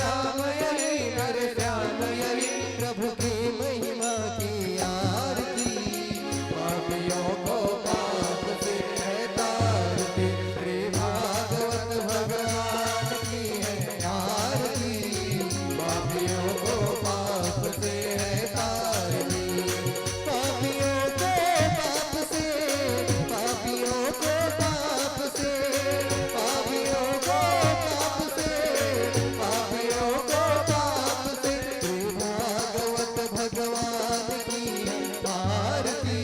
श्याम यही नर श्याम यही प्रभु की महिमा की आरती पापियों को पाप से है तारती श्री भागवत भगवान की है आरती पापियों को पाप से है तारती पापियों को पाप से पापियों को पाप से पापियों को पाप से पापियों को पाप से श्री भागवत भगवान की है आरती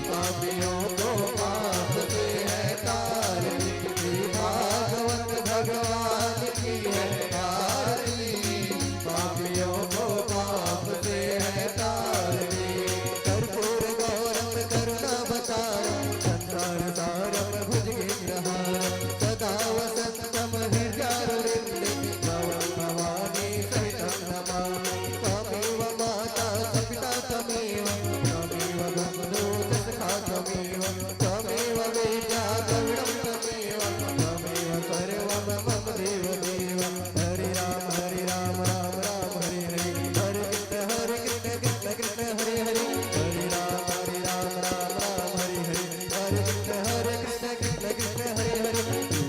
पापियों को पाप से है तारती श्री भागवत भगवान की है आरती पापियों को पाप से है तारती कर्पूर गौरम करुणावतारम संसार सारम भुजगेन्द्रहारम सदा वसंतम हृदयारविन्दे भवं भवानी सहितं नमामि त्वमेव माता च पिता त्वमेव त्वमेव बन्धुः च सखा त्वमेव त्वमेव वेद्या द्रविडं त्वमेव त्वमेव सर्वं मम देवदेव हरे राम राम राम हरे हरे हरे कृष्ण कृष्ण कृष्ण हरे हरे हरे राम राम हरे हरे हरे कृष्ण कृष्ण कृष्ण हरे हरे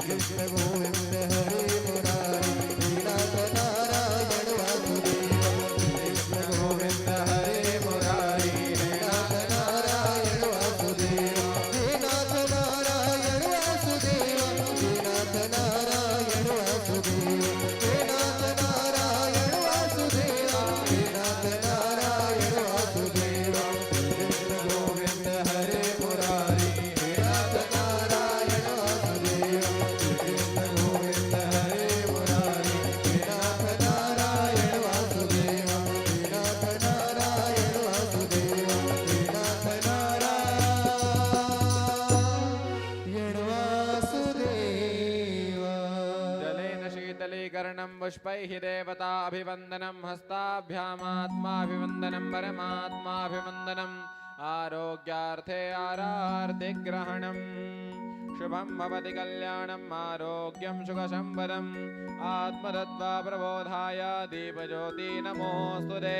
कृष्ण गोविंद हरे मुरारी श्रीनाथ नारायण वासुदेव कृष्ण गोविंद हरे मुरारी श्रीनाथ नारायण वासुदेव श्रीनाथ नारायण वासुदेव श्रीनाथ नारायण वासुदेव श्रीनाथ नारायण वासुदेव श्रीनाथ नारायण वासुदेव कृष्ण गोविंद हरे मुरारी श्रीनाथ नारायण वासुदेव कृष्ण गोविंद हरे मुरारी श्रीनाथ नारायण वासुदेव श्रीनाथ नारायण वासुदेव श्रीनाथ नारायण वासुदेव जलेन शीतलीकरणं पुष्पैः देवता अभिवन्दनं हस्ताभ्यामात्माभिवन्दनं परमात्माभिवन्दनम् आरोग्यार्थे आरार्तिग्रहणम् शुभं भवति कल्याणम् आरोग्यं सुखसम्पदम् आत्मतत्त्वा प्रबोधाय दीपज्योति नमोऽस्तु ते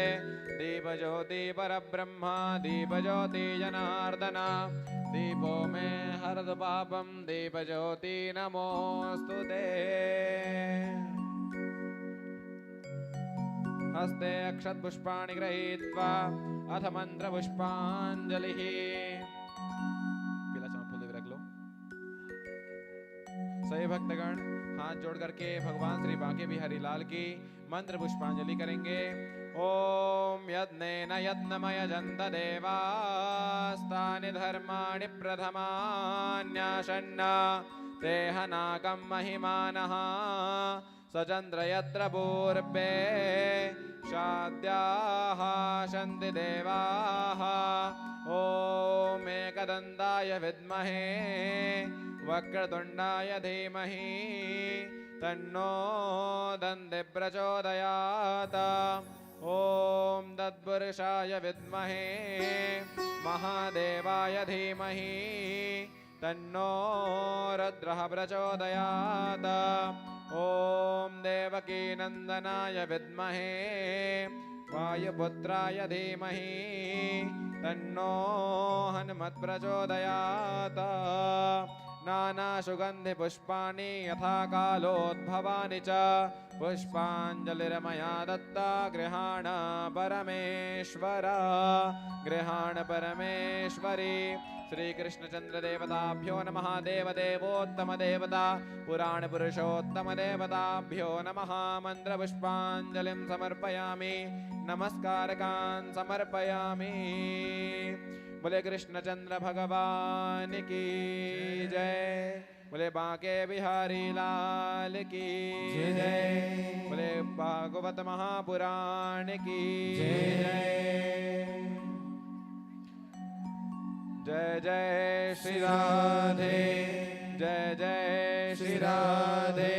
दीपज्योति परब्रह्म दीपज्योति जनार्दन दीपो मे हरतु पापं दीपज्योति नमोऽस्तु ते हस्ते अक्षतपुष्पाणि गृहीत्वा अथ मंत्रपुष्पाञ्जलिः पीला चमन फूल भी रख लो। सभी भक्तगण हाथ जोड़ करके भगवान श्री बांके बिहारी लाल की मंत्र पुष्पांजलि करेंगे। ओम यज्ञेन यज्ञमय जन्त देवास्तानि धर्माणि प्रथमान्याशन्न तेहनाकं महिमानः सचन्द्र यत्र पूर्वे शाद्याः सन्ति देवाः ओम एकदन्ताय विद्महे वक्रतुण्डाय धीमहि तन्नो दन्ति प्रचोदयात् ओम तत्पुरुषाय विद्महे महादेवाय धीमहि तन्नो रुद्रः प्रचोदयात् ओम देवकी नंदनाय विद्महे वायुपुत्राय धीमहि तन्नो हनुमत् प्रचोदयात् नानासुगन्धि पुष्पाणि यथा कालोद्भवानि च पुष्पाञ्जलिर्मया दत्ता गृहाण परमेश्वर गृहाण परमेश्वरी श्री कृष्णचंद्र देवताभ्यो नमः देवदेवोत्तम देवता पुराण पुरुषोत्तम देवताभ्यो नमः मंत्र पुष्पांजलिं समर्पयामि नमस्कारकान् समर्पयामि। बोले कृष्णचंद्र भगवान की जय बोले बांके बिहारी लाल की जय बोले भागवत महापुराण की जय जय जय श्री राधे जय जय श्री राधे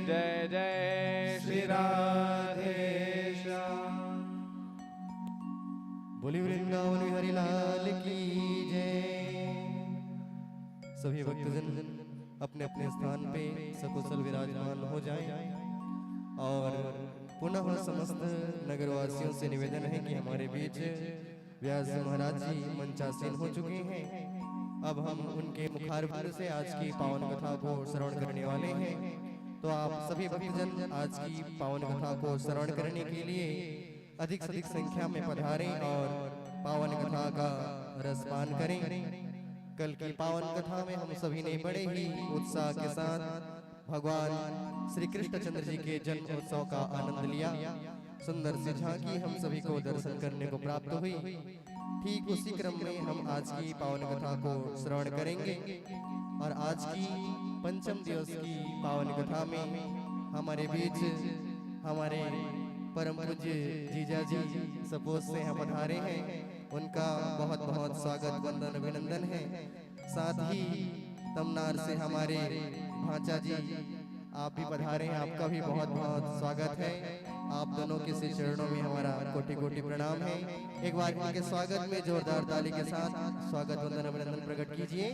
जय जय श्री राधे श्याम। बोली वृंदावन बिहारी लाल की जय। सभी भक्तजन अपने अपने स्थान पे सकुशल विराजमान हो जाएं और पुनः समस्त नगरवासियों से निवेदन है कि हमारे बीच व्यास महाराज जी मंचासीन हो चुके हैं। अब हम उनके मुखारबिंद से आज की पावन कथा को श्रवण करने वाले हैं। तो आप सभी भक्तजन आज की पावन कथा को श्रवण करने के लिए अधिक से अधिक संख्या में पधारें और पावन कथा का रसपान करें। कल की पावन कथा में हम सभी ने बड़े ही उत्साह के साथ भगवान श्री कृष्णचंद्र जी के जन्म उत्सव का आनंद लिया। सुंदर सी झांकी हम सभी को दर्शन करने को प्राप्त हुई। ठीक उसी क्रम में हम आज की पावन कथा को श्रवण करेंगे। और आज की पंचम दिवस की पावन कथा में हमारे बीच हमारे परम पूज्य जीजा जी सपोज से हम पधारे हैं। उनका बहुत बहुत स्वागत वंदन अभिनंदन है। साथ ही तमनार से हमारे भांचा जी आप भी पधारे हैं, आपका भी बहुत बहुत स्वागत है। आप दोनों के से चरणों में हमारा कोटि कोटि प्रणाम है। एक बार इनके स्वागत में जोरदार ताली के साथ स्वागत वंदन अभिनंदन प्रकट कीजिए।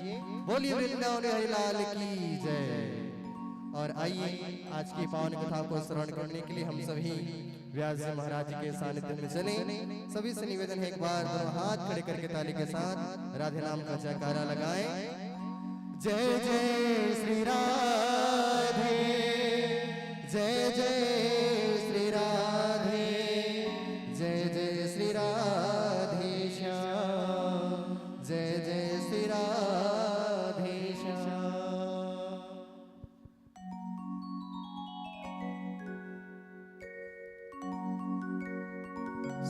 बोलिए वृंदावन हरि लाल की जय। और आइए आज की पावन कथा को श्रवण करने के लिए हम सभी व्यास जी महाराज जी के सानिध्य में चले। सभी से निवेदन है एक बार दोनों हाथ खड़े करके ताली के साथ राधे नाम का जयकारा लगाएं। जय जय श्री राधे, जय जय श्री राधे, जय जय श्री राधे श्याम, जय जय श्री राधे श्याम।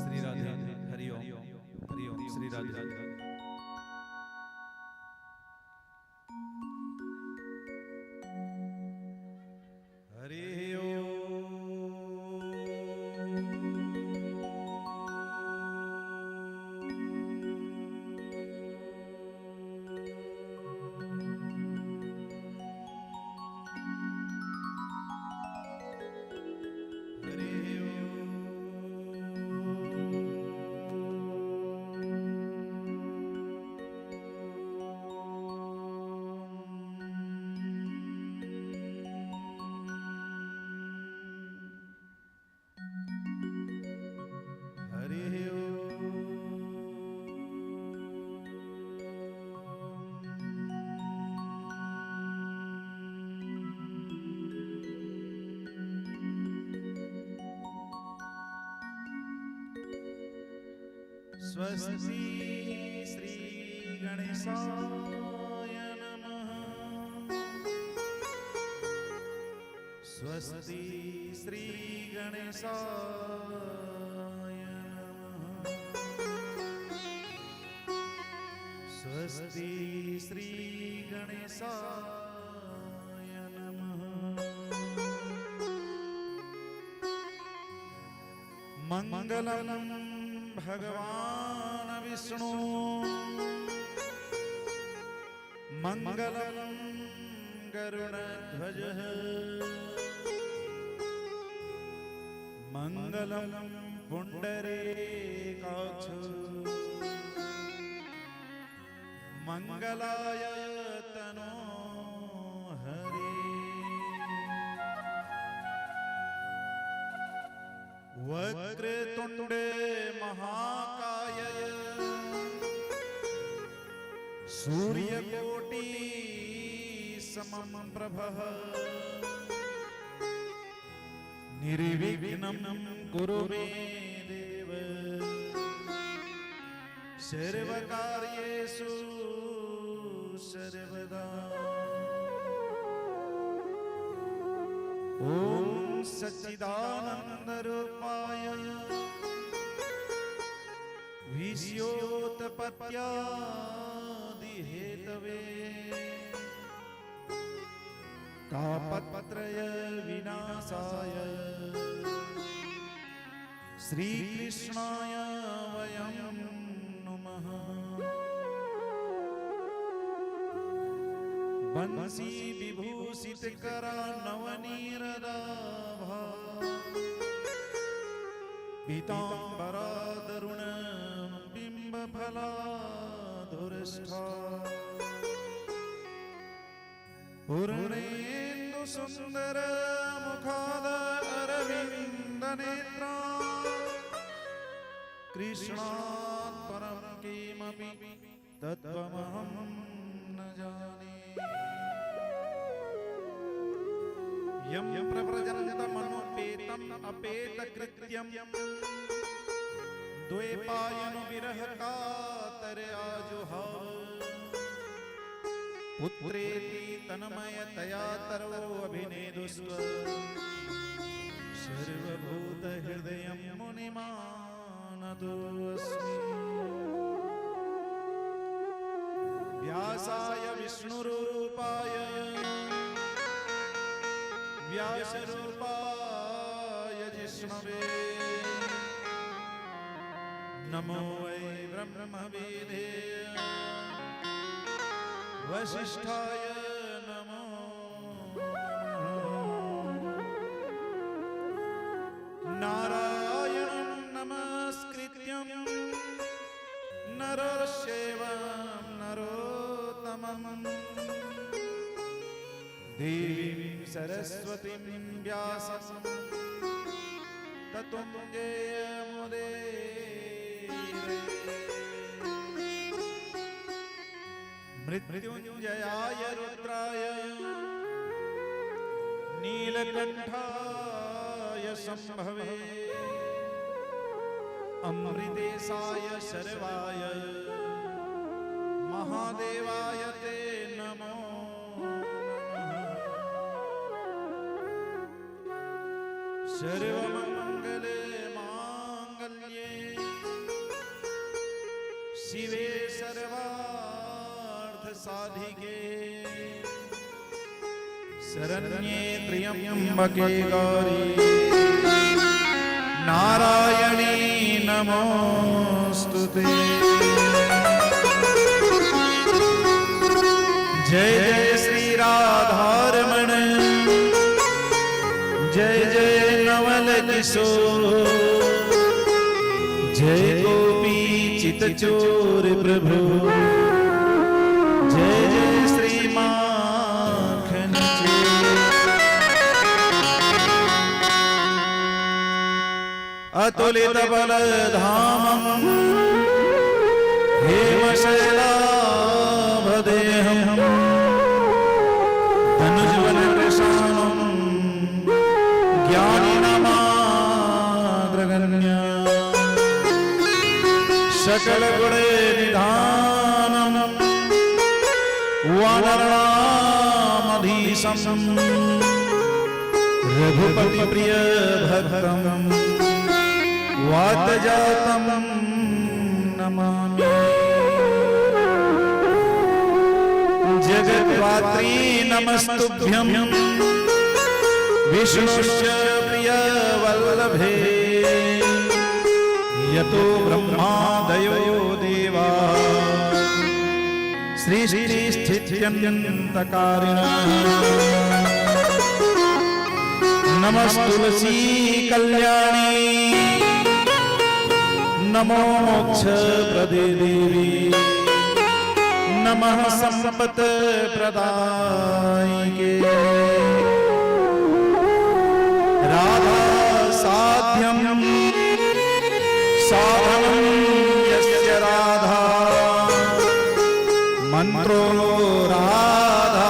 श्री राधे हरि ओम, हरि ओम, श्री राधे। हरि स्वस्ति श्री गणेशाय नमः। स्वस्ति श्री गणेशाय नमः। स्वस्ति श्री गणेशाय नमः। मंगलम भगवान विष्णु, मंगलम गरुड़ध्वज, मंगलम पुंडरीकाक्ष, मंगलाय तनो हरे। वक्रतुंड महाकाय सूर्यकोटि समम प्रभः निर्विघ्नं कुरु मे देव सर्वकार्येषु सर्वदा। ओम सच्चिदानंद रूपाय विषयोत्पत्त्यादि हेतवे तापत्रय विनाशाय श्री कृष्णाय वयं नमः। बंसी विभूषित करा नवनीरदाभा पीतांबरादरुण बिंब फलाधुरष्ठा पूर्णेन्दु सुंदर मुखाद अरविंद नेत्रा कृष्णात् परं किमपि तत्त्वमहं न जाने यं प्रव्रजन्तमनुपेतम् अपेतकृत्यं द्वैपायनो विरह कातर आजुहाव पुत्रेति तन्मयतया तरो अभिनेदुस्व सर्वभूतहृदयं मुनिमानतोऽस्मि व्यासाय विष्णुरूपाय व्यासरूपाय जिष्णवे नमो वै ब्रह्मविदे वसिष्ठाय नमो नारायणं नमस्कृत्यं नरश्चैव नरोत्तमं देवीं सरस्वतीं व्यासं ततो जयमुदीरये मृत्युंजयाय रुद्राय नीलकंठाय शंभवे अमृतेशाय शर्वाय महादेवाय ते नमो सर्वमंगले मांगल्ये शिवे सर्वार्थ साधिके शरण्ये त्र्यंबके गौरी नारायणी नमोस्तुते जय जय श्री राधारमण जय जय नवल किशोर जय गोपी चित चोर प्रभु जय जय श्री माखन अतुलित बल धामं हेमशैलाभदेहं तनुज्वल कृशानं ज्ञानिनामाग्रगण्य सकल गुण निधानम वानरामधीशं रघुपति प्रिय भक्तम वातजातं नमामि जगद्धात्री नमस्तुभ्यं विष्णुश्च प्रिय वल्लभे यतो ब्रह्मादयो देवा सृष्टि स्थित्यन्तकारिणः नमस्तुलसी कल्याणी नमो मोक्ष प्रदे देवी नमः संपत प्रदायिके राधा साध्यं साधनं यस्य राधा मंत्रो राधा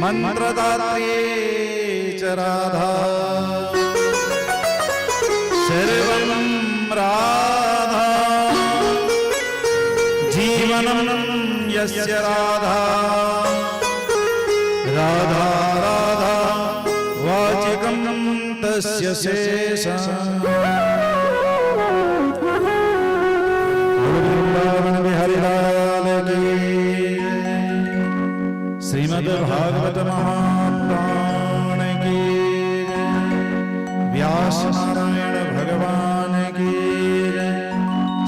मंत्रदात्री च राधा सर्वं राधा जीवनं यस्य राधा राधा राधा वाचिकं तस्य शेषम् श्रीमद् भागवत महापुराण की व्यास नारायण भगवान की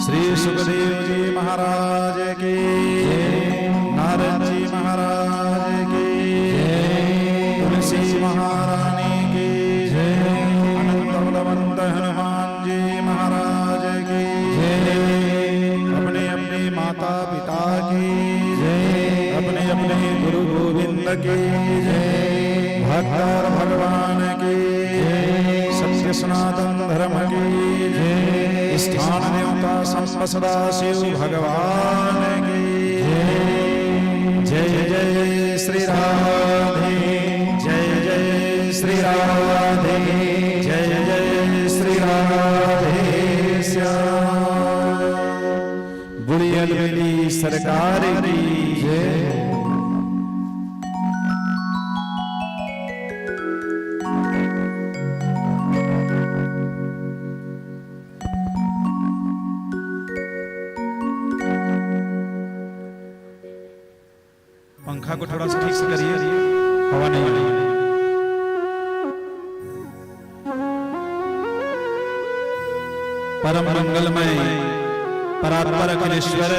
श्री सुखदेव जी महाराज की नारद जी महाराज की तुलसी महारानी की अनंत बलवंत हनुमान जी महाराज की अपने अपने माता पिता की अपने अपने गुरु गोविंद की भक्त भगवान की सनातन धर्म की जय। स्थान देवता संब सदा शिव भगवान की जय। जय जय श्री राधे, जय जय श्री राधे, जय जय श्री राधे श्याम। बुढ़ियल बेली सरकार की जय। पंखा को थोड़ा सा ठीक से करिए, हवा नहीं आ रही है। परम मंगलमय परात्पर अखिलेश्वर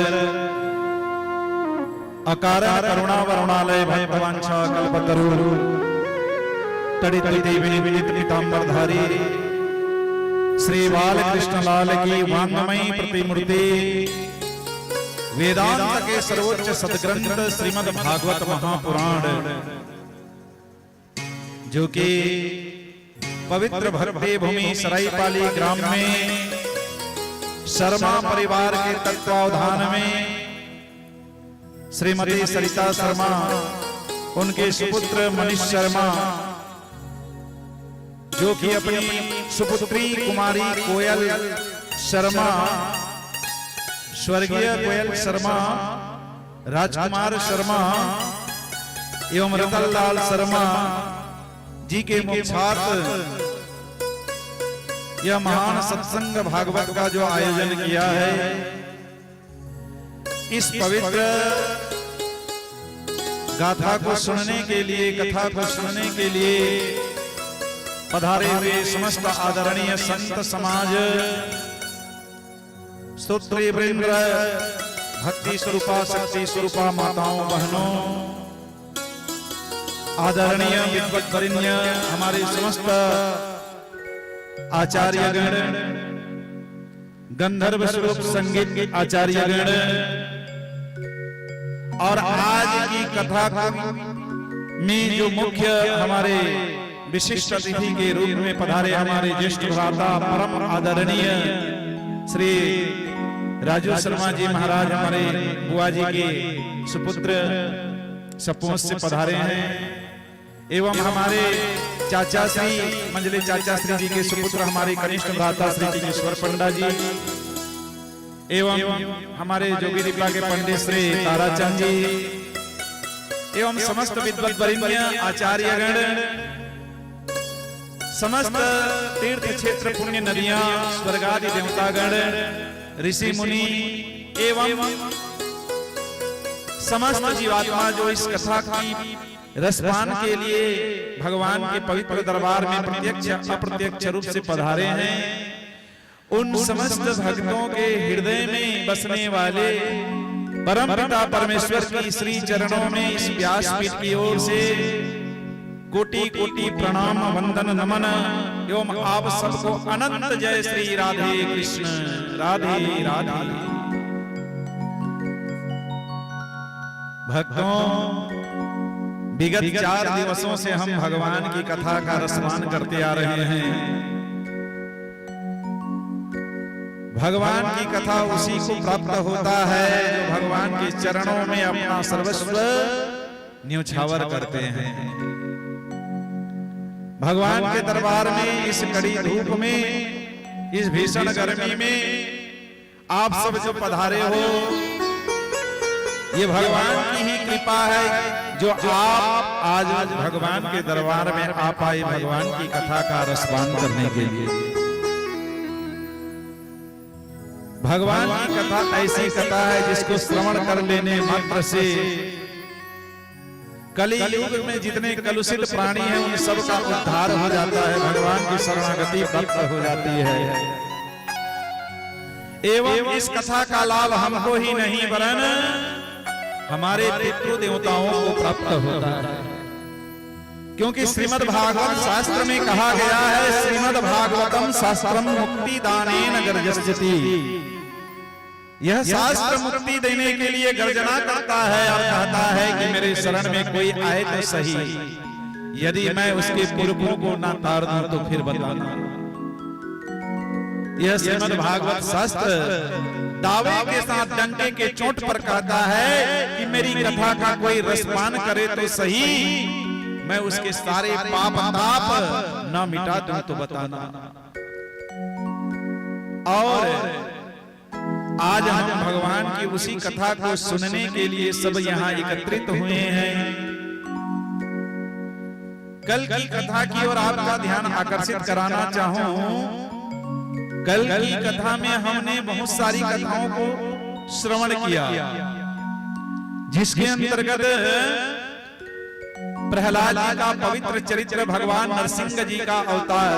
अकारण करुणा वरुणालय भगवांछा कल्पतरु तड़ित देवी विदित पीतांबरधारी श्री बाल कृष्ण लाल की वांगमयी प्रतिमूर्ति वेदांत के सर्वोच्च सदग्रंथ श्रीमद् भागवत महापुराण, जो कि पवित्र भक्ति भूमि सराईपाली ग्राम में शर्मा परिवार के तत्वावधान में श्रीमती सरिता शर्मा, उनके सुपुत्र मनीष शर्मा, जो कि अपनी सुपुत्री कुमारी कोयल शर्मा, स्वर्गीय कोयल शर्मा, राजकुमार शर्मा एवं रतन लाल शर्मा जी के मोक्षार्थ यह महान सत्संग भागवत का जो आयोजन किया है, इस पवित्र गाथा को सुनने के लिए, कथा को सुनने के लिए पधारे हुए समस्त आदरणीय संत समाज, स्तोत्री वृंद, भक्ति स्वरूपा शक्ति स्वरूपा माताओं बहनों, आदरणीय विद्वत वरिण्य हमारे समस्त आचार्यगण, गंधर्व स्वरूप संगीत आचार्यगण, और आज की कथा में जो मुख्य हमारे विशिष्ट अतिथि के रूप में पधारे हमारे ज्येष्ठ भ्राता परम आदरणीय श्री राजू शर्मा जी महाराज, हमारे बुआ जी के सुपुत्र सपूत से पधारे हैं, एवं हमारे चाचा श्री मंजले चाचा श्री जी के सुपुत्र हमारे कनिष्ठ भ्राता श्री किंगेश्वर पंडा जी, एवं हमारे जोगी दीपा के पंडित श्री ताराचंद जी, एवं समस्त विद्वत वरिण्य आचार्यगण, समस्त तीर्थ क्षेत्र पुण्य नदियां, स्वर्गादि देवतागण, ऋषि मुनि एवं समस्त जीवात्मा जो इस कथा की रसपान के लिए भगवान के पवित्र दरबार में प्रत्यक्ष अप्रत्यक्ष रूप से पधारे हैं, उन समस्त भक्तों के हृदय में बसने वाले परम पिता परमेश्वर की श्री चरणों में इस व्यासपीठ की ओर से कोटि कोटि प्रणाम वंदन नमन एवं आप सबको अनंत जय श्री राधे कृष्ण राधे राधे। भक्तों, विगत 4 दिवसों से हम भगवान की कथा का रसपान करते आ रहे हैं। भगवान की कथा उसी को प्राप्त होता है जो भगवान के चरणों में अपना सर्वस्व न्योछावर करते हैं। भगवान के दरबार में इस कड़ी धूप में, इस भीषण गर्मी में आप सब जो पधारे हो, ये भगवान की ही कृपा है जो आप आज भगवान के दरबार में आ पाए भगवान की कथा का रसपान करने के लिए। भगवान की कथा ऐसी कथा है जिसको श्रवण कर लेने मात्र से कली युग में जितने कलुषित प्राणी हैं उन सब का उद्धार हो जाता है, भगवान की शरणागति प्राप्त हो जाती है। एवं इस कथा का लाभ हमको ही नहीं वरन हमारे पितृ देवताओं को प्राप्त होता है, क्योंकि श्रीमद् भागवत शास्त्र में कहा गया है, श्रीमद् भागवतम शास्त्रम मुक्ति दानेन गर्जस्यति। यह शास्त्र मुक्ति देने के लिए गर्जना करता है और कहता है कि मेरे शरण में कोई आए तो सही, यदि मैं उसके पुरखों को ना तार दूं तो फिर बताना। यह श्रीमद् भागवत शास्त्र दावे के साथ डंके के चोट पर कहता है कि मेरी कथा का कोई रसपान करे तो सही, मैं उसके सारे पाप ताप न मिटा दूं तो बताना। और आज हम भगवान की उसी कथा को सुनने के लिए सब यहाँ एकत्रित हुए हैं। कल की कथा की ओर आपका ध्यान आकर्षित कराना चाहूं। कल की कथा में हमने बहुत सारी कथाओं को श्रवण किया, जिसके अंतर्गत प्रहलाद जी का पवित्र चरित्र, भगवान नरसिंह जी का अवतार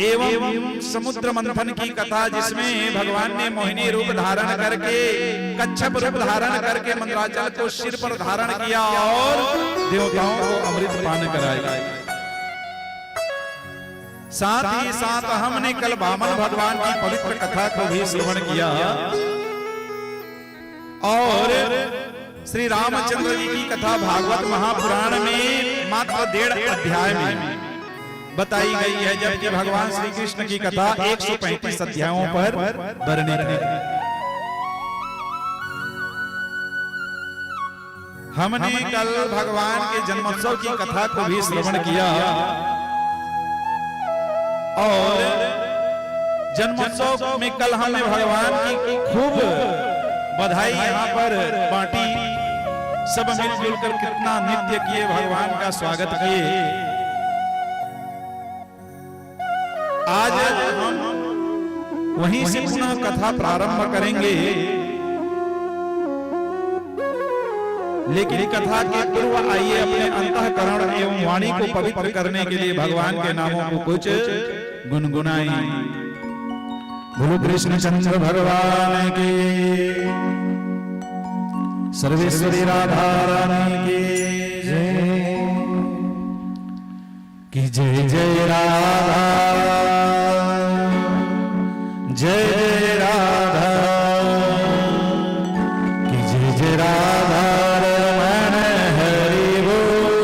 एवं समुद्र मंथन की कथा, जिसमें भगवान ने मोहिनी रूप धारण करके, कच्छप रूप धारण करके मंदराचल को सिर पर धारण किया और देवताओं को अमृत पान कराया। साथ ही साथ हमने कल वामन भगवान की पवित्र कथा को भी श्रवण किया और श्री रामचंद्र जी की कथा भागवत महापुराण में मात्र 1.5 अध्याय में बताई गई है, जबकि भगवान श्री कृष्ण की कथा 135 अध्यायों पर वर्णित है। हमने कल भगवान के जन्मोत्सव की कथा को भी श्रवण किया और जन्मोत्सव में कल हमने भगवान की खूब बधाई यहाँ पर बांटी। सब मिलजुल कर कितना नृत्य किए, भगवान का स्वागत किए। आज हम वहीं से पुनः कथा प्रारंभ करेंगे, लेकिन कथा के पूर्व आइए अपने अंतःकरण एवं वाणी को पवित्र करने के लिए भगवान के नामों को कुछ गुनगुनाएं। बोलो कृष्णचंद्र भगवान की, सर्वेश्वरी राधा रानी की जय, कि जय जय राधा, जय जय राधा, कि जय जय राधा रमण हरि बोल,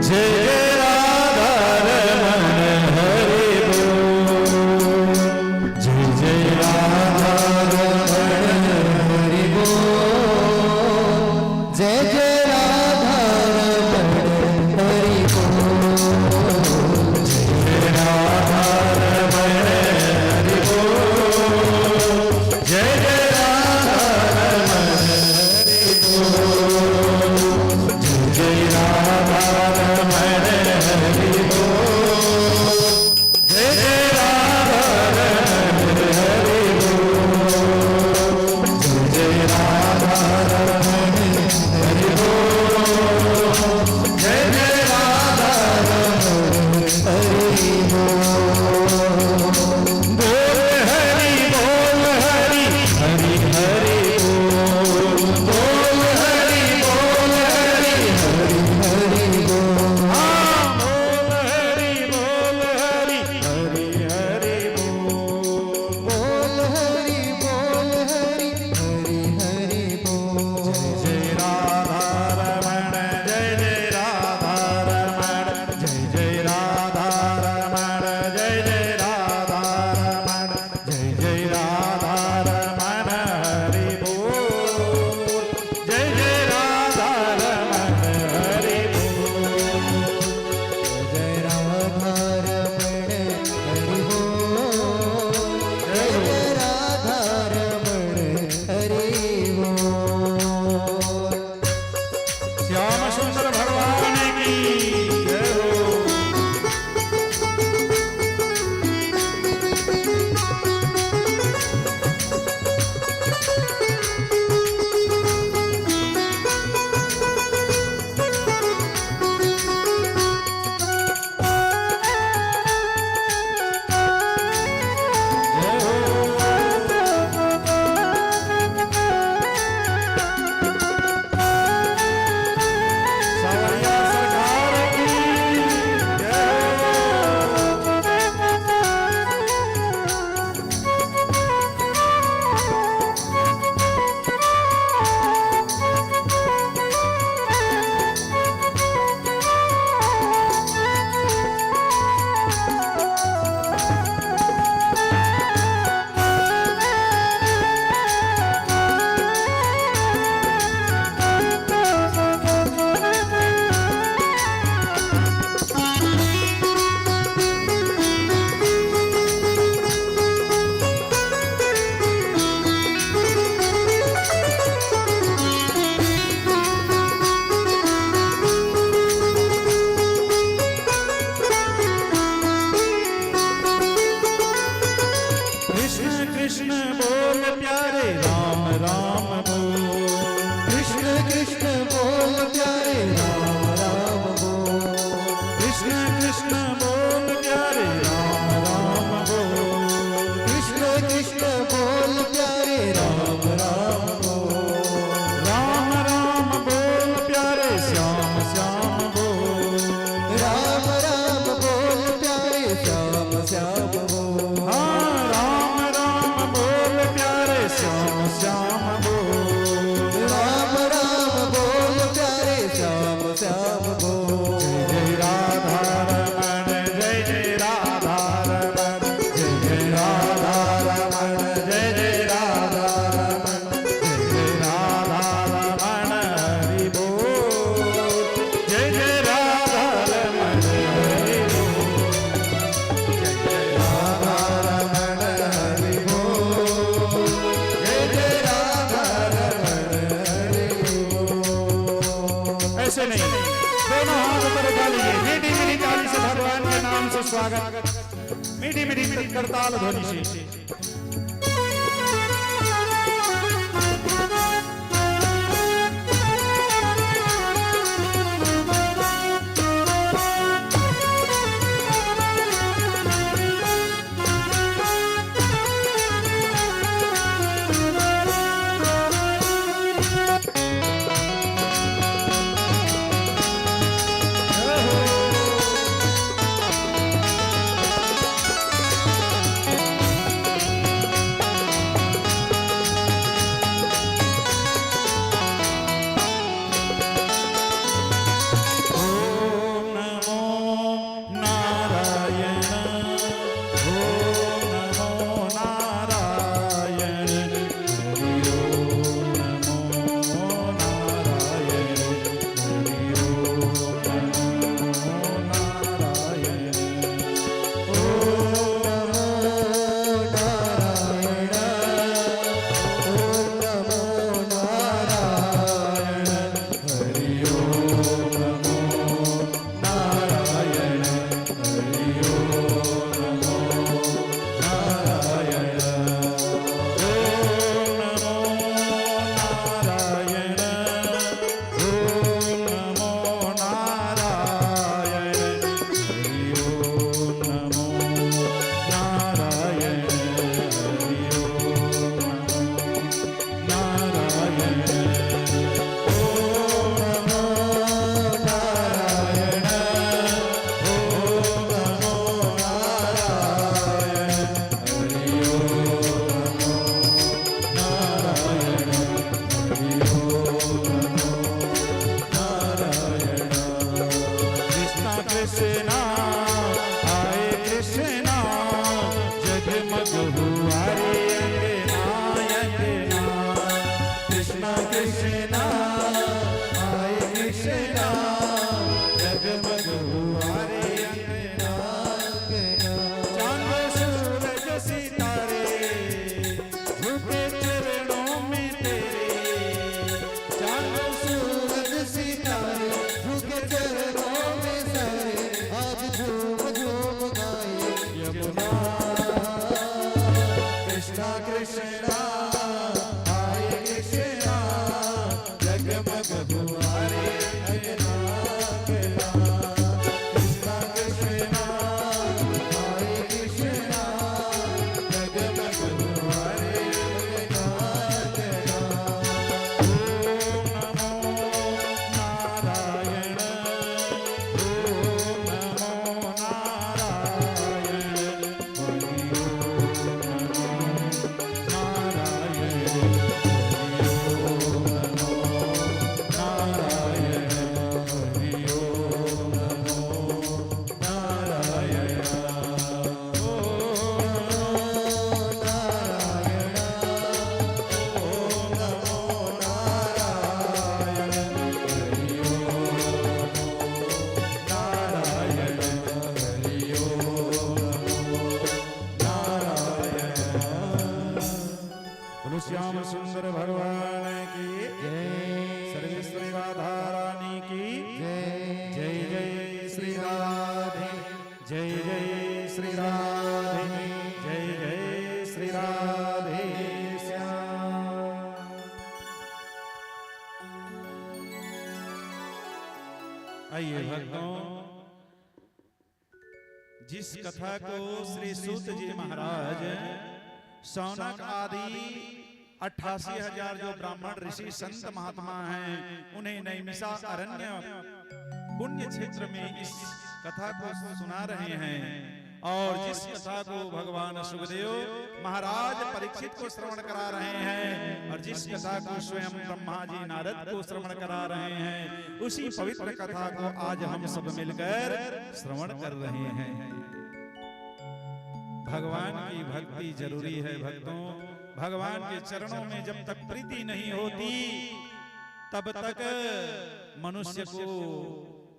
जय जय राधा रमण हरि बोल, जय जय राधा रमण हरि बोल, जय जय राधा रमण हरि बोल। से स्वागत मीठी मीठी करताल ध्वनि से। श्याम सुंदर भगवान की सर्वेश्वरी राधा रानी की जय जय श्री राधे जय जय श्री राधे जय जय श्री राधे श्याम। आइए भक्तों, जिस कथा को श्री सूत जी महाराज शौनक आदि 88,000 जो ब्राह्मण ऋषि संत महात्मा हैं उन्हें नैमिषा अरण्य पुण्य क्षेत्र में इस कथा को सुना रहे हैं, और जिस कथा को भगवान सुखदेव महाराज परीक्षित को श्रवण करा रहे हैं, और जिस कथा को स्वयं ब्रह्मा जी नारद को श्रवण करा रहे हैं, उसी पवित्र कथा को आज हम सब मिलकर श्रवण कर रहे हैं। भगवान की भक्ति जरूरी है भक्तों। भगवान के चरणों में जब तक प्रीति नहीं होती तब तक मनुष्य को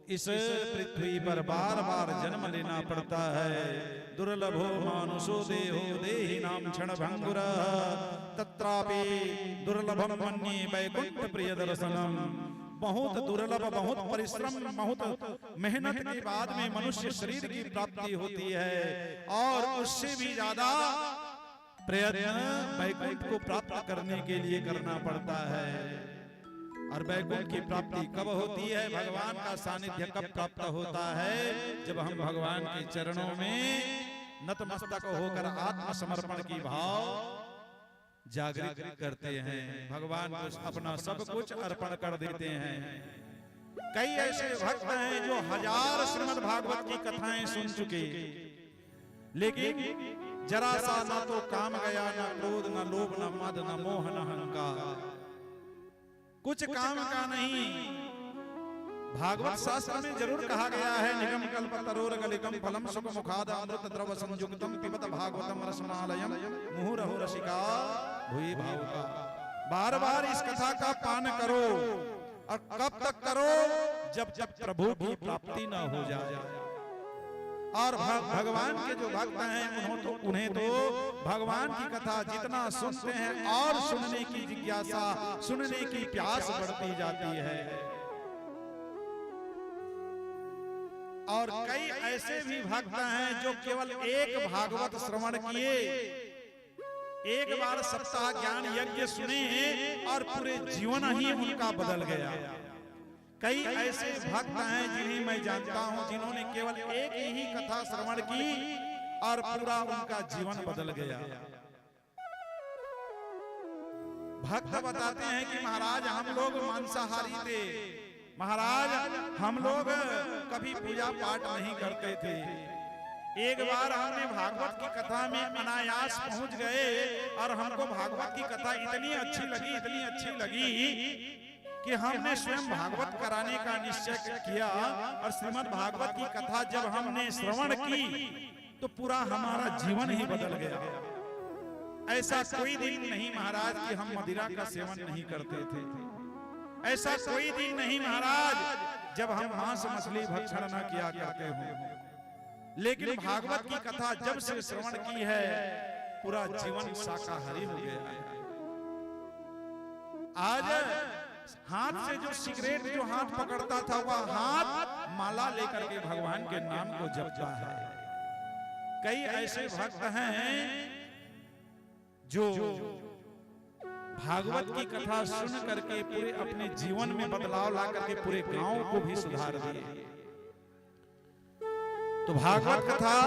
इस पृथ्वी पर बार बार जन्म लेना पड़ता है। दुर्लभो मानुषो देहो देहिनां क्षणभंगुरः तत्रापि दुर्लभं मन्ये वैकुंठ प्रिय दर्शनम। बहुत दुर्लभ, बहुत परिश्रम, बहुत मेहनत के बाद में मनुष्य शरीर की प्राप्ति होती है और उससे भी ज्यादा प्रयत्न वैकुंठ को प्राप्त करने के लिए करना पड़ता है। और वैकुंठ की प्राप्ति कब होती है, भगवान का सानिध्य कब प्राप्त होता है, जब हम भगवान के चरणों में नतमस्तक होकर आत्मसमर्पण की भाव जागृत करते हैं, भगवान को अपना सब कुछ अर्पण कर देते हैं। कई ऐसे भक्त हैं जो हजार श्रीमद् भागवत की कथाएं सुन चुके, लेकिन जरा सा ना तो काम गया, ना क्रोध, ना लोभ, ना मद, ना मोह, ना अहंकार, कुछ काम का नहीं। भागवत शास्त्र में जरूर कहा गया है, निगम कल्प तरोरगलिकम फलम सुख मुखाद अमृत द्रव संयुक्तम पिबत भागवतम रसमालयम मुहुरहु रसिका भूय भावुका। बार बार इस कथा का पान करो, और कब तक करो, जब जब प्रभु की प्राप्ति न हो जाए। और भगवान के जो भक्त हैं उन्हें तो भगवान की कथा जितना सुनते हैं और सुनने की जिज्ञासा, सुनने की प्यास बढ़ती जाती है। और कई ऐसे भी भक्त हैं जो केवल एक भागवत श्रवण किए, एक बार सप्ताह ज्ञान यज्ञ सुने और पूरे जीवन ही उनका बदल गया। कई ऐसे भक्त हैं जिन्हें मैं जानता हूं, जिन्होंने केवल एक ही कथा श्रवण की और पूरा उनका जीवन बदल गया। भक्त बताते हैं कि महाराज हम लोग मांसाहारी थे, महाराज हम लोग कभी पूजा पाठ नहीं करते थे। एक बार हमने भागवत की कथा में अनायास पहुंच गए और हमको भागवत की कथा इतनी अच्छी लगी, इतनी अच्छी लगी कि हमने स्वयं भागवत कराने का निश्चय किया। और श्रीमद् भागवत की कथा जब हमने श्रवण की तो पूरा हमारा जीवन ही बदल गया। ऐसा कोई दिन नहीं महाराज कि हम मदिरा का सेवन नहीं करते थे, ऐसा कोई दिन नहीं महाराज जब हम मांस मछली भक्षण न किया करते हो। लेकिन भागवत की कथा जब से श्रवण की है, पूरा जीवन शाकाहारी हो गया है। आज हाथ से जो सिगरेट जो हाथ पकड़ता था, वह हाथ माला लेकर के भगवान के नाम को जपता है। कई ऐसे भक्त हैं जो भागवत की कथा सुन करके पूरे अपने जीवन में बदलाव ला करके पूरे गांव को भी सुधार दिए। तो भागवत कथा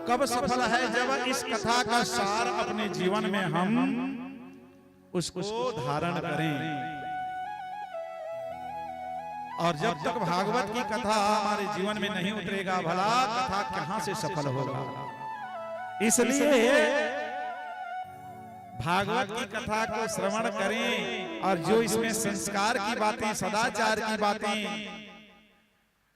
कब सफल है, जब इस कथा का सार अपने जीवन में हम उसको धारण करें। और जब तक भागवत की कथा हमारे जीवन में नहीं उतरेगा, भला कथा कहां से सफल होगा। इसलिए भागवत की कथा को श्रवण करें, और जो इसमें संस्कार की बातें, सदाचार की बातें,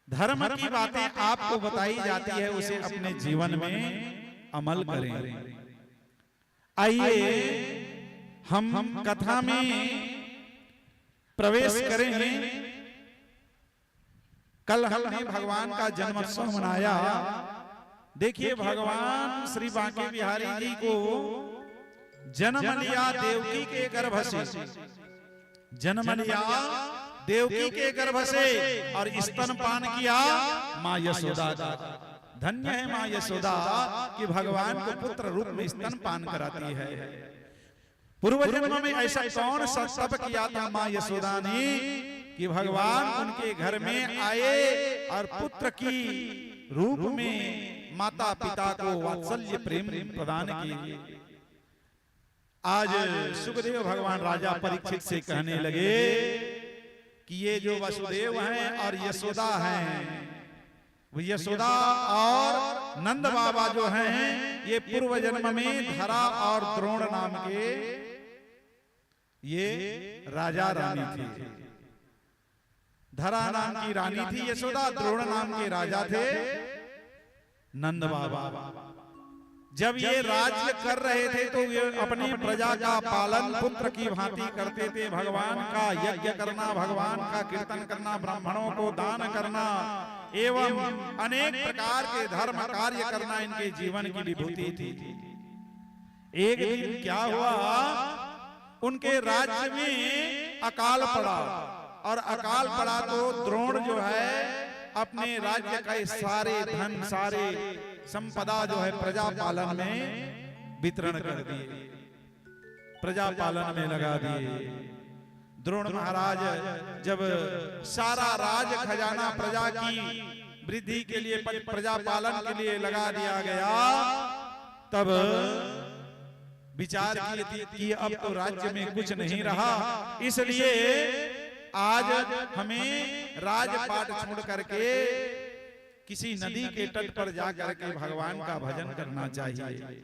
धर्म की बातें आपको बताई जाती है, उसे अपने जीवन में अमल करें। आइए हम कथा में प्रवेश करेंगे। कल हमने भगवान का जन्मोत्सव मनाया। देखिए, भगवान श्री बांके बिहारी जी को जन्म लिया देवकी के गर्भ से, जन्म लिया देवकी के गर्भ से, और स्तनपान किया मां यशोदा का। धन्य है मां यशोदा कि भगवान को पुत्र रूप में स्तनपान कराती है। पूर्व जन्म में ऐसा कौन सा तप किया था मां यशोदा ने कि भगवान उनके घर में आए और पुत्र की रूप में माता पिता को वात्सल्य प्रेम प्रदान किए। आज सुखदेव भगवान राजा परीक्षित से कहने लगे कि ये जो वसुदेव हैं और यशोदा हैं, वो यशोदा और नंद बाबा जो हैं, ये पूर्व जन्म में धरा और द्रोण नाम के ये राजा रानी थी। धरा नाम की रानी थी यशोदा, द्रोण नाम के राजा थे नंद बाबा। जब ये राज्य कर रहे थे तो ये अपनी प्रजा का पालन पुत्र की भांति करते थे। भगवान का यज्ञ करना, भगवान का कीर्तन करना, ब्राह्मणों को दान करना एवं अनेक प्रकार के धर्म कार्य करना इनके जीवन की विभूति थी। एक दिन क्या हुआ, उनके राज्य में अकाल पड़ा और अकाल पड़ा तो द्रोण जो है अपने राज्य का सारे धन सारे संपदा जो है प्रजा पालन में वितरण कर दिए, प्रजा पालन में लगा दिए। द्रोण महाराज जब सारा राज खजाना प्रजा की वृद्धि के लिए प्रजा पालन के लिए लगा दिया गया, तब विचार किए कि अब तो राज्य में कुछ नहीं रहा, इसलिए आज हमें राजपाट छोड़ करके किसी नदी के तट पर जाकर के भगवान का भजन करना चाहिए।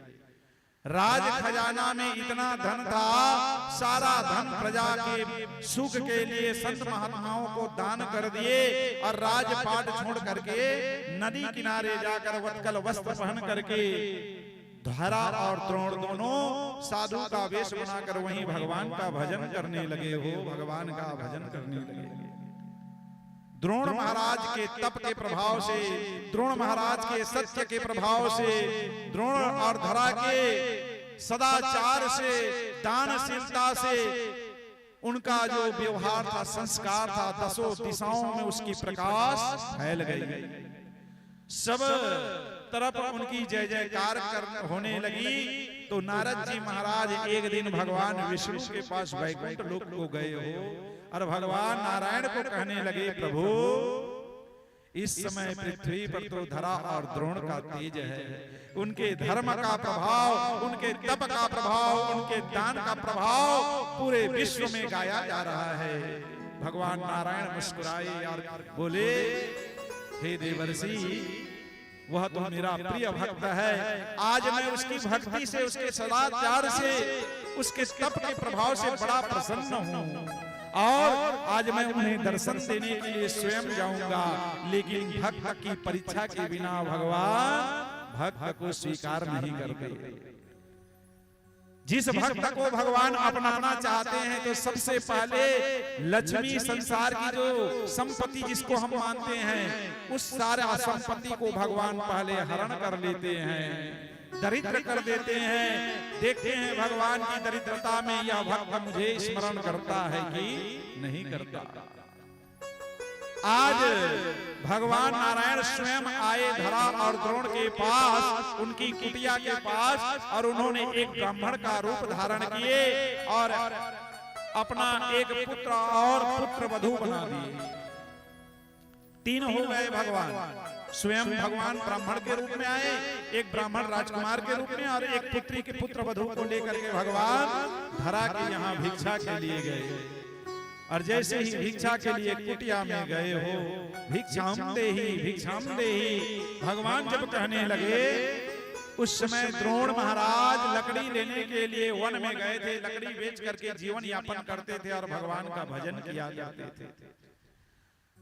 राज खजाना में इतना धन था, सारा धन प्रजा के सुख के लिए संत महात्माओं को दान कर दिए और राजपाट छोड़ करके नदी किनारे जाकर वत्कल वस्त्र पहन करके धरा और द्रोण दोनों साधु का वेश बनाकर वहीं भगवान का भजन करने लगे हो, भगवान का भजन करने लगे। द्रोण महाराज के तप के प्रभाव से, द्रोण महाराज के सत्य के प्रभाव से, द्रोण और धरा के सदाचार से, दानशीलता से उनका जो व्यवहार था, संस्कार था, दसों दिशाओं में उसकी प्रकाश फैल गई। सब तरफ उनकी जय जयकार होने लगी। तो नारद जी महाराज एक दिन भगवान विष्णु के पास वैकुंठ लोक को गए हो और भगवान नारायण को कहने लगे, प्रभु इस समय पृथ्वी पर तो धरा और द्रोण का तेज है, उनके धर्म का प्रभाव, उनके तप का प्रभाव, उनके दान का प्रभाव पूरे विश्व में गाया जा रहा है। भगवान नारायण मुस्कुराए और बोले, हे देवर्षि, वह तो मेरा प्रिय भक्त है, आज मैं उसकी भक्ति से, उसके सदाचार से, उसके तप के प्रभाव से बड़ा प्रसन्न हूँ और आज मैं उन्हें दर्शन देने के लिए स्वयं जाऊंगा। लेकिन भक्त की परीक्षा के बिना भगवान भक्त को स्वीकार नहीं करते। जिस भक्त को भगवान अपनाना चाहते हैं तो सबसे पहले लक्ष्मी, संसार की जो संपत्ति जिसको हम मानते हैं, उस सारा संपत्ति को भगवान पहले हरण कर लेते हैं, दरिद्र कर देते हैं। देखते हैं भगवान की दरिद्रता में यह भक्त मुझे स्मरण करता है कि नहीं करता। आज भगवान नारायण स्वयं आए धरा और द्रोण के पास, उनकी कुटिया के पास, और उन्होंने एक ब्राह्मण का रूप धारण किए और अपना एक पुत्र और पुत्र वधू बना दिए। तीन हो गए भगवान। स्वयं भगवान ब्राह्मण के रूप में आए, एक ब्राह्मण राजकुमार के रूप में, और एक पुत्री के पुत्र वधू को लेकर के भगवान धरा के यहाँ भिक्षा के लिए गए। और जैसे ही भिक्षा के लिए कुटिया में गए हो, भिक्षाम देहि भगवान जब कहने लगे, उस समय द्रोण महाराज लकड़ी लेने के लिए वन में गए थे, लकड़ी बेच करके जीवन यापन करते थे और भगवान का भजन किया करते थे।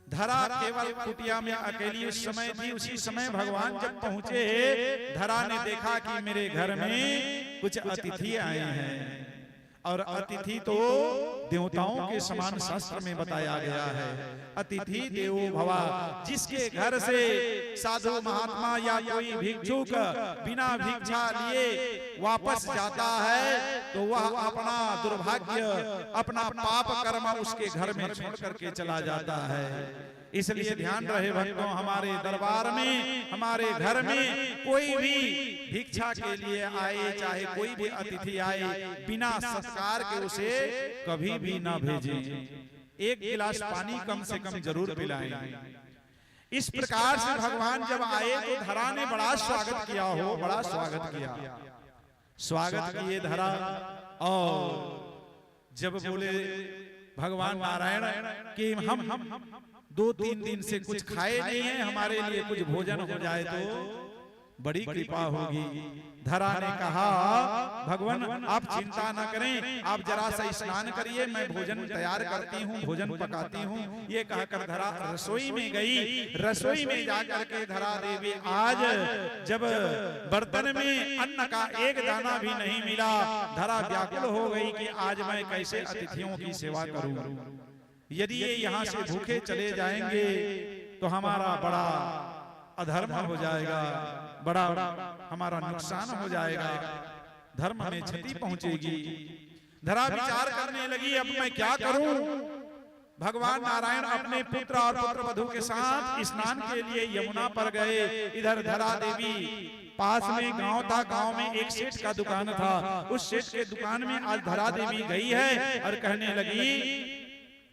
धरा केवल कुटिया में अकेली उस समय थी। उसी समय भगवान जब पहुंचे, धरा ने देखा कि मेरे घर में कुछ अतिथि आए हैं, और अतिथि तो देवताओं के समान शास्त्र में बताया गया है। अतिथि देवो भव। जिसके घर से साधु महात्मा या कोई भिक्षुक बिना भिक्षा लिए वापस जाता है तो वह अपना दुर्भाग्य, अपना पाप कर्म उसके घर में छोड़ करके चला जाता है। इसलिए ध्यान रहे भक्तों, हमारे दरबार में, हमारे घर में कोई भी भिक्षा के लिए आए, चाहे कोई भी अतिथि आए, बिना सत्कार के उसे कभी भी ना भेजें। एक गिलास पानी कम से कम जरूर पिलाएं। इस प्रकार से भगवान जब आए तो धरा ने बड़ा स्वागत किया हो, बड़ा स्वागत किया। स्वागत किए धरा, और जब बोले भगवान नारायण कि हम 2-3 दिन से कुछ खाए नहीं है, हमारे लिए कुछ भोजन हो जाए तो बड़ी कृपा होगी। धरा ने कहा, भगवान आप चिंता न करें, आप जरा सा स्नान करिए, मैं भोजन तैयार करती हूँ, भोजन पकाती हूँ। ये कहकर धरा रसोई में गई। रसोई में जाकर के धरा देवी आज जब बर्तन में अन्न का एक दाना भी नहीं मिला, धरा व्याकुल हो गई कि आज मैं कैसे अतिथियों की सेवा करूं। यदि ये यहाँ से भूखे चले जाएंगे तो हमारा बड़ा अधर्म हो जाएगा, बड़ा हमारा नुकसान हो जाएगा, धर्म में क्षति पहुंचेगी। धरा विचार करने लगी, अब मैं क्या करूं। भगवान नारायण अपने पुत्र और पुत्र वधू के साथ स्नान के लिए यमुना पर गए। इधर धरा देवी, पास में गांव था, गांव में एक सेठ का दुकान था, उस सेठ के दुकान में आज धरा देवी गई है और कहने लगी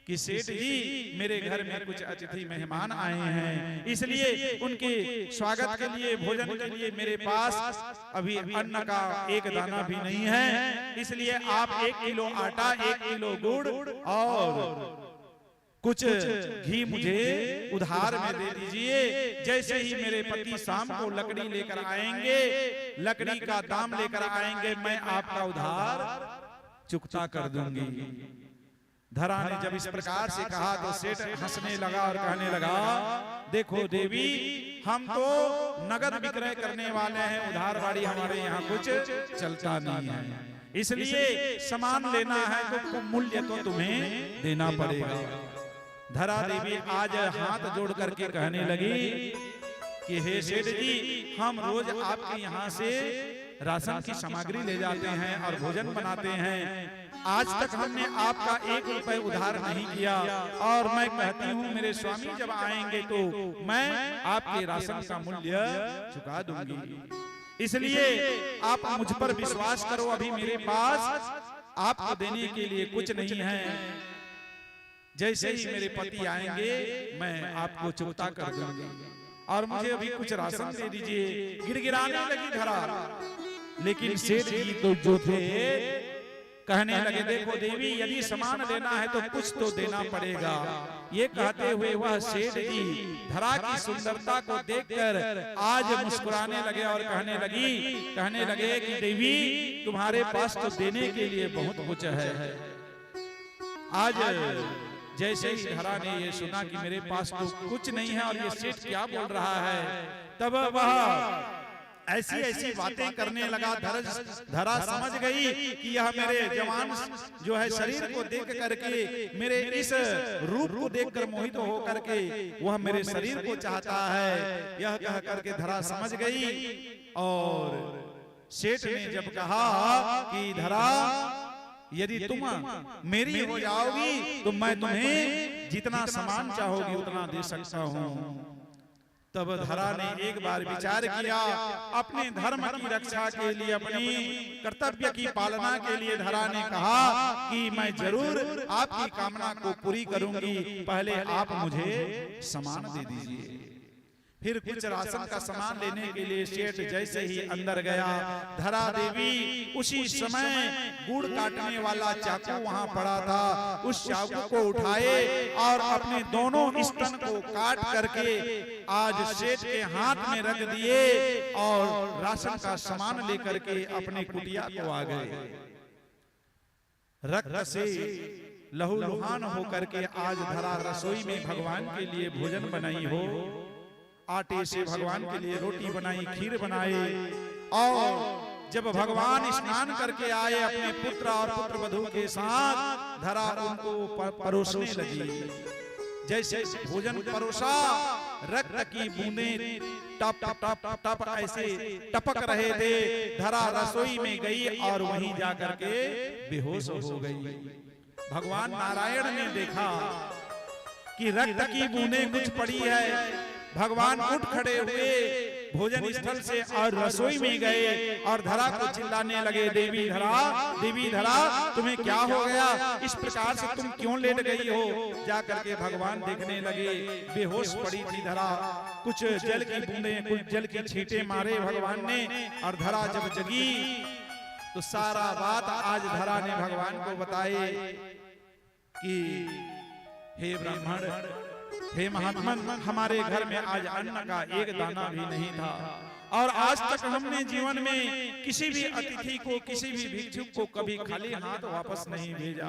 कि सेठ जी मेरे घर में कुछ अतिथि मेहमान आए हैं, इसलिए उनके स्वागत के लिए, भोजन के लिए मेरे पास अभी अन्न का एक दाना भी नहीं है, इसलिए आप 1 किलो आटा, 1 किलो गुड़ और कुछ घी मुझे उधार में दे दीजिए। जैसे ही मेरे पति शाम को लकड़ी लेकर आएंगे, लकड़ी का दाम लेकर आएंगे, मैं आपका उधार चुकता कर दूंगी। धरा ने जब इस प्रकार से कहा तो सेठ हंसने लगा और कहने लगा, देखो देवी, हम तो नगद विक्रय करने वाले हैं, उधार बाड़ी हमारे यहाँ कुछ चलता नहीं है, इसलिए सामान लेना है तो मूल्य तो तुम्हें देना पड़ेगा। धरा देवी आज हाथ जोड़ करके कहने लगी कि हे सेठ जी, हम रोज आपके यहाँ से राशन की सामग्री ले जाते हैं और भोजन बनाते हैं, आज तक हमने आपका 1 रुपए उधार नहीं किया, और मैं कहती हूँ मेरे स्वामी जब आएंगे तो मैं आपके राशन का मूल्य चुका दूंगी, इसलिए आप मुझ पर विश्वास करो, अभी मेरे पास आपको देने के लिए कुछ नहीं है, जैसे ही मेरे पति आएंगे मैं आपको चुकता कर दूंगी, और मुझे अभी कुछ राशन दे दीजिए। गिड़गिड़ाने लगी धरा, लेकिन सेठ जी तो जो थे कहने लगे, देखो देवी, यदि सामान लेना है तो कुछ तो देना पड़ेगा। ये कहते हुए वह सेठ जी धरा की सुंदरता को देखकर आज मुस्कुराने लगे और कहने लगे कि देवी, तुम्हारे पास तो देने के लिए बहुत कुछ है। आज जैसे ही धरा ने ये सुना कि मेरे पास तो कुछ नहीं है और ये सेठ क्या बोल रहा है, तब वह ऐसी ऐसी बातें करने लगा। धरा समझ गई कि यह मेरे जवान जो है शरीर को देख करके, मेरे इस रूप को देखकर मोहित हो करके वह मेरे शरीर को चाहता है, यह कह करके धरा समझ गई। और सेठ ने जब कहा कि धरा, यदि तुम मेरी हो जाओगी तो मैं तुम्हें जितना सामान चाहोगी उतना दे सकता हूँ। तब धरा ने एक बार विचार किया, अपने धर्म की रक्षा के लिए, अपनी कर्तव्य की पालना के लिए धरा ने कहा कि मैं जरूर आपकी कामना को पूरी करूंगी, पहले आप मुझे सामान दे दीजिए। फिर कुछ राशन का सामान लेने के लिए सेठ जैसे ही अंदर गया, धरा देवी उसी समय गुड़ काटने वाला चाकू वहां पड़ा था, उस चाकू को उठाए और अपने दोनों स्तन को काट करके आज सेठ के हाथ में रख दिए और राशन का सामान लेकर के अपने कुटिया को आ गए। रक्त से लहूलुहान होकर के आज धरा रसोई में भगवान के लिए भोजन बनाई हो, आटे से भगवान के लिए रोटी बनाई, खीर बनाए, और जब भगवान स्नान करके आए अपने पुत्र और पुत्र वधू के साथ, धरा उनको परोसने लगी। जैसे भोजन परोसा, रक्त की बूंदें टप टप टप टप ऐसे टपक रहे थे। धरा रसोई में गई और वहीं जाकर के बेहोश हो गई। भगवान नारायण ने देखा कि रक्त की बूंदें कुछ पड़ी है, भगवान उठ खड़े हुए भोजन स्थल से और रसोई में गए और धरा को चिल्लाने लगे, देवी धरा, देवी धरा, तुम्हें क्या हो गया, इस प्रकार से तुम क्यों लेट गई हो। जाकर के भगवान देखने लगे, बेहोश पड़ी थी धरा, कुछ जल की बूंदें, कुछ जल की छींटे मारे भगवान ने, और धरा जब जगी तो सारा बात आज धरा ने भगवान को बताए कि हे ब्राह्मण, हे महात्मन, हमारे घर में आज अन्न का एक दाना भी नहीं था, और आज तक हमने जीवन में किसी भी अतिथि को, किसी भी भिक्षुक को कभी खाली हाथ वापस नहीं भेजा।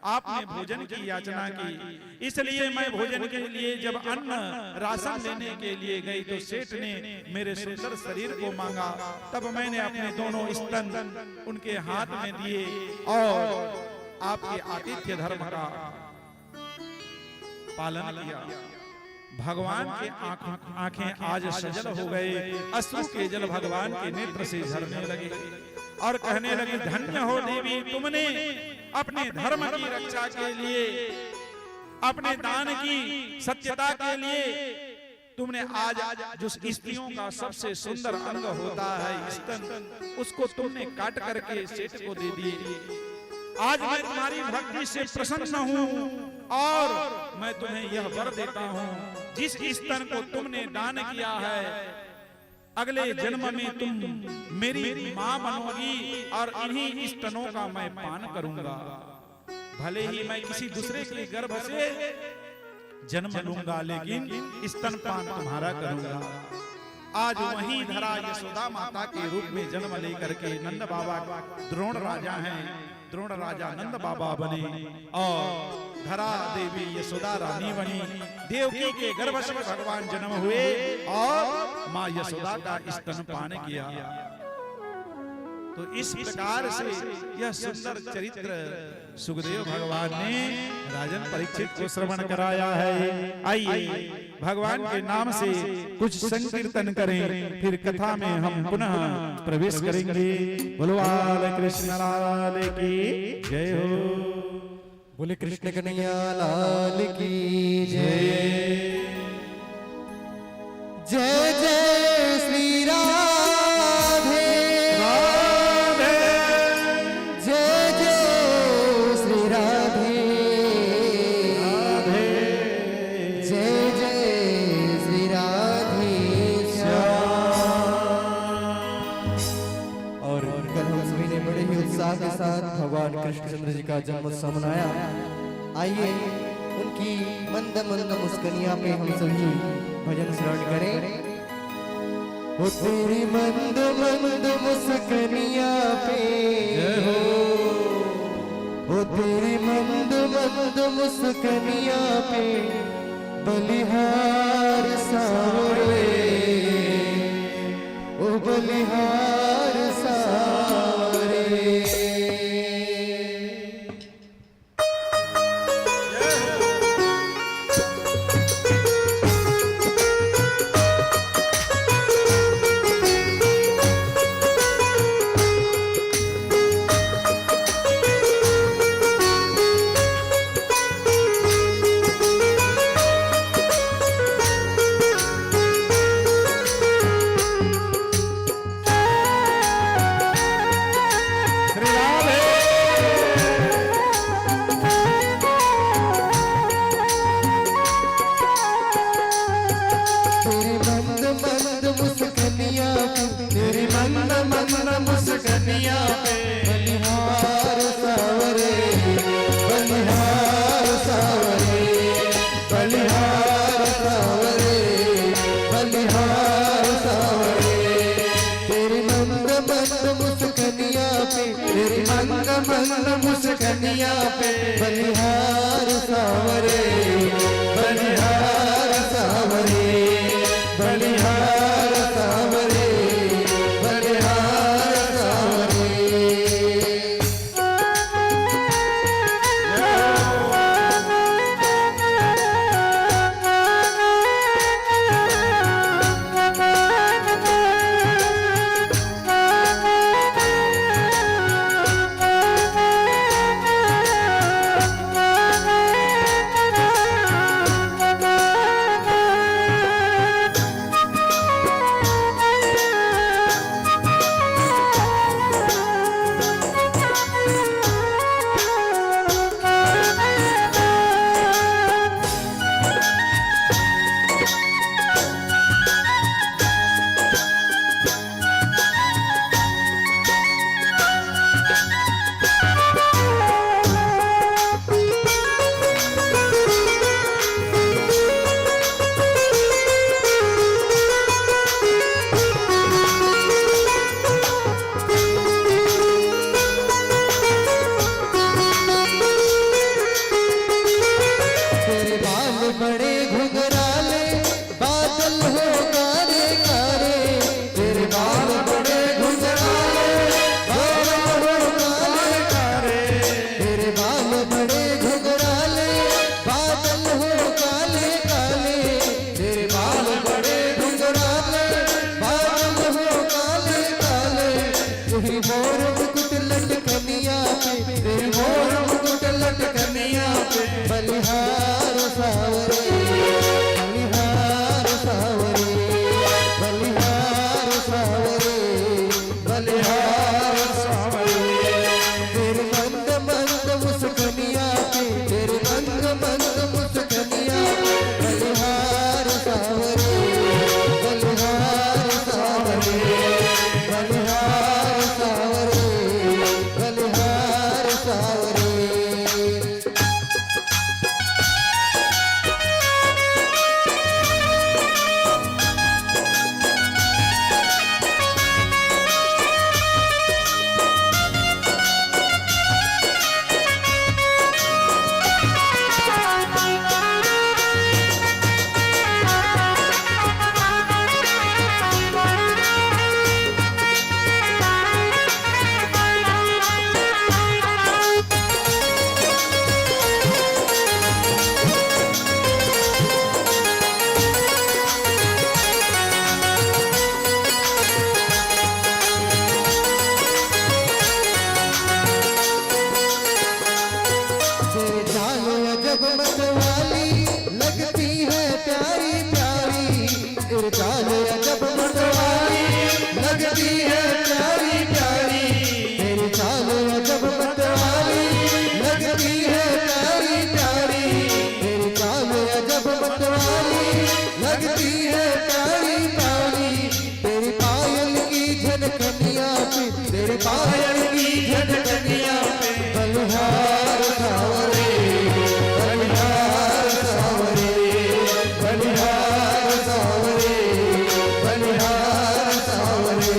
आपने भोजन की याचना की, इसलिए मैं भोजन के लिए जब अन्न राशन लेने के लिए गई तो सेठ ने मेरे सुंदर शरीर को मांगा, तब मैंने अपने दोनों स्तन उनके हाथ में दिए और आपके आतिथ्य धर्म का पालन किया। भगवान के आंखें आज सजल हो गए, अश्रु के जल भगवान के नेत्र से झरने लगे और कहने लगे, धन्य हो देवी, तुमने अपने धर्म की रक्षा के लिए अपने दान की सत्यता के लिए तुमने आज जो स्त्रियों का सबसे सुंदर अंग होता है स्तन, उसको तुमने काट करके सेठ को दे दिए। आज मैं तुम्हारी भक्ति से प्रसन्न हूँ और मैं तुम्हें यह वर देता हूँ, जिस स्तन को तुमने दान किया है अगले जन्म में तुम मेरी माँ बनोगी और इन्हीं स्तनों का मैं पान करूंगा। भले ही मैं किसी दूसरे के गर्भ से जन्म लूंगा, लेकिन स्तनपान तुम्हारा करूंगा। आज वही धरा यशोदा माता के रूप में जन्म लेकर के नंद बाबा द्रोण राजा हैं, द्रोण राजा नंद बाबा बने और धरा देवी यशोदा रानी बनी। देवकी के गर्भ से भगवान जन्म हुए और माँ यशोदा का स्तनपान किया। तो इस प्रकार से यह सुंदर चरित्र सुखदेव भगवान ने राजन परीक्षित को श्रवण कराया है। आइए भगवान के नाम से कुछ संकीर्तन करें, फिर कथा में हम पुनः प्रवेश करेंगे। बोलो बाल कृष्ण लाल की जय हो। बोले कृष्ण कन्हैया लाल की जय। जय जय श्री राधे राधे, जय जय श्री राधे राधे, जय जय श्री राधे श्याम। और कल हम सभी ने बड़े ही उत्साह के साथ भगवान कृष्णचंद्र जी का जन्मोत्सव मनाया। आइए उनकी मंद मंद मुस्कनिया पे हम सभी भजन श्रवण करें। ओ तेरी मंद मंद मुस्कनिया पे जय हो, ओ तेरी मंद मंद मुस्कनिया पे बलिहार सावरे, ओ बलिहार सावरे। मुस्कनिया पे बलिहार सावरे, बलिहार सावरे, बलिहार सावरे, बलिहार सावरे। बलिहार बलिहार सावरे तेरे मंद मंद मुस्कनिया पे तेरे मंद मंद मुस्कनिया बलिहार सावरे बलिहार सावरे बलिहार सावरे बलिहार सावरे जब मतवाली लगती है प्यारी प्यारी तेरे चाल जब मतवाली लगती है प्यारी प्यारी तेरे चाल जब मतवाली लगती है प्यारी प्यारी तेरे चाल जब मतवाली लगती है प्यारी प्यारी तेरी पायल की झनकनिया पे तेरे पायल की झनकनिया पे बलिहार सावरे बलिहार सावरे बलिहार सावरे बलिहार सावरे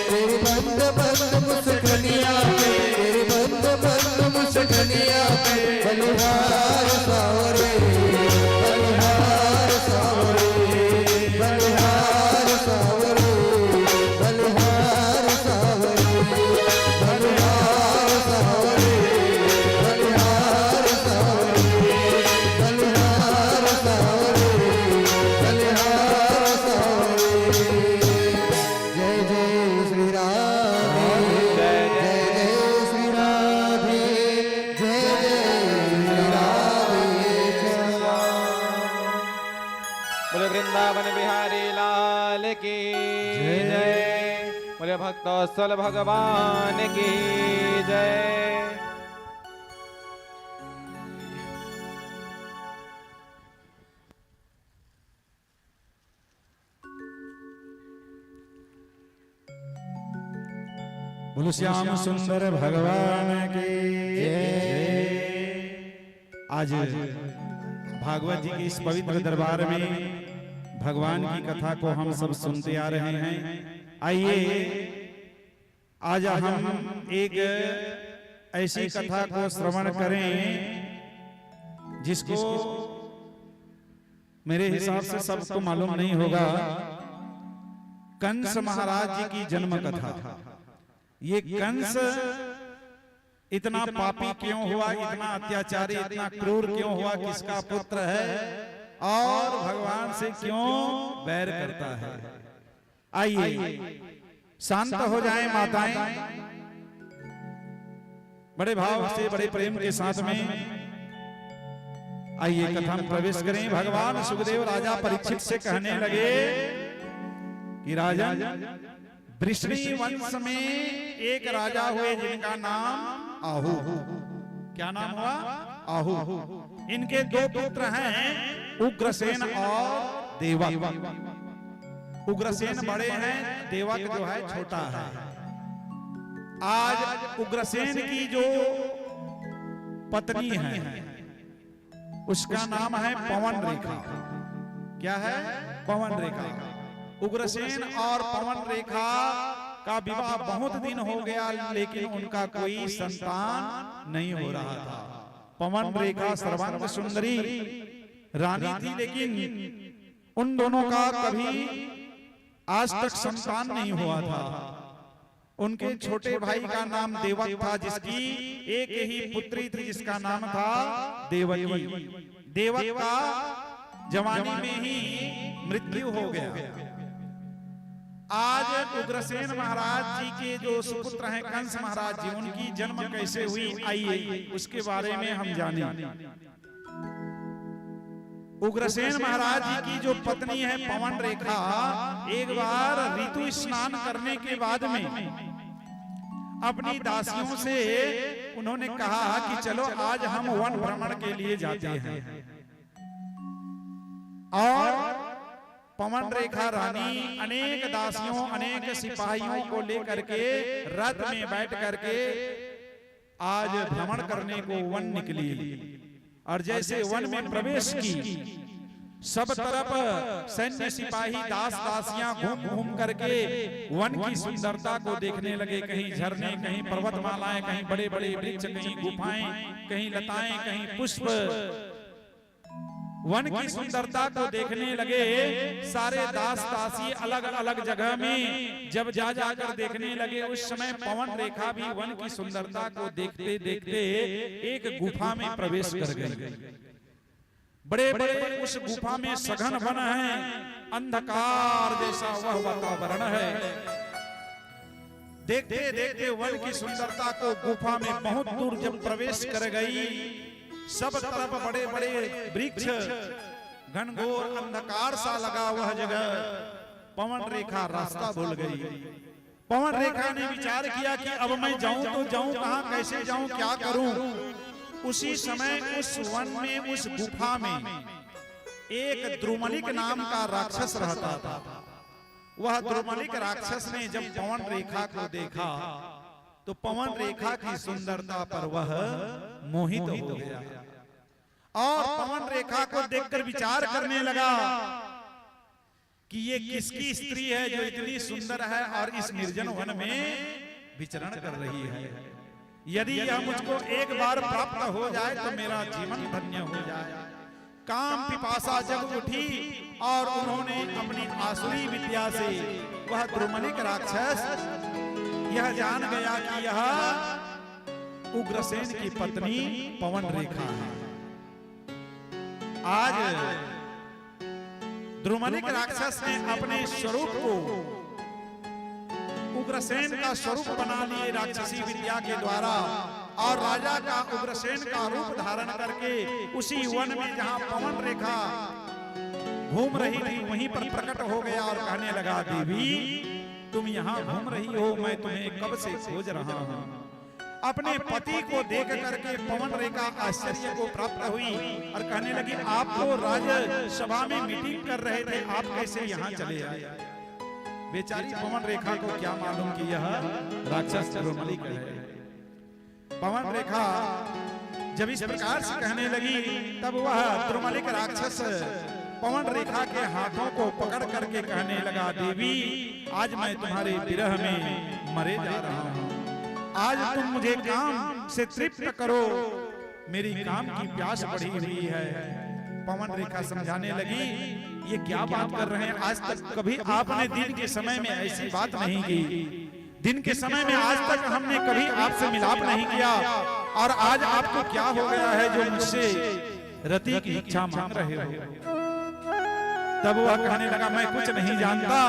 तेरे बंद बंद मुस्कनिया पे तेरे बंद बंद मुस्कनिया पे बलिहार सावरे बलिहार सावरे बलिहार सावरे बलिहार सावरे बलिहार सावरे बलिहार सावरे बलिहार सावरे बलिहार सावरे जय जय श्री राधे जय जय श्री राधे जय जय श्री राधे बोले वृंदावन बिहारी लाल की जय बोले भक्तवत्सल भगवान की जय। बोलो श्याम सुंदर भगवान की जय। आज भागवत जी के इस पवित्र दरबार में भगवान की कथा को हम सब सुनते आ रहे हैं। आइए आज हम एक ऐसी कथा को श्रवण करें जिसको मेरे हिसाब से सबको मालूम नहीं होगा। कंस महाराज जी की जन्म कथा। ये कंस इतना पापी क्यों हुआ, इतना अत्याचारी, इतना क्रूर क्यों हुआ, किसका पुत्र है और भगवान से क्यों बैर करता है। आइए शांत हो जाएं माताएं, बड़े भाव से बड़े प्रेम के साथ में आइए कथा में प्रवेश करें। भगवान सुखदेव राजा परीक्षित से कहने लगे कि राजन, वृष्णि वंश में एक राजा हुए जिनका नाम आहू। क्या नाम हुआ? आहू। इनके दो पुत्र हैं, उग्रसेन और देवक। उग्रसेन बड़े हैं, देवक जो है छोटा है। आज उग्रसेन की जो पत्नी है उसका नाम है पवन रेखा। क्या है? पवन रेखा। उग्रसेन और पवन रेखा का विवाह बहुत दिन हो गया, लेकिन उनका कोई संतान नहीं हो रहा था। पवन रेखा सर्वांग सुंदरी रानी थी, लेकिन उन दोनों का कभी आज तक संतान नहीं हुआ था। उनके छोटे भाई का नाम देवक था, जिसकी एक ही पुत्री थी जिसका नाम था देवकी। देवक का जवानी में ही मृत्यु हो गया। आज उग्रसेन महाराज जी के जो सुपुत्र हैं कंस महाराज जी, उनकी जन्म कैसे हुई, आइए उसके बारे में हम जानें। उग्रसेन महाराज जी की जो पत्नी है पवन रेखा, एक बार ऋतु स्नान करने के बाद में अपनी दासियों से उन्होंने कहा कि चलो आज हम वन भ्रमण के लिए जाते हैं। और पवन रेखा रानी अनेक दासियों अनेक सिपाहियों को लेकर के रथ में बैठ करके आज भ्रमण करने को वन निकली। और जैसे वन में प्रवेश की, सब तरफ सैन्य सिपाही दास दासियां घूम घूम करके वन की सुंदरता को देखने लगे। कहीं झरने, कहीं पर्वतमालाएं, कहीं बड़े बड़े वृक्ष, कहीं गुफाएं, कहीं लताएं, कहीं पुष्प, वन की सुंदरता को देखने लगे। सारे दास दासी अलग अलग जगह में जब जा जाकर देखने लगे, उस समय पवन रेखा भी वन की सुंदरता को देखते देखते एक गुफा में प्रवेश कर गई। बड़े बड़े उस गुफा में सघन वन है, अंधकार जैसा वह वातावरण है। देखते देखते वन की सुंदरता को गुफा में बहुत दूर जब प्रवेश कर गई, सब तरफ बड़े बड़े वृक्ष, घनघोर अंधकार सा लगा वह जगह। पवन रेखा रास्ता भूल गई। पवन रेखा ने विचार किया कि अब मैं जाऊं तो जाऊं कहां, कैसे जाऊं, क्या करूं। उसी समय उस वन में, उस गुफा में एक द्रुमलिक नाम का राक्षस रहता था। वह द्रुमलिक राक्षस ने जब पवन रेखा को देखा तो पवन रेखा की सुंदरता पर वह मोहित हो गया और पवन रेखा को देखकर विचार करने लगा कि ये किसकी स्त्री है जो इतनी सुंदर है और इस निर्जन वन में विचरण कर रही है। यदि यह मुझको एक बार प्राप्त हो जाए तो मेरा जीवन धन्य हो जाए। काम पिपासा जग उठी और उन्होंने अपनी आसुरी विद्या से वह द्रुमलिक राक्षस यह जान गया कि यह उग्रसेन की पत्नी पवन रेखा है। आज द्रुमलिक राक्षस ने अपने स्वरूप को उग्रसेन का स्वरूप बना लिए राक्षसी विद्या के द्वारा, और राजा का उग्रसेन का रूप धारण करके उसी वन में जहां पवन रेखा घूम रही थी वहीं पर प्रकट हो गया और कहने लगा, देवी तुम यहाँ घूम रही हो, मैं तुम्हें कब से खोज रहा हूँ। अपने पति को देख करके पवन रेखा आश्चर्य को प्राप्त हुई और कहने लगी, आप तो राजसभा में मीटिंग कर रहे थे, आप कैसे यहाँ चले आए। बेचारी पवन रेखा को क्या मालूम कि यह राक्षस द्रुमलिक है। पवन रेखा जब इस प्रकार से कहने लगी तब वह द्रुमलिक राक्षस पवन रेखा के हाथों को पकड़ करके कहने लगा, देवी आज मैं तुम्हारे विरह में मरे जा रहा हूँ। आज तुम मुझे काम से तृप्त करो, मेरी काम की प्यास बढ़ी हुई है। पवन रेखा समझाने लगी, ये क्या बात कर रहे हैं, आज तक कभी आपने दिन के समय में ऐसी बात नहीं की। दिन के समय में आज तक हमने कभी आपसे मिलाप नहीं किया, और आज आपको क्या हो गया है जो मुझसे रति की इच्छा मांग रहे हो। तब वह कहने लगा, मैं कुछ नहीं जानता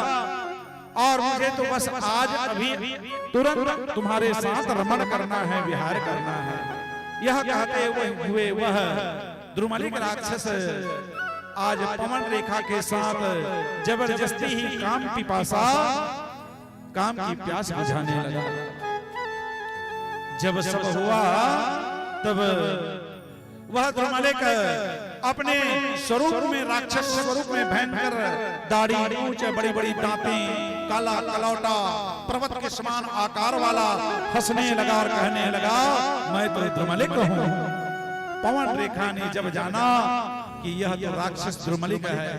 और मुझे तो बस आज अभी तुरंत तुम्हारे साथ रमण करना है, विहार करना है। यह कहते हुए वह द्रुमलिक राक्षस आज पवन रेखा के साथ जबरदस्ती ही काम पिपासा, काम की प्यास बुझाने लगा। जब सब हुआ तब वह द्रुमलिक अपने स्वरूप में, राक्षस स्वरूप में भयंकर दाढ़ी, मूंछ, बड़ी बड़ी दांतें, काला कलौटा, पर्वत के समान आकार वाला हंसने लगा और कहने लगा, मैं तो द्रुमलिक हूँ। पवन रेखा ने जब जाना कि यह तो राक्षस द्रुमलिक है,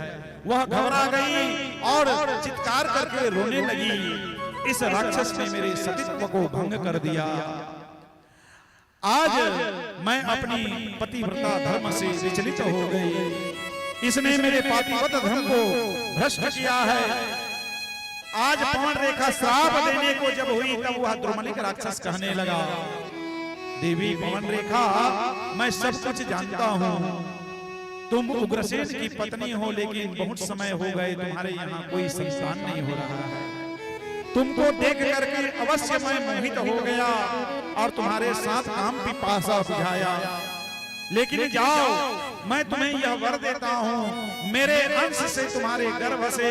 वह घबरा गई और चित्कार करके रोने लगी, इस राक्षस ने मेरे सतीत्व को भंग कर दिया। आज मैं अपनी पतिव्रता धर्म से विचलित हो गई, इसने मेरे पातिव्रत धर्म को भ्रष्ट किया है। आज पवन रेखा श्राप देने को जब हुई तब वह द्रुमलिक राक्षस कहने लगा, देवी पवन रेखा मैं सब कुछ जानता हूँ, तुम उग्रसेन की पत्नी हो, लेकिन बहुत समय हो गए तुम्हारे यहाँ कोई संतान नहीं हो रहा है। तुमको देख करके अवश्य मैं मोहित हो गया और तुम्हारे साथ काम पिपासा बुझाया। लेकिन जाओ, मैं तुम्हें यह वर देता हूं, मेरे अंश से तुम्हारे गर्भ से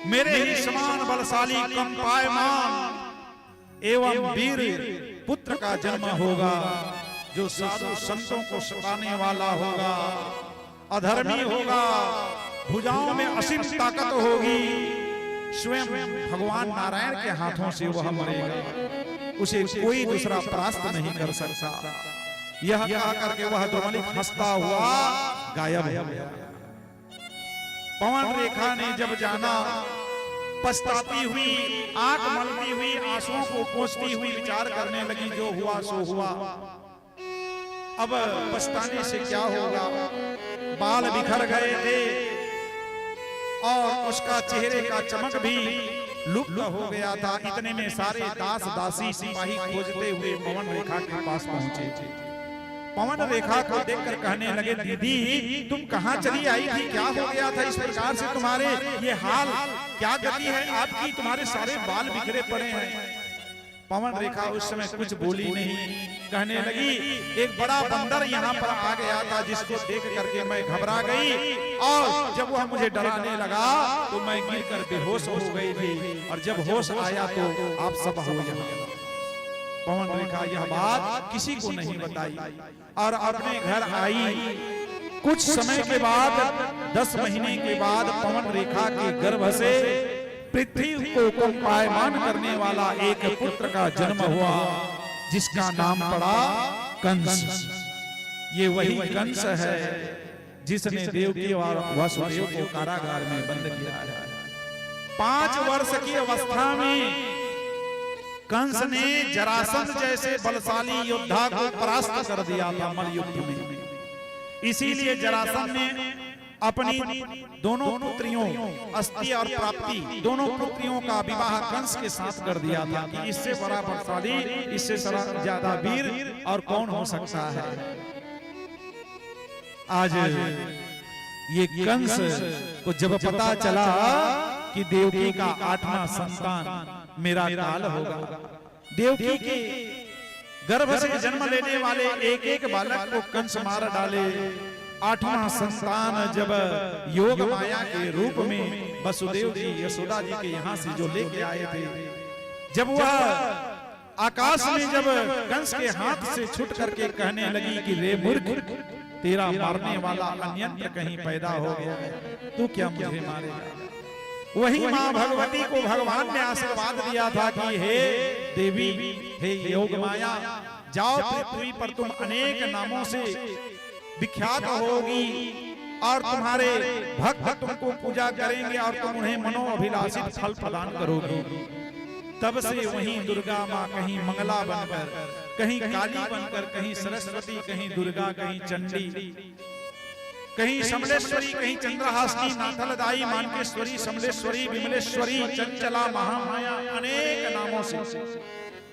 मेरे ही समान बलशाली कंपायमान एवं वीर पुत्र का जन्म होगा, जो साधु संतों को सताने वाला होगा, अधर्मी होगा, भुजाओं में असीम ताकत होगी, स्वयं भगवान नारायण के हाथों से वह मरेगा, उसे कोई दूसरा परास्त नहीं कर सकता। यह कह करके वह द्रौमलिक हंसता हुआ गायब हो गया। पवन रेखा ने जब जाना, पछताती हुई, आंख मलती हुई, आंसुओं को पोंछती हुई विचार करने लगी, जो हुआ सो हुआ, अब पछताने से क्या होगा। बाल बिखर गए थे और उसका चेहरे का चमक भी लुप्त हो गया था। इतने में सारे दास दासी सिपाही खोजते हुए पवन रेखा के पास पहुंचे। पवन रेखा को देखकर कहने लगे, दीदी तुम कहां चली आई थी, क्या हो गया था इस प्रकार से तुम्हारे ये हाल, क्या गति है आपकी, तुम्हारे सारे बाल बिखरे पड़े हैं। पवन रेखा उस समय कुछ बोली नहीं, कहने लगी, एक बड़ा बंदर यहाँ पर आ गया था, जिसको देख करके मैं घबरा गई, और जब वह मुझे डराने लगा तो मैं गिरकर बेहोश हो गई थी, और जब होश आया तो आप सब हो गए। पवन रेखा यह बात किसी को नहीं बताई और अपने घर आई। कुछ समय के बाद, 10 महीने के बाद, पवन रेखा के गर्भ से पृथ्वी को कंपायमान करने वाला एक पुत्र का जन्म हुआ, जिसका नाम पड़ा कंस। ये वही कंस है जिसने देवकी और वासुदेव को कारागार में बंद किया है। 5 वर्ष की अवस्था में कंस ने जरासंध जैसे बलशाली योद्धा को परास्त कर दिया था मल युद्ध में। इसीलिए जरासंध ने अपनी दोनों पुत्रियों अस्ति और प्राप्ति, दोनों पुत्रियों का विवाह कंस के साथ कर दिया था कि इससे बड़ा बलशाली, इससे ज्यादा वीर और कौन हो सकता है। आज ये कंस को जब पता चला कि देवकी का 8वां संतान मेरा काल होगा, देवकी के गर्भ से जन्म लेने वाले एक एक बालक को कंस मार डाले। 8वां संतान जब योग माया के रूप में वसुदेव जी यशोदा जी के यहाँ से जो लेके आए थे, जब वह आकाश में जब कंस के हाथ से छूट करके कहने लगी कि रे मूर्ख, तेरा मारने वाला अन्यंत्र कहीं पैदा हो गया है, तू क्या मुझे मारेगा। वही माँ भगवती को भगवान ने आशीर्वाद दिया था कि हे देवी, हे योग माया, जाओ पृथ्वी पर तुम अनेक नामों से विख्यात होगी और तुम्हारे भक्त तुमको पूजा करेंगे और तुम उन्हें मनोअभिलाषित फल प्रदान करोगे। तब से वहीं दुर्गा माँ कहीं मंगला बनकर, कहीं काली बनकर, कहीं सरस्वती, कहीं दुर्गा, कहीं चंडी, कहीं समलेश्वरी, कहीं चंद्रहासिनी, नाथलदायी, मानकेश्वरी, समलेश्वरी, विमलेश्वरी, चंचला, महामाया, अनेक नामों से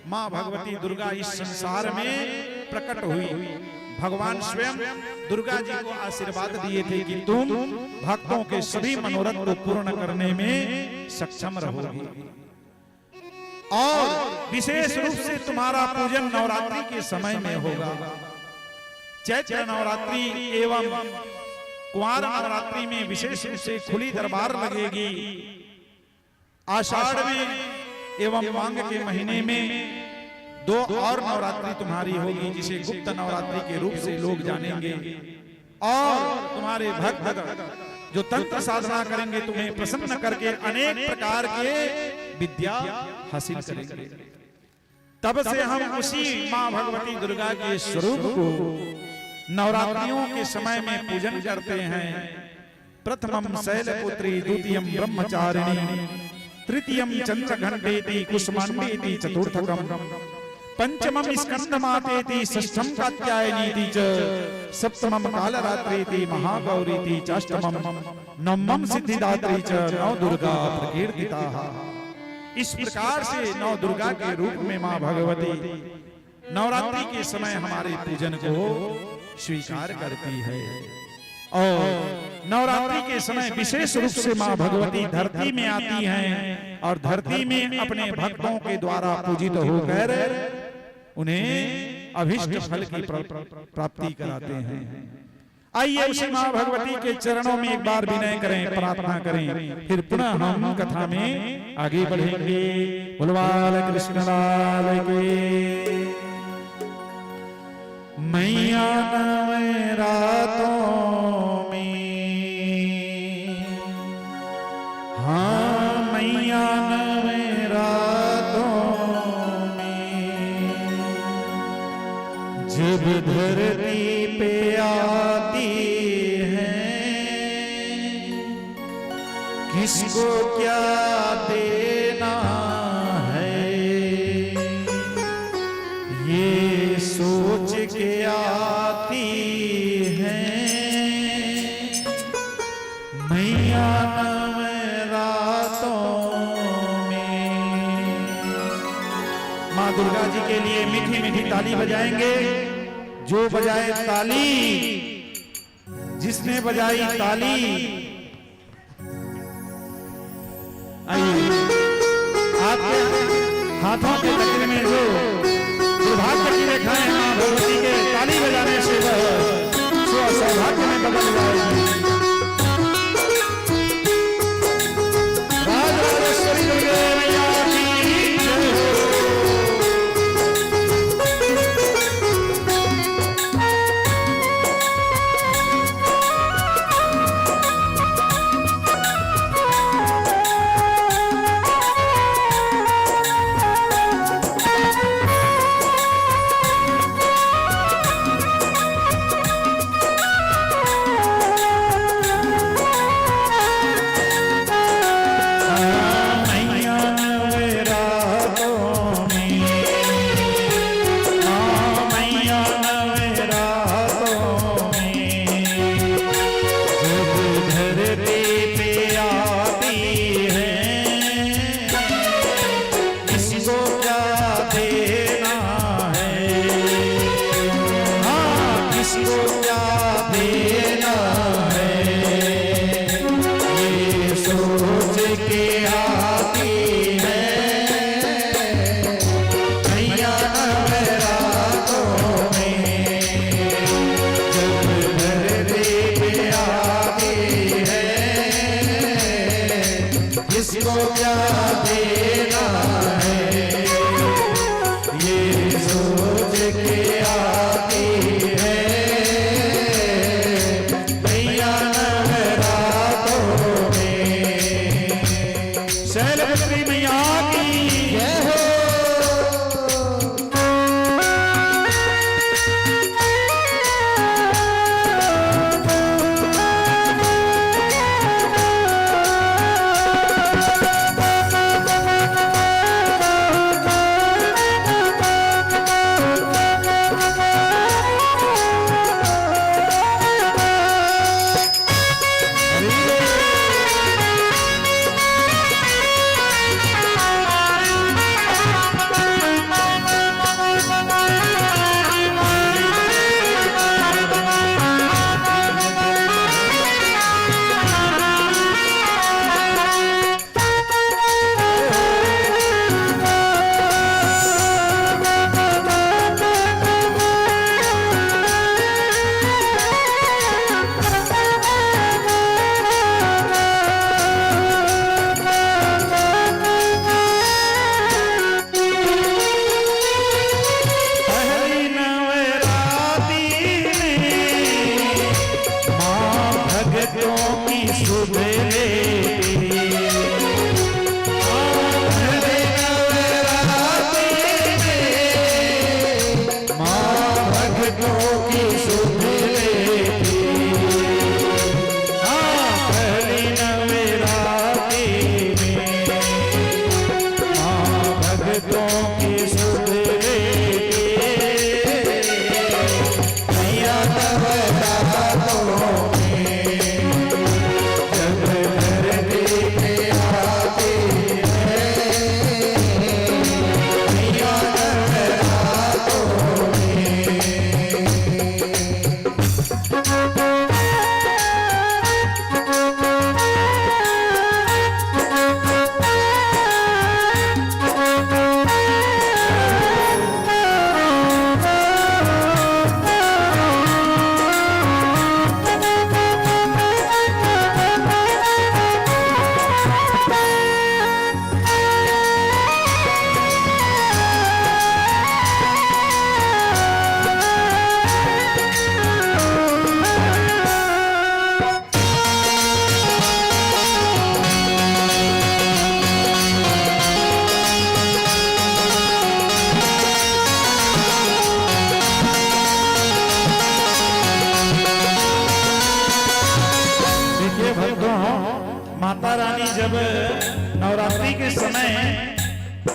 माँ भगवती दुर्गा इस संसार में प्रकट हुई। भगवान स्वयं दुर्गा जी को आशीर्वाद दिए थे कि तुम भक्तों के सभी मनोरथ को पूर्ण करने में सक्षम रहोगी और विशेष रूप से तुम्हारा पूजन नवरात्रि के समय में होगा। चैत्र नवरात्रि एवं कुंवार नवरात्रि में विशेष रूप से खुली दरबार लगेगी। आषाढ़ में एवं मांग के महीने में 2 और नवरात्रि तुम्हारी होगी, जिसे गुप्त नवरात्रि के रूप से लोग जानेंगे। और तुम्हारे भक्त जो तंत्र साधना करेंगे तुम्हें प्रसन्न करके अनेक प्रकार के विद्या हासिल करेंगे। तब से हम उसी माँ भगवती दुर्गा के स्वरूप को नवरात्रियों के समय में पूजन करते हैं। प्रथमम शैलपुत्री, द्वितीयम ब्रह्मचारिणी, तृतीयम चंद्रघंटेति, कुसुमांडेति, चतुर्थकम पंचमम स्कंदमातेति, षष्ठम कात्यायनीति च, सप्तमम कालरात्रेति, महागौरीति च, अष्टमम नवमम सिद्धिदात्री च, नौ दुर्गा प्रकीर्तिताः। इस प्रकार से 9 दुर्गा के रूप में माँ भगवती नवरात्रि के समय हमारे पूजन को स्वीकार करती है। और नवरात्रि के समय विशेष रूप से माँ भगवती धरती में आती हैं और धरती में अपने भक्तों के द्वारा पूजित होकर उन्हें अभिष्ट फल की प्राप्ति कराते हैं। आइए उसी मां भगवती के चरणों में एक बार विनय करें, प्रार्थना करें, फिर पुनः हम कथा में आगे बढ़ेंगे। बोलवाल कृष्ण लाल के। मैया नवे रातों में, हाँ मैया नवे रातों में, जब धरती पे आती है, किसको क्या देना है, ये सोच के आती है मैया नवरातों में। माँ दुर्गा जी के लिए मीठी मीठी ताली बजाएंगे। जो बजाए ताली, जिसने बजाई ताली, आइए आपके हाथों के लकीर में जो दुर्भाग्य की रेखाएं हैं मां भगवती के ताली बजाने से वह सौभाग्य में बदल जाएगी। राज राजेश्वरी दुर्गे मैया की जय हो।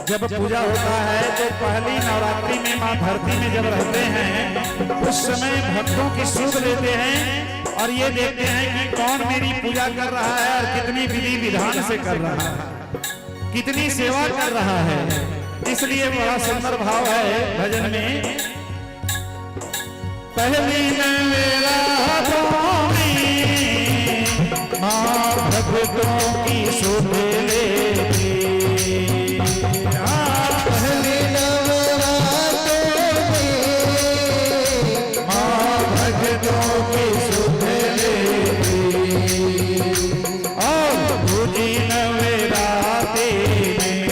जब पूजा होता है तो पहली नवरात्रि में माँ धरती में जब रहते हैं उस समय भक्तों की सुध लेते हैं और ये देखते हैं कि कौन मेरी पूजा कर रहा है और कितनी विधि विधान से कर रहा है, कितनी सेवा कर रहा है। इसलिए बड़ा सुंदर भाव है भजन में। पहली नवरात्रों में माँ भक्तों की सुध लेती, पहली नवरात्रों में माँ भक्तों की सुध लेती और दूजी नवरात्रि में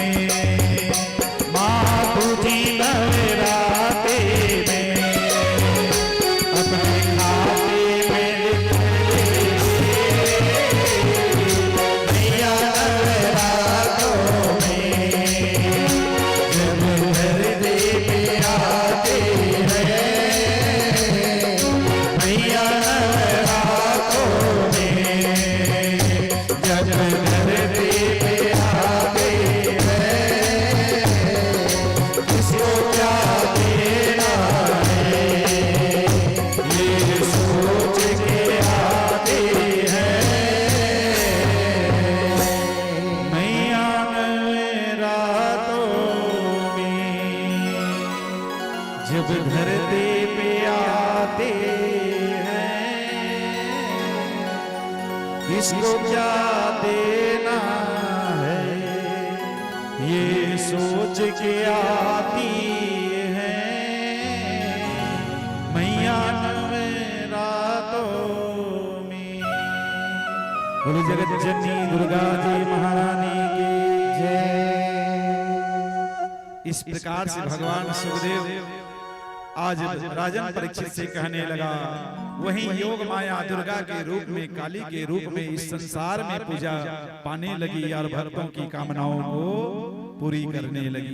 माँ दूजी नवरात्रि में अपने खाते में लिख मैया नवरात्रों में जब हृदय पे आते हैं मैया नवरात्रों में जब हृदय पे आते हैं किसको क्या देना है ये सोच के आते हैं मैया नवरात्रों में जब धरती पे आते हैं किसको क्या देना है ये सोच के आती है मैया नवरात्रों में। बोलो जगत जननी दुर्गा जी महारानी की जय। इस प्रकार से भगवान सुखदेव आज राजन परीक्षित से कहने लगा, वहीं योग माया दुर्गा के रूप में, काली के रूप में इस संसार में पूजा पाने लगी और भक्तों की कामनाओं को पूरी करने लगी।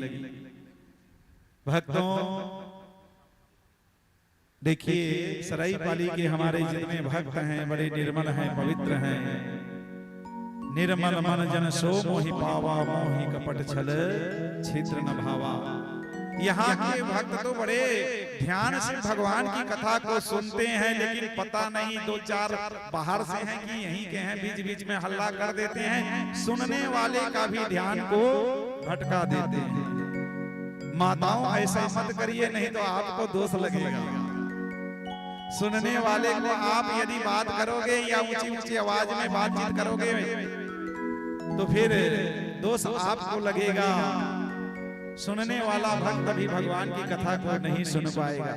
भक्तों देखिए सराईपाली के हमारे जितने भक्त हैं बड़े निर्मल हैं, पवित्र हैं। निर्मल मन जन सो मोहि पावा, मोहि कपट छल छिद्र न भावा। यहाँ के भक्त तो बड़े ध्यान से भगवान की कथा को सुनते हैं, लेकिन पता नहीं दो चार बाहर से हैं कि यहीं के हैं, बीच बीच में हल्ला कर देते हैं, सुनने वाले का भी ध्यान को भटका देते हैं। माताओं ऐसा मत करिए, नहीं तो आपको दोष लगेगा। सुनने वाले को आप यदि बात करोगे या ऊंची ऊंची आवाज में बातचीत करोगे तो फिर दोष आपको लगेगा। सुनने वाला भक्त भी भगवान की कथा को नहीं सुन पाएगा।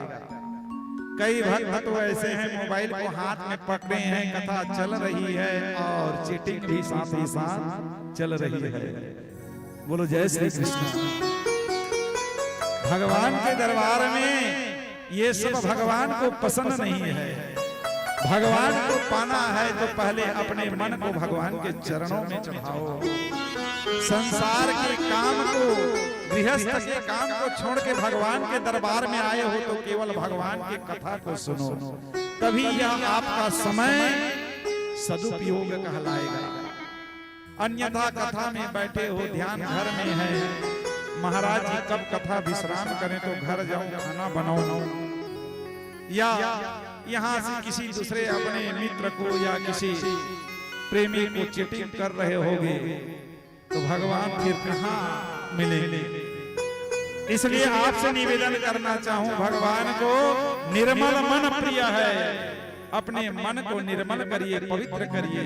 कई भक्त तो ऐसे हैं मोबाइल को हाथ में पकड़े हैं, कथा चल रही है और चीटिंग भी साथ ही साथ चल रही है। बोलो जय श्री कृष्ण। भगवान के दरबार में ये सब भगवान को पसंद नहीं है। भगवान को पाना है तो पहले अपने मन को भगवान के चरणों में चढ़ाओ। संसार के काम को, गृहस्थ के काम को छोड़ के भगवान के दरबार में आए हो तो केवल भगवान की कथा को सुनो, तभी यह आपका समय सदुपयोग कहलाएगा। अन्यथा कथा में बैठे हो, ध्यान घर में है, महाराज जी कब कथा विश्राम करें तो घर जाओ खाना बनाओ, या यहाँ से किसी दूसरे अपने मित्र को या किसी प्रेमी को चीटिंग कर रहे होगे तो भगवान फिर कहाँ मिलेंगे। इसलिए आपसे निवेदन करना चाहूं, भगवान को निर्मल मन प्रिय है। अपने मन को निर्मल करिए, पवित्र करिए।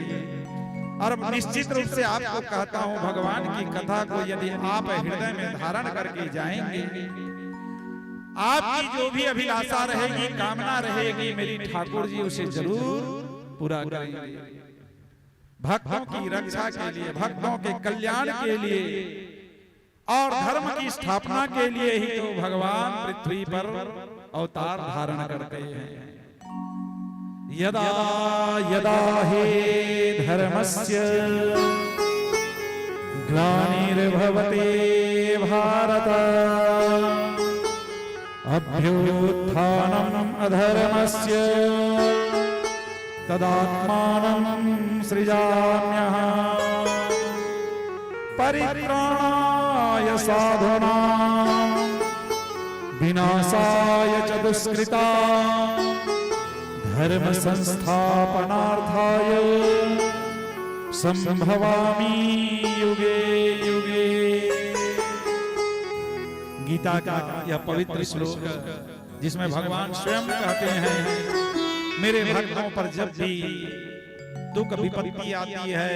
और निश्चित रूप से आपको कहता हूं, भगवान की कथा को यदि आप हृदय में धारण करके जाएंगे, आपकी जो भी अभिलाषा रहेगी, कामना रहेगी, मेरी ठाकुर जी उसे जरूर पूरा करेंगे। भक्तों की रक्षा के लिए, भक्तों के कल्याण के लिए और धर्म की स्थापना के लिए ही तो भगवान पृथ्वी पर अवतार धारण करते हैं। यदा यदा हि धर्मस्य ग्लानिर्भवति भारत अभ्युत्थानम् अधर्मस्य तदात्मानं सृजाम्यहम् परित्राणाय रक्षाय साधूनां विनाशाय च दुष्कृता धर्म संस्थापनार्थाय संभवामि युगे युगे। गीता का यह पवित्र श्लोक जिसमें भगवान स्वयं कहते हैं, मेरे भक्तों पर जब भी दुख विपत्ति आती है,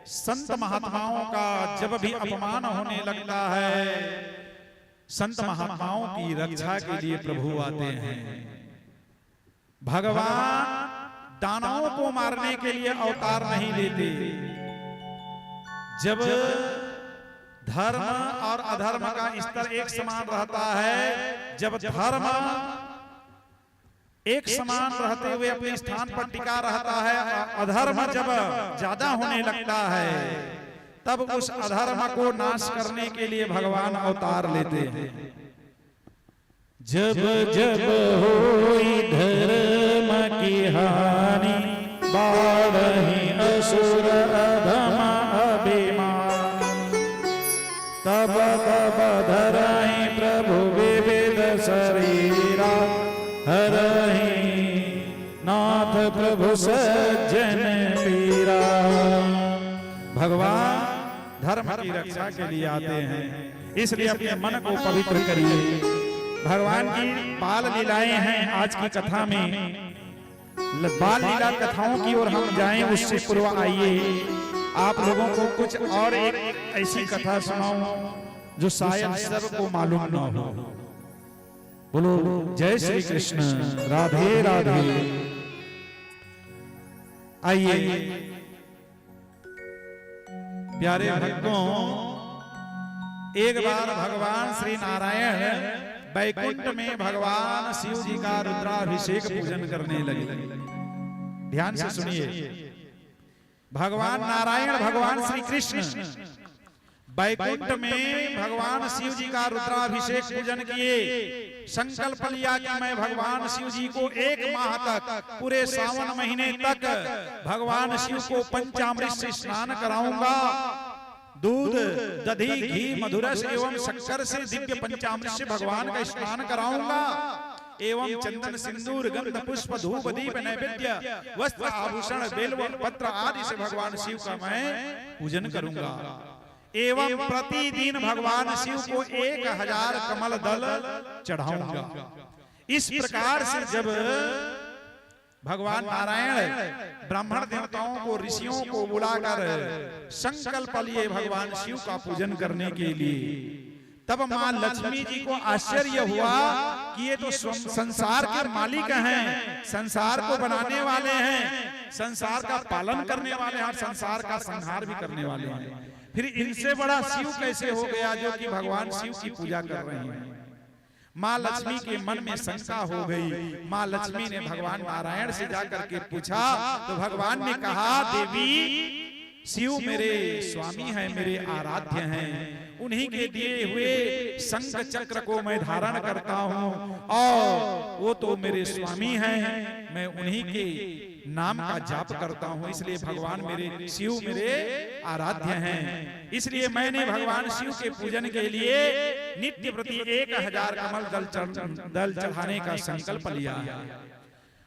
संत महात्माओं का जब भी अपमान होने लगता है, संत महात्माओं की रक्षा के लिए प्रभु आते हैं। भगवान दानवों को मारने के लिए अवतार नहीं लेते। जब धर्म और अधर्म का स्तर एक समान रहता है, जब धर्म एक समान रहते हुए अपने स्थान पर टिका रहता है, अधर्म जब ज्यादा होने लगता है, तब उस अधर्म को नाश करने के लिए भगवान अवतार लेते हैं। जब जब होई धर्म की हानि, बाढ़हि असुर अधम अभिमान, तब तब धरहि प्रभु विविध शरीरा, हरहि नाथ प्रभु सज्जन पीरा। भगवान धर्म की रक्षा के लिए आते हैं, इसलिए अपने मन को पवित्र करिए। भगवान की बाल लीलाएं हैं आज की कथा में। बाल लीला कथाओं की ओर हम जाएं, उससे पूर्व आइए आप लोगों को कुछ और एक ऐसी कथा सुनाऊं जो शायद सबको मालूम न हो। बोलो जय श्री कृष्ण, राधे राधे। आइए प्यारे भक्तों, एक बार भगवान श्री नारायण वैकुंठ में भगवान शिव जी का रुद्राभिषेक पूजन करने लगे। ध्यान से सुनिए, भगवान नारायण भगवान श्री कृष्ण वैकुंठ में भगवान शिव जी का रुद्राभिषेक पूजन किए। संकल्प लिया कि मैं भगवान शिव जी को 1 माह तक, पूरे सावन महीने तक भगवान शिव को पंचामृत से स्नान कराऊंगा। दूध, दधी, घी, मधुरस एवं शक्कर से दिव्य पंचामृत से भगवान का स्नान कराऊंगा, एवं चंदन, सिंदूर, गंध, पुष्प, धूप, दीप, नैवेद्य, वस्त्र, आभूषण, बेल पत्र आदि से भगवान शिव का मैं पूजन करूंगा। एवं प्रतिदिन भगवान शिव को 1000 कमल दल चढ़ाऊंगा। इस प्रकार से जब भगवान नारायण ब्राह्मण देवताओं को, ऋषियों को बुलाकर संकल्प लिए भगवान शिव का पूजन करने के लिए, तब मां लक्ष्मी जी को आश्चर्य हुआ कि ये तो संसार के मालिक हैं, संसार को बनाने वाले हैं, संसार का पालन करने वाले हैं और संसार का संहार भी करने वाले हैं, फिर इनसे बड़ा शिव कैसे हो गया जो कि भगवान शिव की पूजा कर रहे हैं। माँ लक्ष्मी के मन में शंका हो गई। माँ लक्ष्मी ने भगवान नारायण से जाकर के पूछा, तो भगवान ने कहा, देवी शिव मेरे स्वामी हैं, मेरे आराध्य हैं, उन्हीं के दिए हुए शंख चक्र को मैं धारण करता हूँ और वो तो मेरे स्वामी हैं, मैं उन्हीं के नाम का जाप करता हूँ, इसलिए भगवान मेरे शिव मेरे आराध्य हैं। इसलिए मैंने भगवान शिव के पूजन के लिए नित्य प्रति 1000 कमल दल चढ़ाने का संकल्प लिया।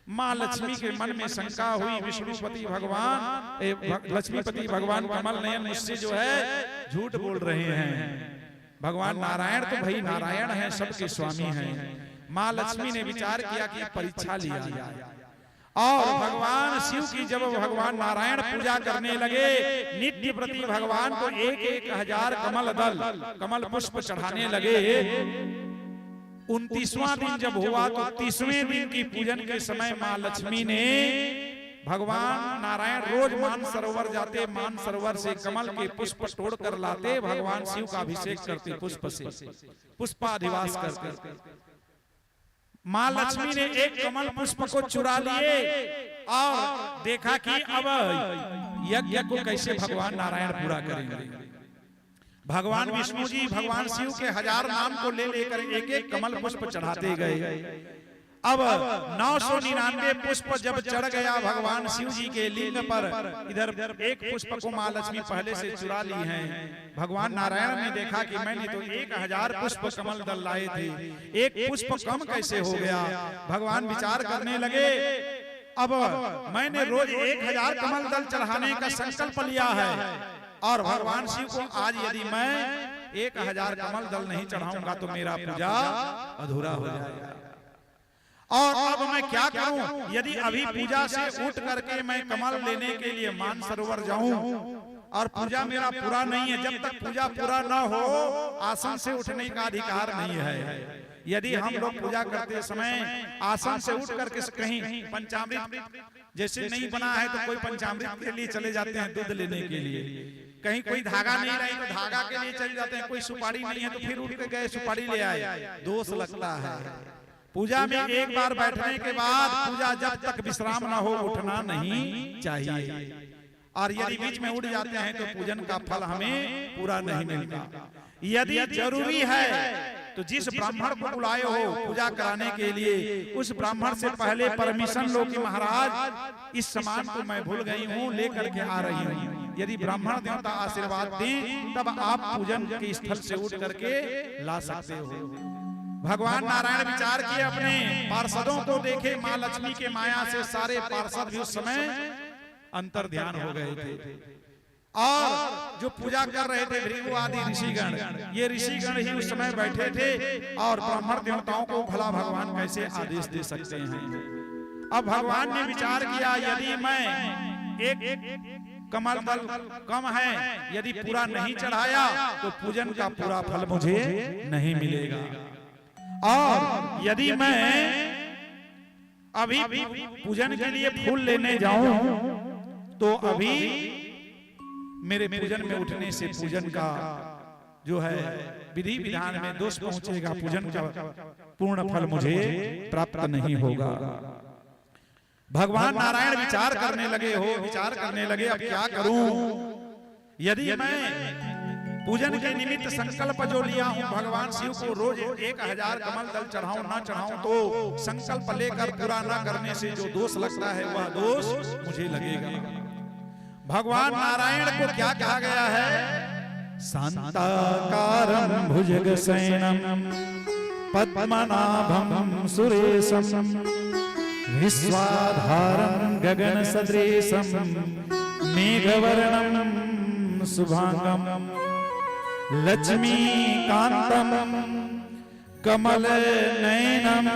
माँ लक्ष्मी के मन में शंका हुई, विष्णुपति भगवान, लक्ष्मीपति भगवान कमल नयन मुझसे जो है झूठ बोल रहे हैं। भगवान नारायण तो भाई नारायण हैं, सबके स्वामी हैं। माँ लक्ष्मी ने विचार किया कि परीक्षा लिया जाए और भगवान शिव की जब भगवान नारायण पूजा करने लगे, नित्य प्रति भगवान को 1000 कमल दल, कमल पुष्प चढ़ाने लगे। 29वां दिन जब हुआ तो 30वें दिन की पूजन के समय माँ लक्ष्मी ने भगवान नारायण रोज मानसरोवर जाते, मानसरोवर से कमल के पुष्प तोड़ कर लाते, भगवान शिव का अभिषेक करते पुष्प से, पुष्पाधिवास करते। माँ लक्ष्मी ने एक कमल पुष्प को चुरा लिए और देखा कि अब यज्ञ को कैसे भगवान नारायण पूरा करेंगे। भगवान विष्णु जी भगवान शिव के 1000 नाम को ले लेकर एक एक कमल पुष्प चढ़ाते गए अब 999 पुष्प जब चढ़ गया भगवान शिव जी के लिंग पर, इधर एक पुष्प को माँ लक्ष्मी पहले से चुरा ली है। भगवान नारायण ने देखा कि मैंने तो 1000 पुष्प कमल दल लाए थे, एक पुष्प कम कैसे हो गया। भगवान विचार करने लगे, अब मैंने रोज 1000 कमल दल चढ़ाने का संकल्प लिया है, और भगवान शिव को आज यदि मैं 1000 कमल दल नहीं चढ़ाऊंगा तो मेरा पूजा अधूरा हो जाएगा। और अब मैं क्या करूं? यदि अभी पूजा से उठ करके मैं कमल लेने के लिए मानसरोवर जाऊं और पूजा मेरा पूरा नहीं है, जब तक पूजा पूरा ना हो आसन से उठने का अधिकार नहीं है। यदि हम लोग पूजा करते समय आसन से उठ करके कहीं पंचामृत जैसे नहीं बना है तो कोई पंचामृत के लिए चले जाते हैं दूध लेने के लिए, कहीं कोई धागा नहीं रही तो धागा के लिए चले जाते हैं, कोई सुपारी नहीं है तो फिर उठ के गए सुपारी ले आए, दोष लगता है। पूजा में एक बार बैठने के बाद पूजा जब तक विश्राम ना हो उठना नहीं चाहिए, और यदि बीच में उठ जाते हैं तो पूजन का फल हमें पूरा नहीं मिलता। यदि जरूरी है तो जिस ब्राह्मण को बुलाए हो पूजा कराने के लिए, उस ब्राह्मण से पहले परमिशन लो कि महाराज इस सामान को मैं भूल गई हूँ, लेकर के आ रही हूँ। यदि ब्राह्मण देवता आशीर्वाद दें तब आप पूजन के स्थल से उठ करके ला सकते हो। भगवान नारायण विचार किए, अपने पार्षदों को देखे, माँ लक्ष्मी के माया से सारे पार्षद भी उस समय अंतर ध्यान हो गए थे, और जो पूजा कर रहे थे भृगु आदि ऋषिगण, ये ऋषिगण ही उस समय बैठे थे, और ब्राह्मण देवताओं को भला भगवान कैसे आदेश दे सकते हैं। अब भगवान ने विचार किया, यदि मैं एक कमल दल कम है, यदि पूरा नहीं चढ़ाया तो पूजन का पूरा फल मुझे नहीं मिलेगा, और यदि मैं अभी पूजन के लिए फूल लेने जाऊं तो अभी मेरे पूजन में उठने से पूजन का जो है विधि विधान में दोष पहुंचेगा, पूजन का पूर्ण फल मुझे प्राप्त नहीं होगा। भगवान नारायण विचार करने लगे विचार करने लगे, अब क्या करूं? यदि मैं पूजन के निमित्त संकल्प जो लिया हूं भगवान शिव को रोज 1000 कमल दल चढ़ाऊं ना चढ़ाऊं, तो संकल्प लेकर पूरा ना करने से जो दोष लगता है वह दोष मुझे लगेगा। भगवान नारायण को क्या कहा गया है? शांताकारं भुजगशयनं पद्मनाभं सुरेशं विश्वाधारं गगनसदृशं मेघवर्णं शुभांगं लक्ष्मीकांतं कमलनयनं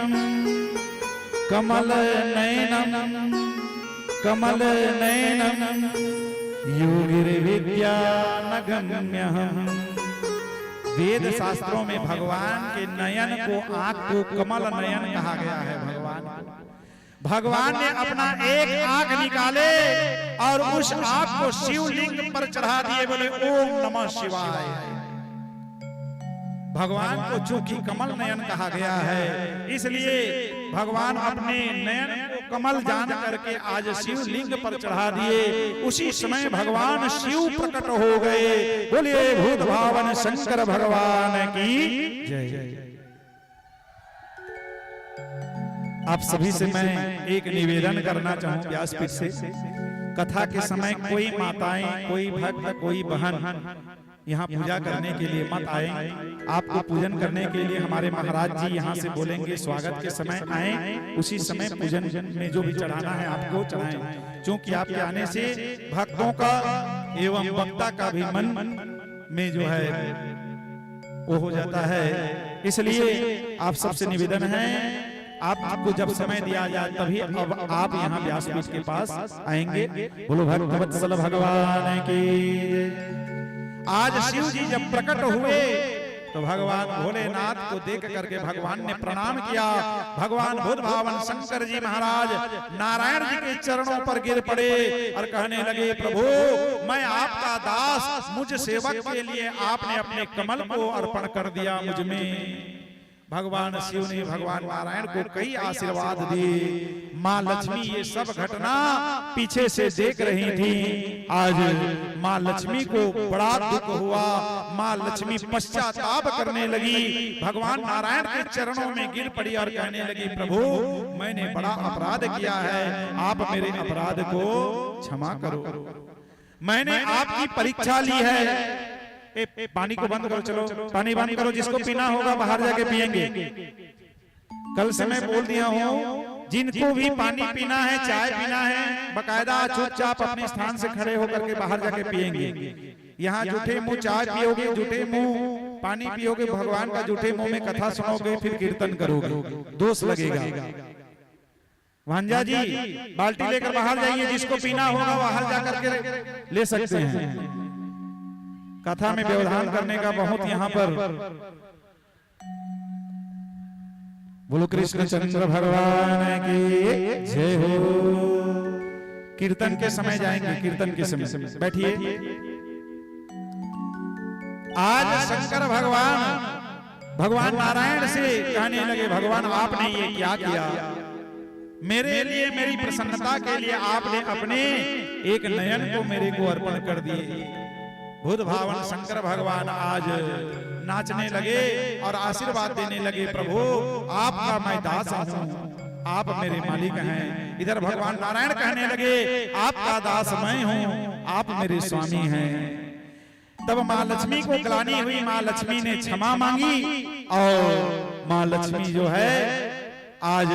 योगिर्विद्यानगम्यहम्। वेद शास्त्रों में भगवान के नयन को, आंख को कमल नयन कहा गया है। भगवान ने अपना एक आंख निकाले और उस आंख को शिवलिंग पर चढ़ा दिए, बोले ओम नमः शिवाय। भगवान को चूंकि कमल नयन कहा गया है, इसलिए भगवान अपने नयन को कमल जान करके आज शिवलिंग पर चढ़ा दिए। उसी समय भगवान शिव प्रकट हो गए। बोलिए भूत भावन शंकर भगवान की जय। आप सभी से मैं एक निवेदन करना चाहूं व्यासपीठ से, कथा के समय कोई माताएं, कोई भक्त, कोई बहन यहाँ पूजा करने के लिए मत आए। आपको पूजन करने के लिए हमारे महाराज जी यहाँ से बोलेंगे, स्वागत के समय आए, उसी समय पूजन में जो भी चढ़ाना है आपको चढ़ाएं। क्योंकि आपके आने से भक्तों का एवं वक्ता का भी मन में जो है वो हो जाता है। इसलिए आप सबसे निवेदन है, आपको जब समय दिया जाए तभी अब आप यहाँ व्यासपीठ के पास आएंगे। बोलो भक्तवत्सल भगवान की। आज शिव जी जब प्रकट हुए तो भगवान भोलेनाथ को देख करके भगवान ने प्रणाम किया। भगवान भूत भावन शंकर जी महाराज नारायण जी के चरणों पर गिर पड़े और कहने लगे, प्रभु मैं आपका दास, मुझ सेवक के लिए आपने अपने कमल को अर्पण कर दिया मुझ में। भगवान शिव ने भगवान नारायण को कई आशीर्वाद दिए। माँ लक्ष्मी ये सब घटना पीछे से देख रही थी। आज माँ लक्ष्मी को बड़ा दुख हुआ। माँ लक्ष्मी पश्चाताप करने लगी, भगवान नारायण के चरणों में गिर पड़ी और कहने लगी, प्रभु मैंने बड़ा अपराध किया है, आप मेरे अपराध को क्षमा करो। मैंने आपकी परीक्षा ली है। पानी को बंद करो, चलो पानी बंद करो, जिसको पीना होगा बाहर जाके पिएंगे। कल से मैं बोल दिया हूँ, जिनको भी पानी पीना है, चाय पीना है, बकायदा चुपचाप अपने स्थान से खड़े होकर के बाहर जाके पिएंगे। यहाँ जूठे मुंह चाय पियोगे, जूठे मुंह पानी पियोगे, भगवान का जूठे मुंह में कथा सुनोगे, फिर कीर्तन करोगे, दोष लगेगा। भांजा जी बाल्टी लेकर बाहर जाइए, जिसको पीना होगा बाहर जाकर के ले सकते हैं। कथा में व्यवधान करने का बहुत यहाँ पर। बोलो कृष्ण चंद्र भगवान की जय हो। कीर्तन के समय जाएंगे, कीर्तन के समय बैठिए। आज शंकर भगवान नारायण से कहने लगे, भगवान आपने ये क्या किया? मेरे लिए, मेरी प्रसन्नता के लिए आपने अपने एक नयन को मेरे को अर्पण कर दिए। बुद्ध भावन शंकर भगवान आज नाचने लगे और आशीर्वाद देने लगे, प्रभु आपका मैं दास हूँ, आप मेरे मालिक हैं। इधर भगवान नारायण कहने लगे, आपका दास मैं हूँ, आप मेरे स्वामी हैं। तब माँ लक्ष्मी को ग्लानि हुई, माँ लक्ष्मी ने क्षमा मांगी और माँ लक्ष्मी जो है आज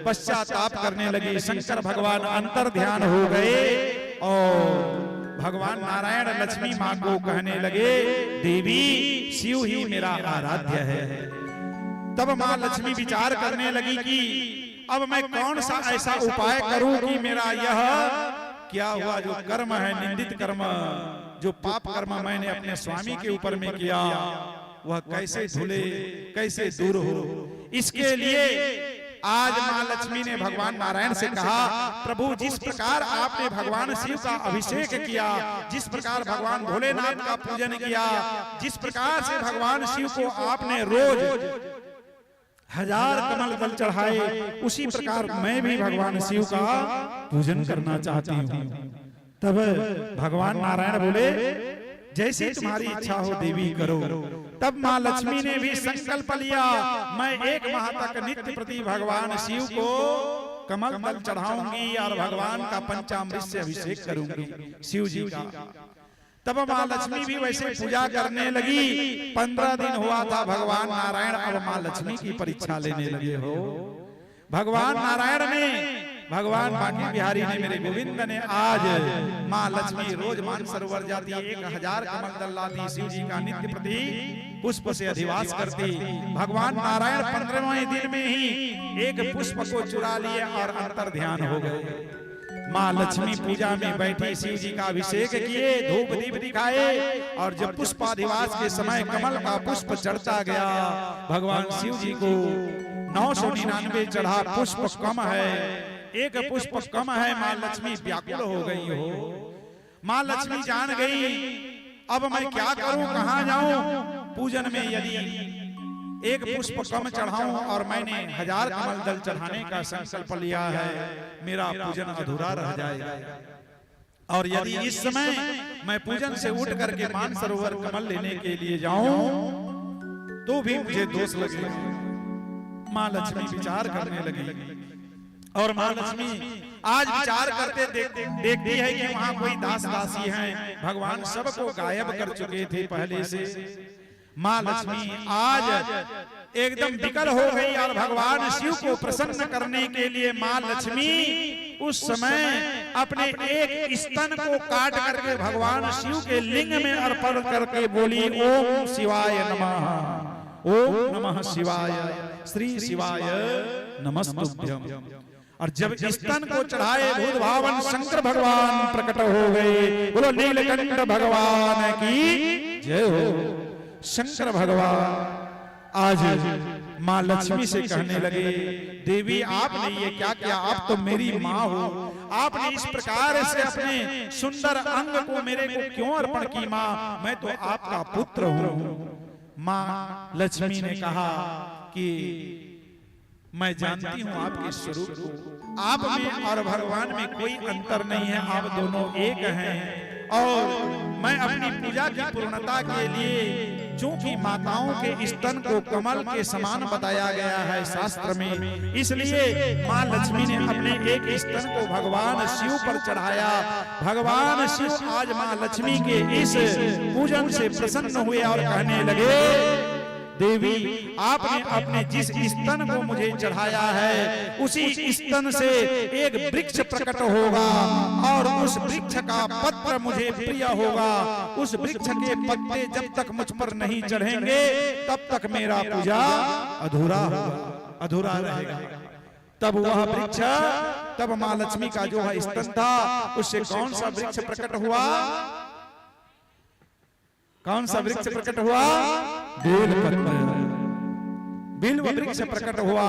पश्चाताप करने लगी। शंकर भगवान अंतर ध्यान हो गए और भगवान नारायण लक्ष्मी माँ को कहने लगे, देवी शिव ही मेरा आराध्य है। तब माँ लक्ष्मी विचार करने लगी कि अब मैं कौन सा ऐसा उपाय करूं कि मेरा यह क्या हुआ जो कर्म है, निंदित कर्म, जो पाप कर्म मैंने अपने स्वामी के ऊपर में किया, वह कैसे धुले, कैसे दूर हो। इसके लिए आज माँ लक्ष्मी ने भगवान नारायण से कहा, प्रभु जिस प्रकार आपने भगवान शिव का अभिषेक किया, जिस प्रकार भगवान भोलेनाथ का पूजन किया, जिस प्रकार से भगवान शिव को आपने रोज 1000 कमल दल चढ़ाए, उसी प्रकार मैं भी भगवान शिव का पूजन करना चाहती हूँ। तब भगवान नारायण बोले, जैसे तुम्हारी इच्छा हो देवी करो। तब माँ लक्ष्मी ने भी संकल्प लिया, मैं 1 माह तक नित्य प्रति भगवान शिव को कमल दल चढ़ाऊंगी और भगवान का पंचामृत से अभिषेक करूंगी शिव जी का। तब माँ लक्ष्मी भी वैसे पूजा करने लगी। 15 दिन हुआ था, भगवान नारायण अब माँ लक्ष्मी की परीक्षा लेने लगे हो। भगवान नारायण ने, भगवान बांके बिहारी ने, मेरे गोविंद ने आज माँ लक्ष्मी रोज मानसरोवर जाती, 1000 कमल दल लाती, शिव जी का नित्य प्रति पुष्प से अधिवास करती। भगवान नारायण 15वें दिन में ही एक पुष्प को चुरा लिए और अंतर ध्यान हो गए। माँ लक्ष्मी पूजा में बैठी, शिव जी का अभिषेक किए, धूप दीप दिखाए और जब पुष्पाधिवास के समय कमल का पुष्प चढ़ता गया, भगवान शिव जी को 999 चढ़ा, पुष्प कम है, एक पुष्प कम है। माँ लक्ष्मी व्याकुल हो गई हो। माँ लक्ष्मी जान गई, अब मैं क्या करूं, कहां जाऊं। पूजन में यदि एक पुष्प कम चढ़ाऊं और मैंने 1000 कमल दल चढ़ाने का संकल्प लिया है, मेरा पूजन अधूरा रह जाएगा। और यदि इस समय मैं पूजन से उठ करके मानसरोवर कमल लेने के लिए जाऊं तो भी मुझे दोष लगेगा। माँ लक्ष्मी विचार करने लगी और माँ लक्ष्मी आज विचार करते देखती है कि वहां कोई दास दासी हैं। भगवान सबको गायब कर चुके थे पहले से। माँ लक्ष्मी आज एकदम विकल हो गई और भगवान शिव को प्रसन्न करने के लिए माँ लक्ष्मी उस समय अपने एक स्तन को काट करके भगवान शिव के लिंग में अर्पण करके बोली, ओम शिवाय नमः, ओम नमः शिवाय, श्री शिवाय नमस्तुभ्यम। और जब स्तन को चढ़ाए भूत भावन शंकर भगवान प्रकट हो गए। बोलो नीलकंठ भगवान की जय हो। शंकर भगवान आज माँ लक्ष्मी से कहने लगे, देवी आपने ये क्या किया, आप तो मेरी माँ हो, आपने इस प्रकार से अपने सुंदर अंग को मेरे को क्यों अर्पण की। माँ मैं तो आपका पुत्र हूँ। माँ लक्ष्मी ने कहा कि मैं जानती हूं आपके स्वरूप को, आप में और भगवान में कोई अंतर नहीं है, आप दोनों एक हैं। और मैं अपनी पूजा की पूर्णता के लिए, चूंकि माताओं के स्तन को कमल के समान बताया गया है शास्त्र में, इसलिए मां लक्ष्मी ने अपने एक स्तन को भगवान शिव पर चढ़ाया। भगवान शिव आज मां लक्ष्मी के इस पूजन से प्रसन्न हुए और कहने लगे, देवी आपने अपने जिस स्तन को मुझे चढ़ाया है उसी स्तन से एक वृक्ष प्रकट होगा और उस वृक्ष का पत्र मुझे प्रिय होगा। उस वृक्ष के पत्ते जब तक मुझ पर नहीं चढ़ेंगे तब तक मेरा पूजा अधूरा रहेगा। तब वह वृक्ष, तब मां लक्ष्मी का जो है स्तन था, उससे कौन सा वृक्ष प्रकट हुआ? कौन सा वृक्ष प्रकट हुआ? बिल्व वृक्ष प्रकट हुआ।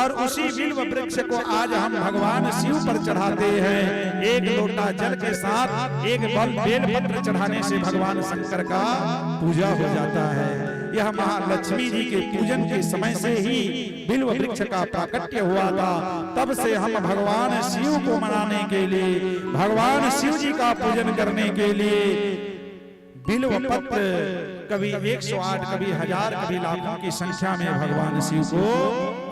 और उसी बिल्व वृक्ष को आज हम भगवान शिव पर चढ़ाते हैं। एक लोटा जल के साथ एक बेल पत्र चढ़ाने से भगवान शंकर का पूजा हो जाता है। यह महालक्ष्मी जी के पूजन के समय से ही बिल्व वृक्ष का प्राकट्य हुआ था। तब से हम भगवान शिव को मनाने के लिए, भगवान शिव जी का पूजन करने के लिए बिल्व पत्र कभी 108, कभी 1000, कभी लाखों की संख्या में भगवान शिव को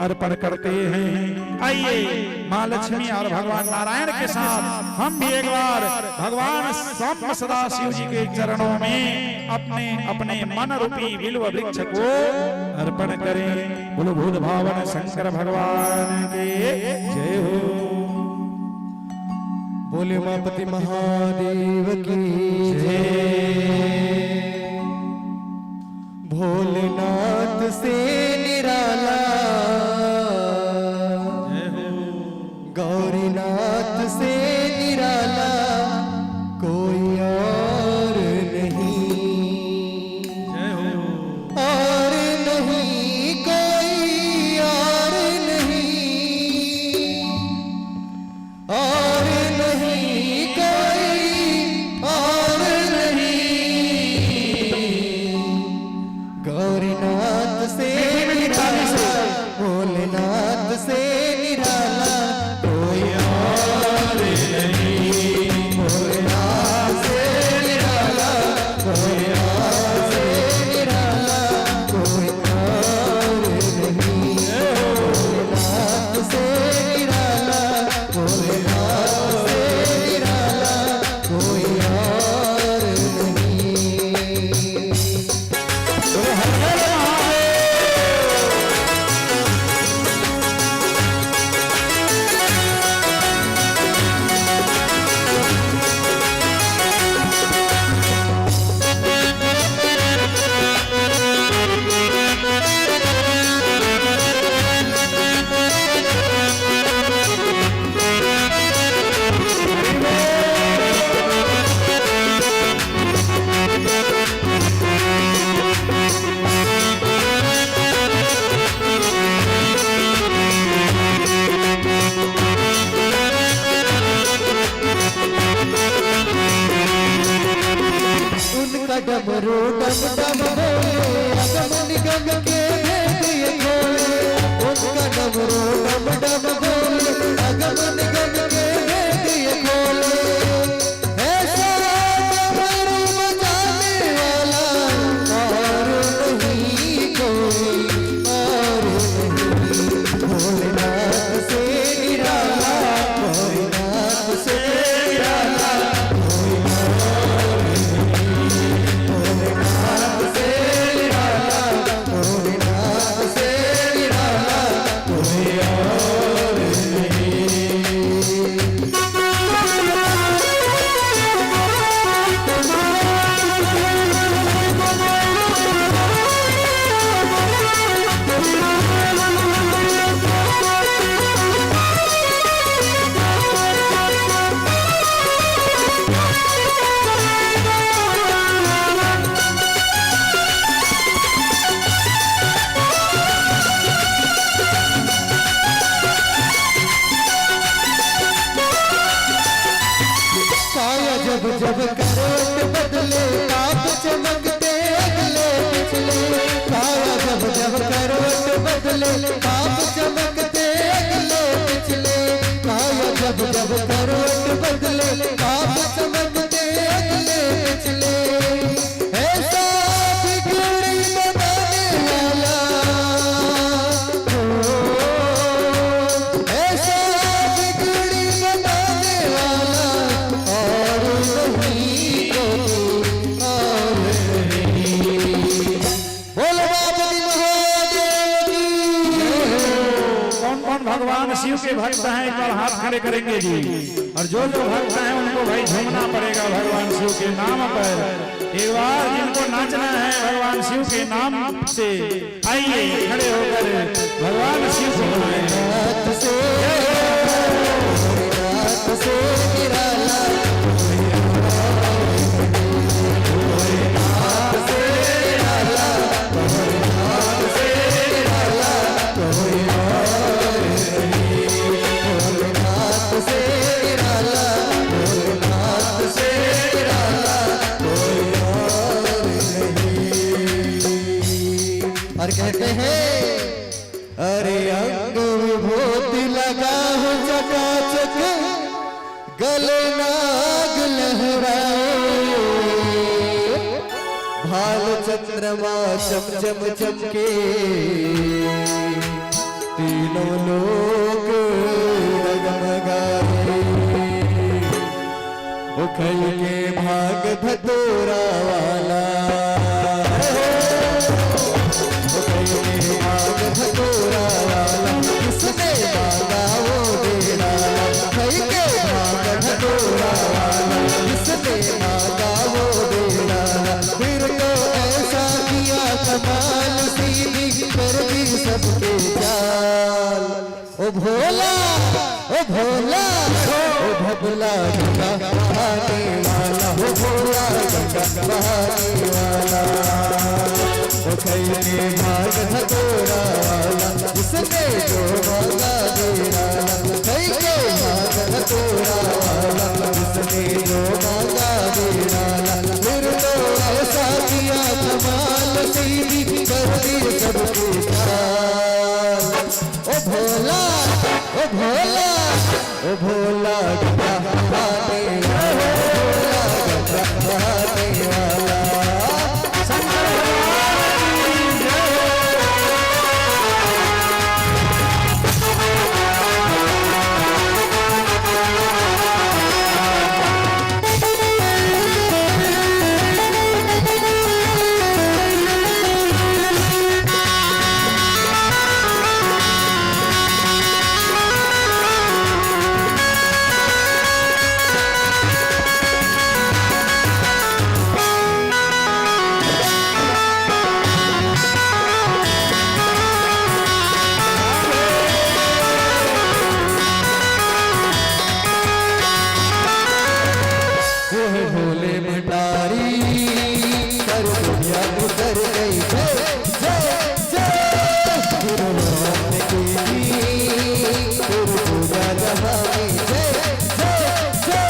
अर्पण करते हैं। आइए मां लक्ष्मी और भगवान नारायण के साथ हम भी एक बार भगवान सांब सदा शिव जी के चरणों में अपने अपने मन रूपी बिल्व वृक्ष को अर्पण करें। बोलो भूत भावन शंकर भगवान के जय हो। बोले उमापति महादेव की जय। भोलेनाथ से निराला, गौरीनाथ से निराला कोई और नहीं, और नहीं कोई और नहीं, और नहीं कोई और नहीं। गौरीनाथ से निराला, भोलेनाथ से निराला कोई और नहीं। भोलेनाथ से निराला, भोलेनाथ से निराला कोई और नहीं। भोलेनाथ से निराला, भोलेनाथ से निराला कोई और नहीं। उनका डमरू डम डम बोले, अगम निगम के भेद ये खोले। उनका डमरू डम डम बोले, अगम निगम के भेद ये खोले। ऐसा डमरू बजाने वाला और नहीं कोई और नहीं। भोलेनाथ से निराला, भोलेनाथ से निराला कोई और नहीं। भोलेनाथ से निराला, भोलेनाथ बदले पाप चमकते अगले पिछले काया जब जब करवट बदले पाप चमकते अगले पिछले ऐसा बिगड़ी बनाने वाला ऐसा बिगड़ी बनाने वाला और नहीं कोई और नहीं। बोलो बाबा महादेव की। कौन कौन भगवान शिव के भक्त हैं एक बार हाथ खड़े करेंगे जी। और जो जो भक्त हैं उनको भाई झूमना पड़ेगा भगवान शिव के नाम पर। एक बार जिनको नाचना है भगवान शिव के नाम से आइए खड़े होकर भगवान शिव को मनाएं। और कहते हैं अरे अंग विभूति लगा हो चकाचक गले नाग लहराए भाल चंद्रमा चम चम चमके तीनों लोग डगमगाए उखल के भाग धतूरा वाला धतूरा वाला किसने मांगा वो दे डाला भाई के भाग धतूरा वाला किसने मांगा वो दे डाला फिर तो ऐसा किया कमाल सीधी कर दी सबके चाल ओ भोला ओ भोला ओ भोला गंगा बहाने वाला ओ भोला गंगा बहाने वाला ओ खैरे भाग धतूरा वाला जिसने जो मांगा दे डाला खै के भाग धतूरा वाला जिसने जो मांगा दे डाला फिर तो ऐसा किया कमाल सीधी कर दी सबके चाल ओ भोला ओ भोला ओ भोला गंगा बहाने वाला भोला गंगा बहाने वाला भोले भंडारी कर दुनिया उतर गई जय जय जय गुरु ने की गुरु पूजा जहानी जय जय जय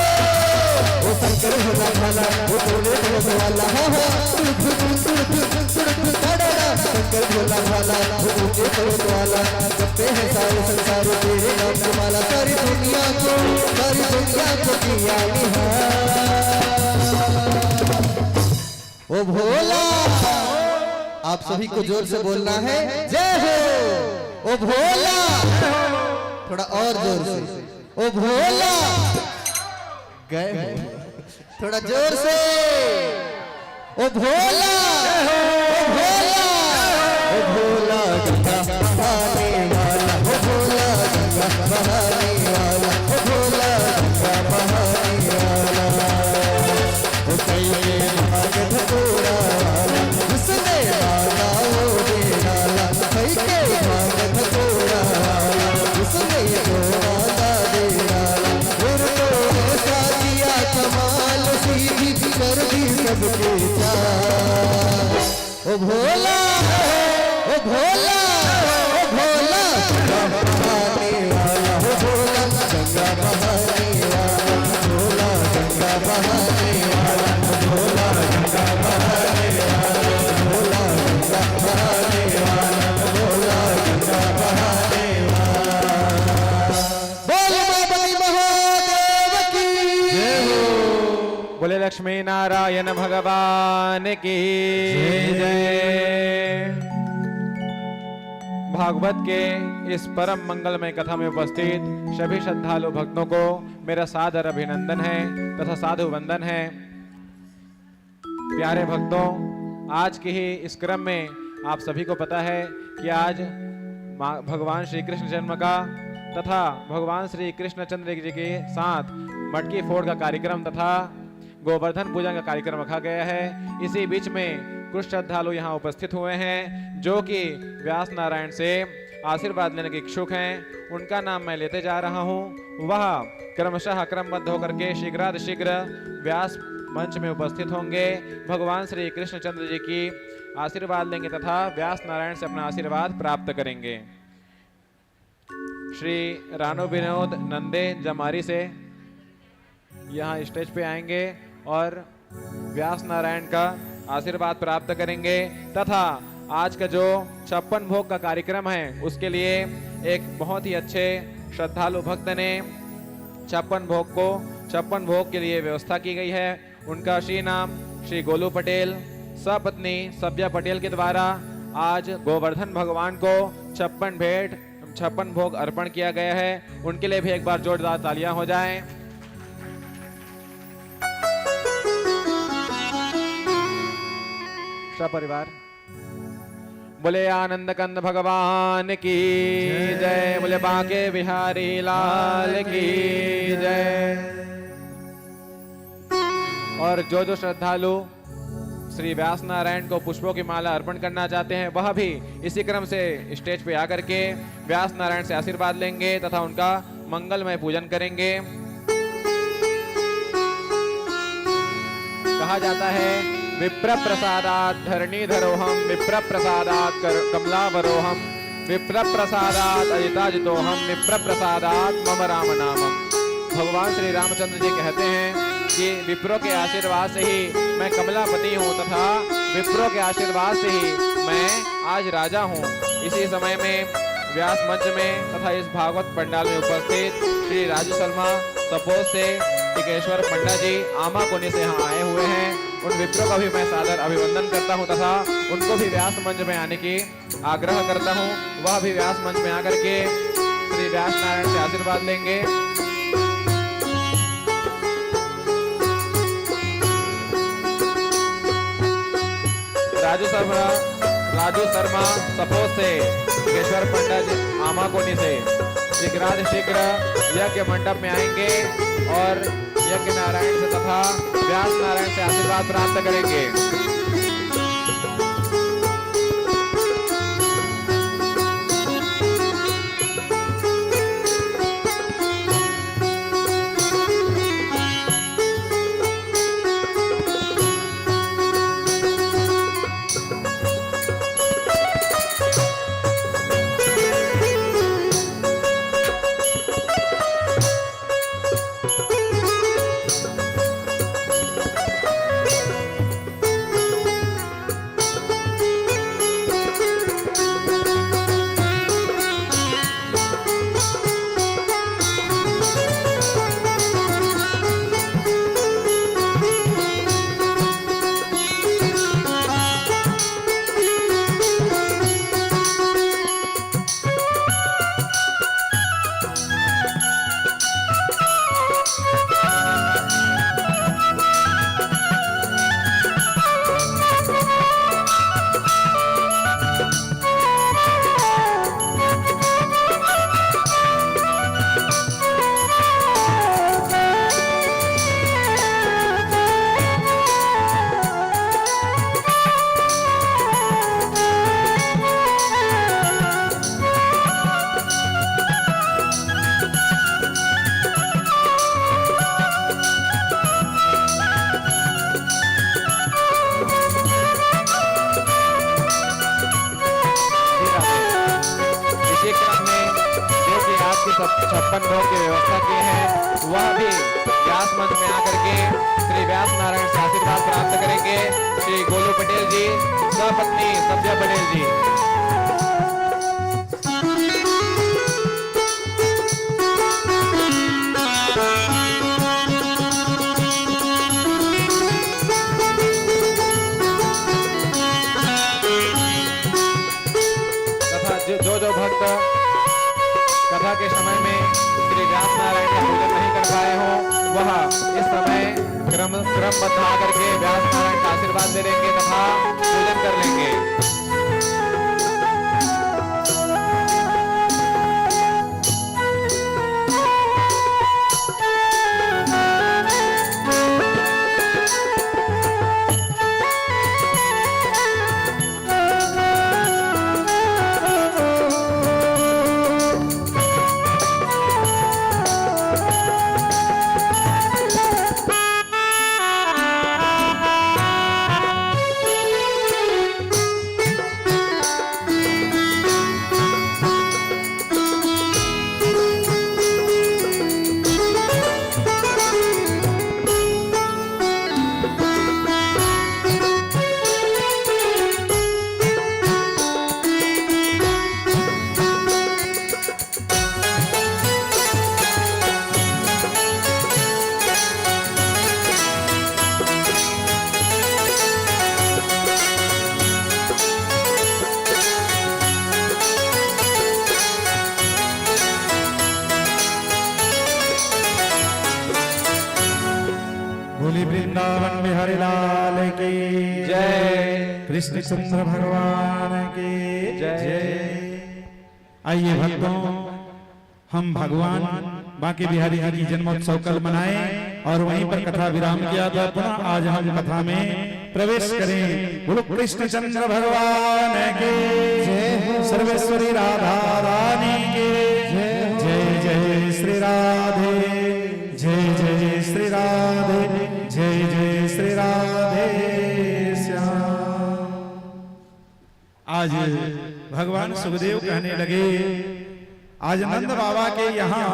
ओ शंकर भोला भाला ओ भोले भोले वाला हा हा शंकर भोला भाला ओ भोले भोले वाला जपते हैं सारे संसार तेरे नाम की माला सारी दुनिया को किया निहार ओ भोला। आप सभी को जोर से बोलना है जय हो ओ भोला। थोड़ा और जोर से ओ भोला। गए थोड़ा जोर से ओ भोला ओ भोला ओ भोला गंगा बहाने वाला ओ भोला गंगा बहाने वाला ओ भोला गंगा बहाने वाला ओ कई भाग धतूरा वाला जिसने मांगा वो दे डाला कई के भाग धतूरा वाला जिसने जो मांगा दे डाला फिर तो ऐसा किया कमाल सीधी कर दी सबके चाल ओ भोला ओ भोला ओ भोला गंगा बहाने वाला ओ भोला गंगा बहाने वाला भोला गंगा बहाने वाला भोला गंगा बहाने वाला भोला गंगा बहाने वाला भोला गंगा लक्ष्मी नारायण भगवान की जय। भागवत के इस परम मंगलमय कथा में उपस्थित सभी श्रद्धालु भक्तों को मेरा सादर अभिनंदन है तथा साधु वंदन है। प्यारे भक्तों, आज के ही इस क्रम में आप सभी को पता है कि आज भगवान श्री कृष्ण जन्म का तथा भगवान श्री कृष्णचंद्र जी के साथ मटकी फोड़ का कार्यक्रम तथा गोवर्धन पूजन का कार्यक्रम रखा गया है। इसी बीच में कुछ श्रद्धालु यहाँ उपस्थित हुए हैं जो कि व्यास नारायण से आशीर्वाद लेने के इच्छुक हैं। उनका नाम मैं लेते जा रहा हूँ। वह क्रमशः क्रमबद्ध होकर के शीघ्रातिशीघ्र व्यास मंच में उपस्थित होंगे, भगवान श्री कृष्णचंद्र जी की आशीर्वाद लेंगे तथा व्यास नारायण से अपना आशीर्वाद प्राप्त करेंगे। श्री रानो विनोद नंदे जमारी से यहाँ स्टेज पे आएंगे और व्यास नारायण का आशीर्वाद प्राप्त करेंगे तथा आज का जो 56 भोग का कार्यक्रम है उसके लिए एक बहुत ही अच्छे श्रद्धालु भक्त ने 56 भोग के लिए व्यवस्था की गई है। उनका श्री नाम श्री गोलू पटेल सपत्नी सब्या पटेल के द्वारा आज गोवर्धन भगवान को 56 भोग अर्पण किया गया है। उनके लिए भी एक बार जोरदार तालियां हो जाएं। परिवार बोले आनंद कंद भगवान की जय, बोले बांके बिहारी लाल की जय। और जो श्रद्धालु श्री व्यास नारायण को पुष्पों की माला अर्पण करना चाहते हैं वह भी इसी क्रम से स्टेज पे आकर के व्यास नारायण से आशीर्वाद लेंगे तथा उनका मंगलमय पूजन करेंगे। कहा जाता है विप्र प्रसादात धरणीधरोहम, विप्र प्रसादात कमलावरोहम, विप्र प्रसादात अजिताजितोहम, विप्र प्रसादात मम राम नामम। भगवान श्री रामचंद्र जी कहते हैं कि विप्रों के आशीर्वाद से ही मैं कमलापति हूँ तथा विप्रों के आशीर्वाद से ही मैं आज राजा हूँ। इसी समय में व्यास मंच में तथा इस भागवत पंडाल में उपस्थित श्री राजू शर्मा सपोज से टिकेश्वर पंडा जी आमा कोनी से यहाँ आए हुए हैं। उन विप्रों का भी मैं सादर अभिवंदन करता हूँ तथा उनको भी व्यास मंच में आने की आग्रह करता हूँ। वह भी व्यास मंच में आकर के श्री व्यास नारायण से आशीर्वाद लेंगे। राजू शर्मा सपोज से टिकेश्वर पंडा जी आमा कोनी से शीघ्र यज्ञ मंडप में आएंगे और यज्ञ नारायण से तथा व्यास नारायण से आशीर्वाद प्राप्त करेंगे। वह भी व्यास मंच में आकर के श्री व्यास नारायण से आशीर्वाद प्राप्त करेंगे। श्री गोलू पटेल जी सपत्नी सब्या पटेल जी। जो भक्त कथा के समय में श्री व्यास नारायण का पूजन नहीं कर पाए हो वह इस समय क्रमबद्ध आकर के व्यास नारायण का आशीर्वाद ले लेंगे तथा पूजन कर लेंगे। बोली वृंदावन बिहारी लाल की जय। कृष्ण चंद्र भगवान की जय। आइए भक्तों, हम भगवान बांके बिहारी जी की जन्मोत्सव कल मनाए और वहीं पर कथा विराम किया था। पुनः आज हम कथा में प्रवेश करें। बोलो कृष्ण चंद्र भगवान की जय। सर्वेश्वरी राधा रानी की जय। जय जय श्री राधे, जय जय श्री राधे, जय जय श्री राधे श्याम। आज भगवान सुखदेव कहने लगे, आज नंद बाबा के यहाँ,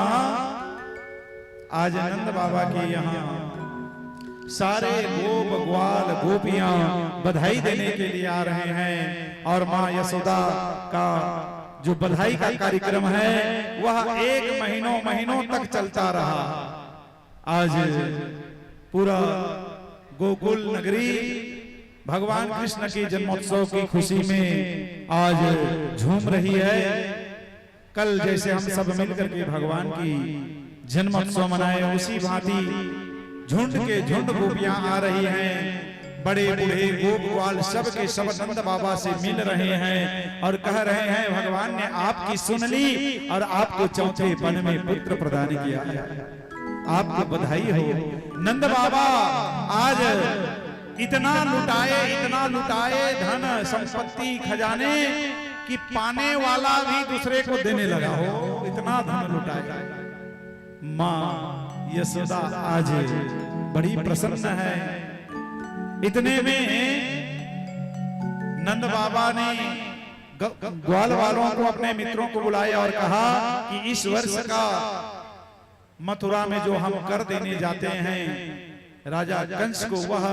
आज नंद बाबा के यहाँ सारे गोप ग्वाल गोपियां बधाई देने के लिए आ रहे हैं और माँ यशोदा का जो बधाई का कार्यक्रम है वह एक महीनों तक चलता रहा। आज पूरा गोकुल नगरी भगवान कृष्ण के जन्मोत्सव की खुशी में आज झूम रही है। कल जैसे हम सब मिलकर के भगवान की जन्मोत्सव मनाए, उसी भांति झुंड के झुंड गोपियां आ रही हैं। बड़े बूढ़े गोप ग्वाल सब के सब नंद बाबा से मिल रहे हैं और कह रहे हैं भगवान ने आपकी सुन ली और आपको चौथे पन में पुत्र प्रदान किया है, आपको बधाई हो। नंद बाबा आज इतना लुटाए धन संपत्ति खजाने कि पाने वाला भी दूसरे को देने लगा हो, इतना धन लुटाया। माँ यशोदा आज बड़ी प्रसन्न है। इतने में नंद बाबा ने ग्वाल वालों को, अपने मित्रों को बुलाया और कहा कि इस वर्ष का मथुरा में जो हम कर देने जाते हैं राजा कंस को, वह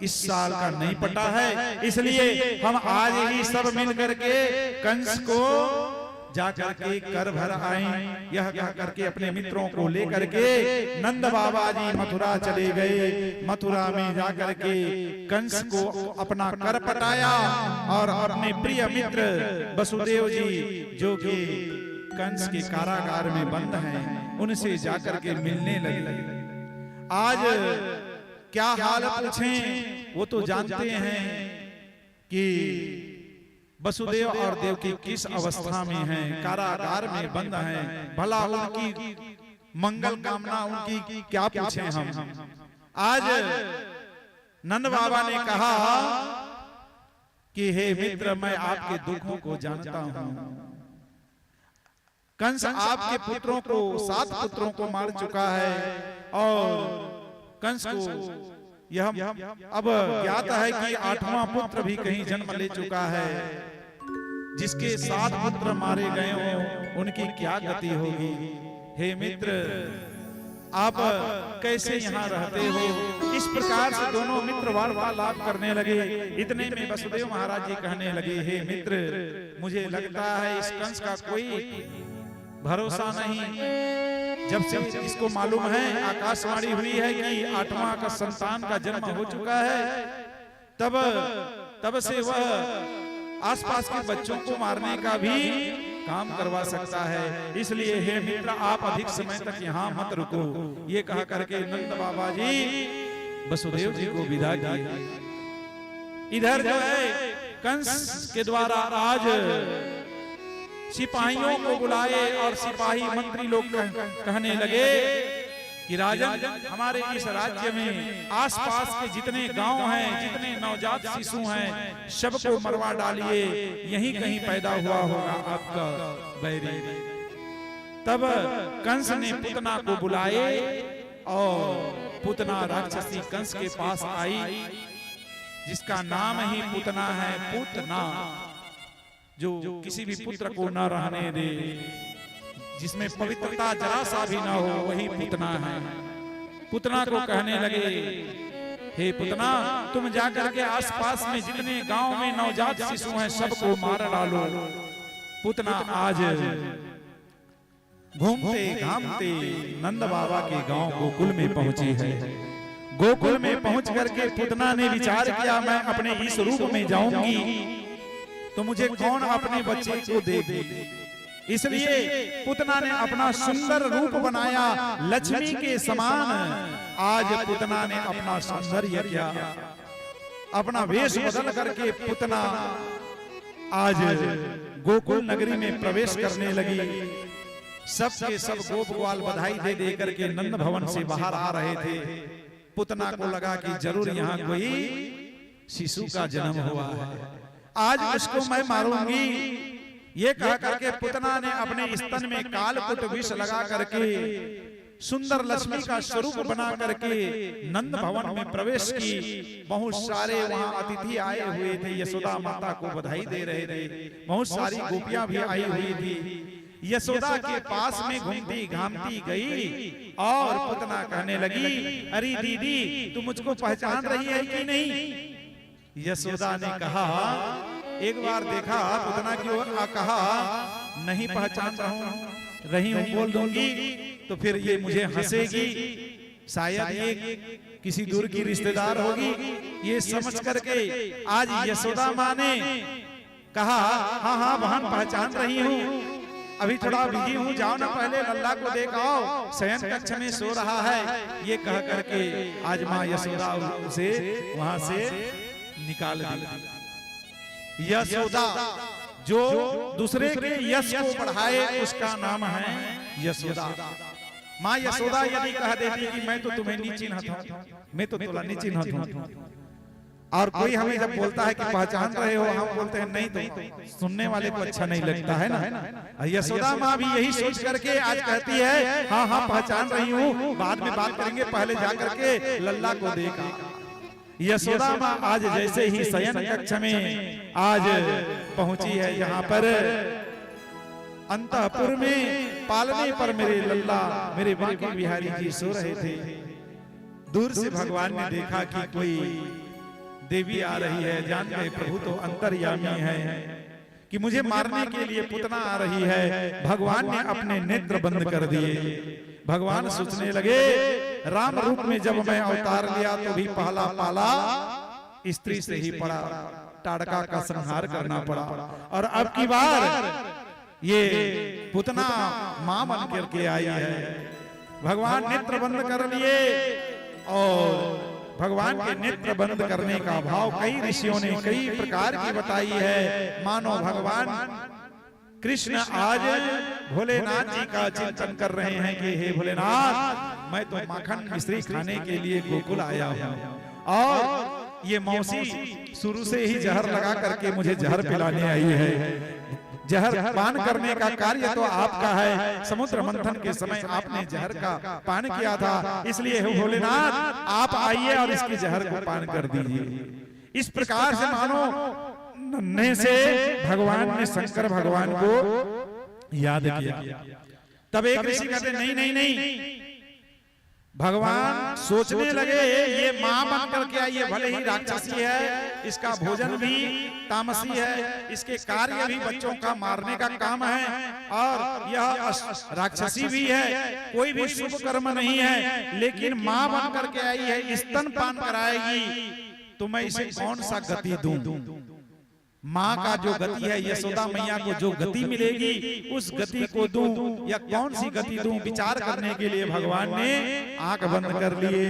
इस साल का नहीं पटा है, इसलिए हम आज ही सब मिल करके कंस को जाकर के कर भर आए। यह कह करके अपने मित्रों को लेकर के नंद बाबा जी मथुरा चले गए। मथुरा में जाकर के कंस को अपना कर पटाया और अपने प्रिय मित्र वसुदेव जी जो कि कंस के कारागार में बंद हैं, उनसे जाकर के मिलने लगे। आज क्या हाल पूछें, वो तो जानते हैं कि वसुदेव और देवकी किस अवस्था में हैं, कारागार में बंद हैं। भला उनकी मंगल कामना उनकी क्या पूछें हम। आज नंद बाबा ने कहा कि हे मित्र, मैं आपके दुखों को जानता हूं। कंस आपके पुत्रों को, 7 पुत्रों को मार चुका है और कंस को यह अब ज्ञात है कि 8वां पुत्र भी कहीं जन्म ले चुका है। जिसके 7 पुत्र मारे गए हों, उनकी क्या गति होगी। हे मित्र, आप कैसे यहाँ रहते हो। इस प्रकार से दोनों मित्र वार्तालाप करने लगे। इतने में वसुदेव महाराज जी कहने लगे, हे मित्र, मुझे लगता है इस कंस का कोई भरोसा नहीं। जब से इसको मालूम है, आकाशवाणी हुई है कि 8वां का संतान का जन्म हो चुका है, तब से वह आसपास के बच्चों को मारने का भी काम करवा सकता है। इसलिए हे मित्र, आप अधिक समय तक यहाँ मत रुको। ये कहा करके नंद बाबा जी वसुदेव जी को विदा किए। इधर जो है कंस के द्वारा आज सिपाहियों को बुलाए और सिपाही मंत्री लोग कहने लगे कि राजन, हमारे इस राज्य में आसपास के जितने गांव हैं, जितने नवजात शिशु हैं, सबको मरवा डालिए। यहीं कहीं पैदा हुआ होगा आपका बैरी। तब कंस ने पुतना को बुलाए और पुतना राक्षसी कंस के पास आई, जिसका नाम ही पुतना है। पुतना जो किसी भी पुत्र को न रहने दे, जिसमें पवित्रता जरा सा भी ना हो, वही पुतना है। पुतना को कहने लगे, हे पुतना, तुम जाकर के आसपास में जितने गांव में नवजात शिशु हैं सबको मार डालो। पुतना आज घूमते घामते नंद बाबा के गांव गोकुल में पहुंची है। गोकुल में पहुंच करके पुतना ने विचार किया, मैं अपने इस रूप में जाऊंगी तो मुझे कौन अपने बच्चे को देगी। इसलिए पुतना ने अपना सुंदर रूप बनाया, लक्ष्मी के समान। आज पुतना ने अपना सौंदर्य किया, अपना वेश बदल करके पुतना आज गोकुल नगरी में प्रवेश करने लगी। सब के सब गोप ग्वाल बधाई दे दे करके नंद भवन से बाहर आ रहे थे। पुतना को लगा कि जरूर यहाँ कोई शिशु का जन्म हुआ है, आज उसको मैं मारूंगी। ये कह करके पुतना ने अपने स्तन में कालकुट विष लगा करके सुंदर लक्ष्मी का स्वरूप बना करके नंद भवन में प्रवेश की। बहुत सारे वहां अतिथि आए हुए थे, यशोदा माता को बधाई दे रहे थे। बहुत सारी गोपियां भी आई हुई थी। यशोदा के पास में घूमती घामती गई और पुतना कहने लगी, अरे दीदी, तू मुझको पहचान रही है कि नहीं? यशोदा ने कहा, एक बार देखा पुतना की ओर, कहा नहीं पहचान रही हूं, बोल दूंगी तो फिर ये मुझे हंसेगी, शायद ये किसी दूर की रिश्तेदार होगी। ये समझ करके आज यशोदा माँ ने कहा, हाँ हाँ बहन पहचान रही हूँ, अभी थोड़ा बिजी हूँ, जाओ ना पहले लल्ला को देखाओ, शयन कक्ष में सो रहा है। ये कह करके आज माँ यशोदा उसे वहां से निकाल दी। यशोदा जो दूसरे के यश को बढ़ाए उसका नाम है यशोदा। माँ यशोदा यदि कह देती कि मैं तो तुम्हें नहीं चिन्हता हूं, मैं तो तुम्हें नहीं चिन्हता हूं, और कोई हमें जब बोलता है कि पहचान रहे हो, हम बोलते हैं नहीं, तो सुनने वाले को अच्छा नहीं लगता है ना। यशोदा माँ भी यही सोच करके आज कहती है, हाँ हाँ पहचान रही हूँ, बाद में बात करेंगे, पहले जा करके लल्ला को देखा। यशोदा माँ आज जैसे ही शयन कक्ष में आज पहुंची है, यहाँ पर अंतःपुर में पालने पर मेरे लल्ला, मेरे बांके बिहारी जी सो रहे थे। दूर से भगवान ने देखा कि कोई देवी आ रही है, जान गए प्रभु तो अंतर्यामी है कि मुझे मारने के लिए पुतना आ रही है। भगवान ने अपने नेत्र बंद कर दिए। भगवान सोचने लगे, राम रूप में जब मैं अवतार लिया तो भी पहला पाला स्त्री से ही पड़ा, ताड़का का संहार करना पड़ा, और अब की बार ये पुतना मां बन करके आई है। भगवान नेत्र बंद कर लिए, और भगवान के नेत्र बंद करने का भाव कई ऋषियों ने कई प्रकार की बताई है। मानो भगवान कृष्ण आज भोलेनाथ जी का चिंतन कर रहे हैं कि हे भोलेनाथ, मैं तो माखन मिश्री खाने के लिए गोकुल आया हूँ, और ये मौसी शुरू से ही जहर लगा करके मुझे जहर पिलाने आई है। जहर पान करने का कार्य तो आपका है, समुद्र मंथन के समय आपने जहर का पान किया था, इसलिए हे भोलेनाथ आप आइए और इसकी जहर को पान कर दीजिए। इस प्रकार से मानो नन्हे से भगवान ने शंकर भगवान को याद किया। तब एक ऋषि कहते नहीं नहीं नहीं, भगवान सोचने लगे ये मां बन करके आई है, भले ही राक्षसी है, इसका भोजन भी तामसी है, इसके कार्य भी बच्चों का मारने का काम है, और यह राक्षसी भी है, कोई भी शुभ कर्म नहीं है, लेकिन मां बन करके आई है, स्तन पान कराएगी, तो मैं इसे कौन सा गति दूं? माँ का जो गति है, यशोदा मैया को जो गति मिलेगी उस गति को दूं या कौन सी गति दूं, विचार करने के लिए भगवान ने आंख बंद कर लिए।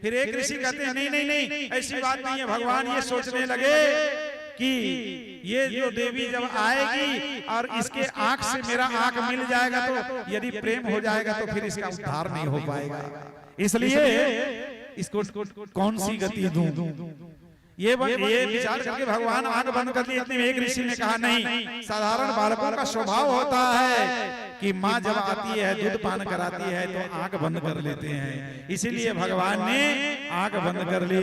फिर एक ऋषि कहते हैं नहीं नहीं नहीं, ऐसी बात नहीं है। भगवान ये सोचने लगे कि ये जो देवी जब आएगी और इसके आंख से मेरा आंख मिल जाएगा तो यदि प्रेम हो जाएगा तो फिर इसका उद्धार नहीं हो पाएगा, इसलिए इसको कौन सी गति दूं। ये विचार करके भगवान आंख बंद कर ली। इतने में एक ऋषि ने कहा नहीं, साधारण बालकों का स्वभाव होता है कि माँ जब आती है दूध पान कराती है तो आंख बंद कर लेते हैं, इसीलिए भगवान ने आंख बंद कर ली।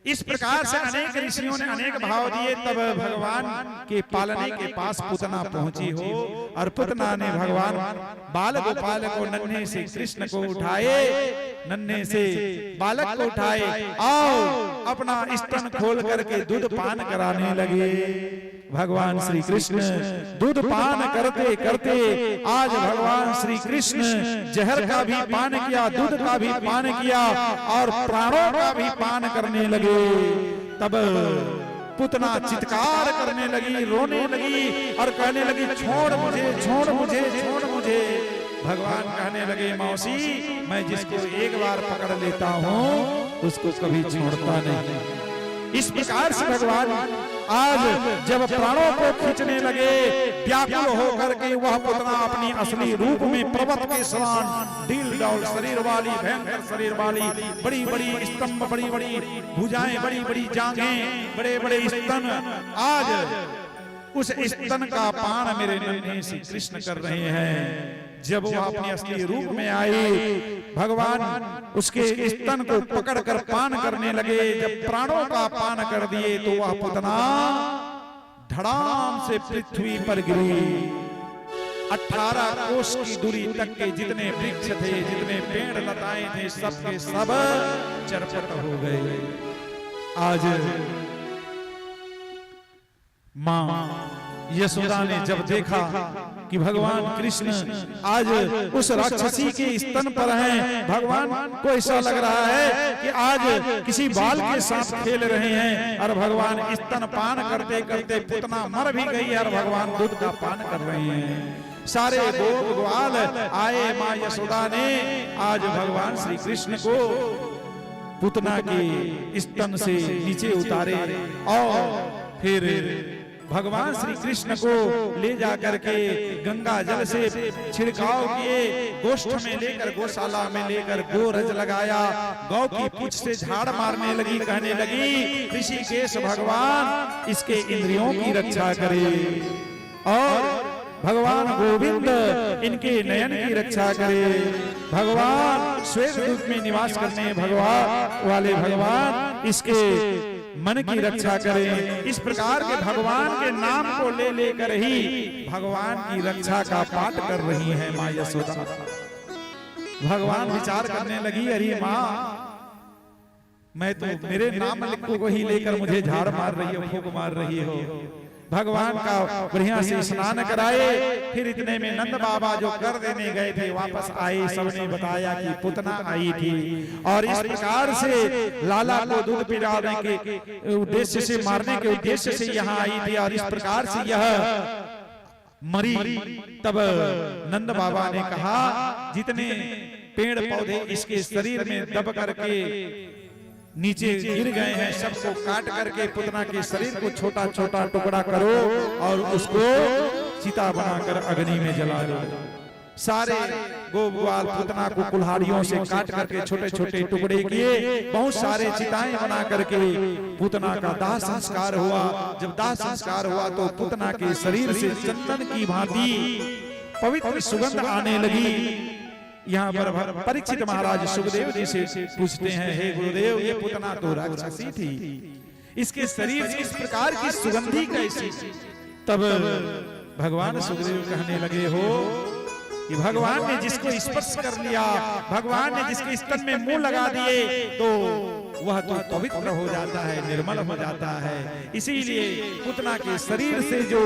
इस प्रकार से अनेक ऋषियों ने अनेक भाव दिए। तब भगवान के पालने के पास पुतना पहुंची हो और पुतना ने भगवान बाल गोपाल को नन्हे से कृष्ण को उठाए, नन्हे से बालक को उठाए और अपना स्तन खोल करके दूध पान कराने लगे। भगवान श्री कृष्ण दूध पान करते करते आज भगवान श्री कृष्ण जहर का भी पान किया, दूध का भी पान किया और प्राणों का भी पान करने लगे। तब पुतना चित्कार करने लगी, रोने लगी और कहने लगी छोड़ मुझे, छोड़ मुझे, छोड़ मुझे। भगवान कहने लगे मौसी, मैं जिसको एक बार पकड़ लेता हूँ उसको कभी छोड़ता नहीं। इस प्रकार से भगवान आज जब प्राणों को खींचने लगे, व्याकुल होकर के वह पुतना अपनी असली रूप में पर्वत के समान ढील डौल शरीर वाली, भयंकर शरीर वाली, बड़ी बड़ी स्तंभ, बड़ी बड़ी भुजाएं, बड़ी बड़ी जांघें, बड़े बड़े स्तन, आज उस स्तन का पान मेरे नन्हे से कृष्ण कर रहे हैं। जब वो अपनी असली रूप में आए, भगवान उसके स्तन को पकड़कर पान करने लगे। जब प्राणों का पान कर दिए तो वह पुतना धड़ाम से पृथ्वी पर गिरी। 18 कोस की दूरी तक के जितने वृक्ष थे, जितने पेड़ लताएं थे, सब के सब चरपट हो गए। आज मां यशोदा ने जब देखा कि भगवान कृष्ण आज उस राक्षसी के स्तन पर हैं, भगवान को ऐसा लग रहा है कि आज किसी बाल के साथ खेल रहे हैं और भगवान स्तन पान करते करते पुतना मर भी गई है और भगवान दूध का पान कर रहे हैं। सारे गोप ग्वाल आए, माँ यशोदा ने आज भगवान श्री कृष्ण को पुतना के स्तन से नीचे उतारे और फिर भगवान श्री कृष्ण को ले जाकर के गंगा जल से छिड़काव किए, गोष्ठ में लेकर, गौशाला में लेकर गोरज लगाया, गौ की पूंछ से झाड़ मारने लगी, कहने लगी ऋषिकेश भगवान इसके इंद्रियों की रक्षा करे और भगवान गोविंद इनके नयन की रक्षा करे। भगवान श्वेत दूत में निवास करने भगवान वाले भगवान इसके मन की रक्षा करें। इस प्रकार के भगवान के नाम को ले लेकर ही भगवान की रक्षा का पाठ कर रही है माँ यशोदा। भगवान विचार करने लगी, अरे माँ मैं तो मेरे नाम को ही लेकर मुझे झाड़ मार रही हो, फूंक मार रही हो। भगवान का बढ़िया से स्नान कराए। फिर इतने में नंद बाबा जो कर देने गए थे वापस आए, सबने बताया कि पुतना आई थी और इस प्रकार से लाला को दूध पिलाने के उद्देश्य से, मारने के उद्देश्य से यहाँ आई थी और इस प्रकार से यह मरी। तब नंद बाबा ने कहा जितने पेड़ पौधे इसके शरीर में दब करके नीचे गिर गए हैं सबको काट करके पुतना के शरीर को छोटा छोटा टुकड़ा करो और उसको चिता बनाकर अग्नि में जला दो। सारे गोपाल पुतना को कुल्हाड़ियों से काट करके छोटे छोटे टुकड़े किए, बहुत सारे चिताएं बना करके पुतना का दाह संस्कार हुआ। जब दाह संस्कार हुआ तो पुतना के शरीर से चंदन की भांति पवित्र सुगंध आने लगी। यहाँ पर परीक्षित महाराज सुखदेव जी से पूछते हैं, हे गुरुदेव ये पुतना तो राक्षसी थी, इसके शरीर से इस प्रकार की सुगंधी कैसी? तब भगवान सुखदेव कहने लगे हो कि भगवान ने जिसको स्पर्श कर लिया, भगवान ने जिसके स्तन में मुंह लगा दिए तो वह तो पवित्र हो जाता है, निर्मल हो जाता है। इसीलिए पुतना के शरीर से जो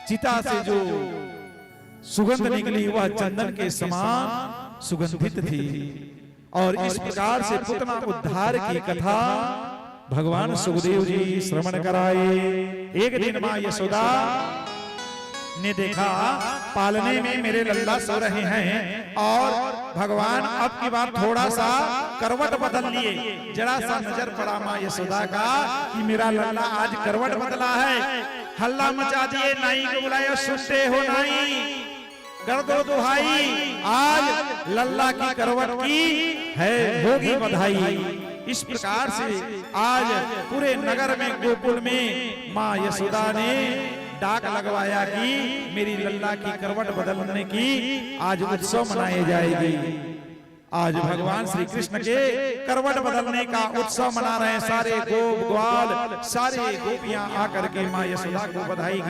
चिता से जो सुगंध निकली वह चंदन के समान सुगंधित थी। और इस प्रकार से पुतना उद्धार की कथा भगवान सुखदेव जी श्रवण कराए। एक दिन मां यशोदा ने देखा पालने में मेरे लल्ला सो रहे हैं और भगवान अब की बार थोड़ा सा करवट बदल लिए। जरा सा नजर पड़ा मां यशोदा का कि मेरा लल्ला आज करवट बदला है। हल्ला मचा दिए, नाई को बुलाया, सुनते हो नाई, कर दो दुहाई, आज लल्ला की करवट की है होगी बधाई। इस प्रकार से आज पूरे नगर में, गोकुल में मां यशोदा ने डाक लगवाया कि मेरी लल्ला की करवट बदलने की आज उत्सव मनाए जाएगी। आज भगवान श्री कृष्ण के करवट बदलने का उत्सव मना रहे हैं। सारे गोप ग्वाल, सारे गोपियां आकर के मां यशोदा को बधाई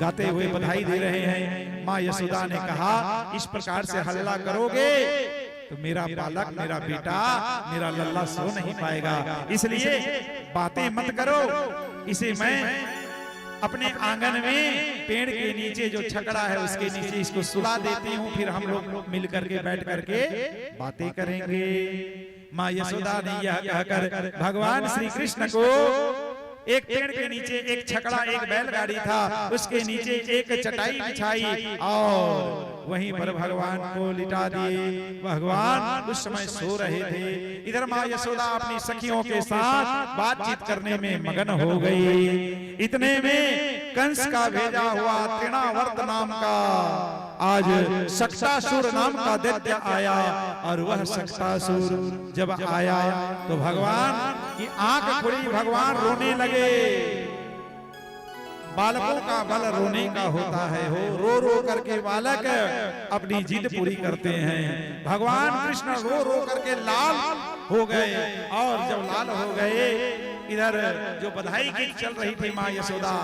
गाते हुए बधाई दे रहे हैं। मां यशोदा ने कहा, इस प्रकार से हल्ला करोगे तो मेरा बालक, मेरा बेटा, मेरा लल्ला सो नहीं पाएगा, इसलिए बातें मत करो। इसे मैं अपने आंगन में पेड़ के नीचे जो छकड़ा है उसके नीचे इसको सुला देती हूँ, फिर हम लोग मिल करके बैठ करके बातें करेंगे। माँ यशोदा ने यह कहकर भगवान श्री कृष्ण को एक पेड़ के नीचे एक छकड़ा, एक बैलगाड़ी था, उसके नीचे एक चटाई बिछाई और वहीं पर भगवान को लिटा दिए। भगवान उस समय सो रहे थे। इधर माँ यशोदा अपनी सखियों के साथ बातचीत करने में मगन हो गई। इतने में कंस का भेजा हुआ तृणावर्त नाम का आज सक्तासुर नाम का दैत्य आया और वह सक्तासुर जब आया तो भगवान की आंख खुली, भगवान रोने लगे। बालकों का बल रोने का होता है, रो रो करके बालक अपनी जिद पूरी करते हैं। भगवान कृष्ण रो रो करके लाल हो गए और जब लाल हो गए, इधर जो बधाई गीत चल रही थी, माँ यशोदा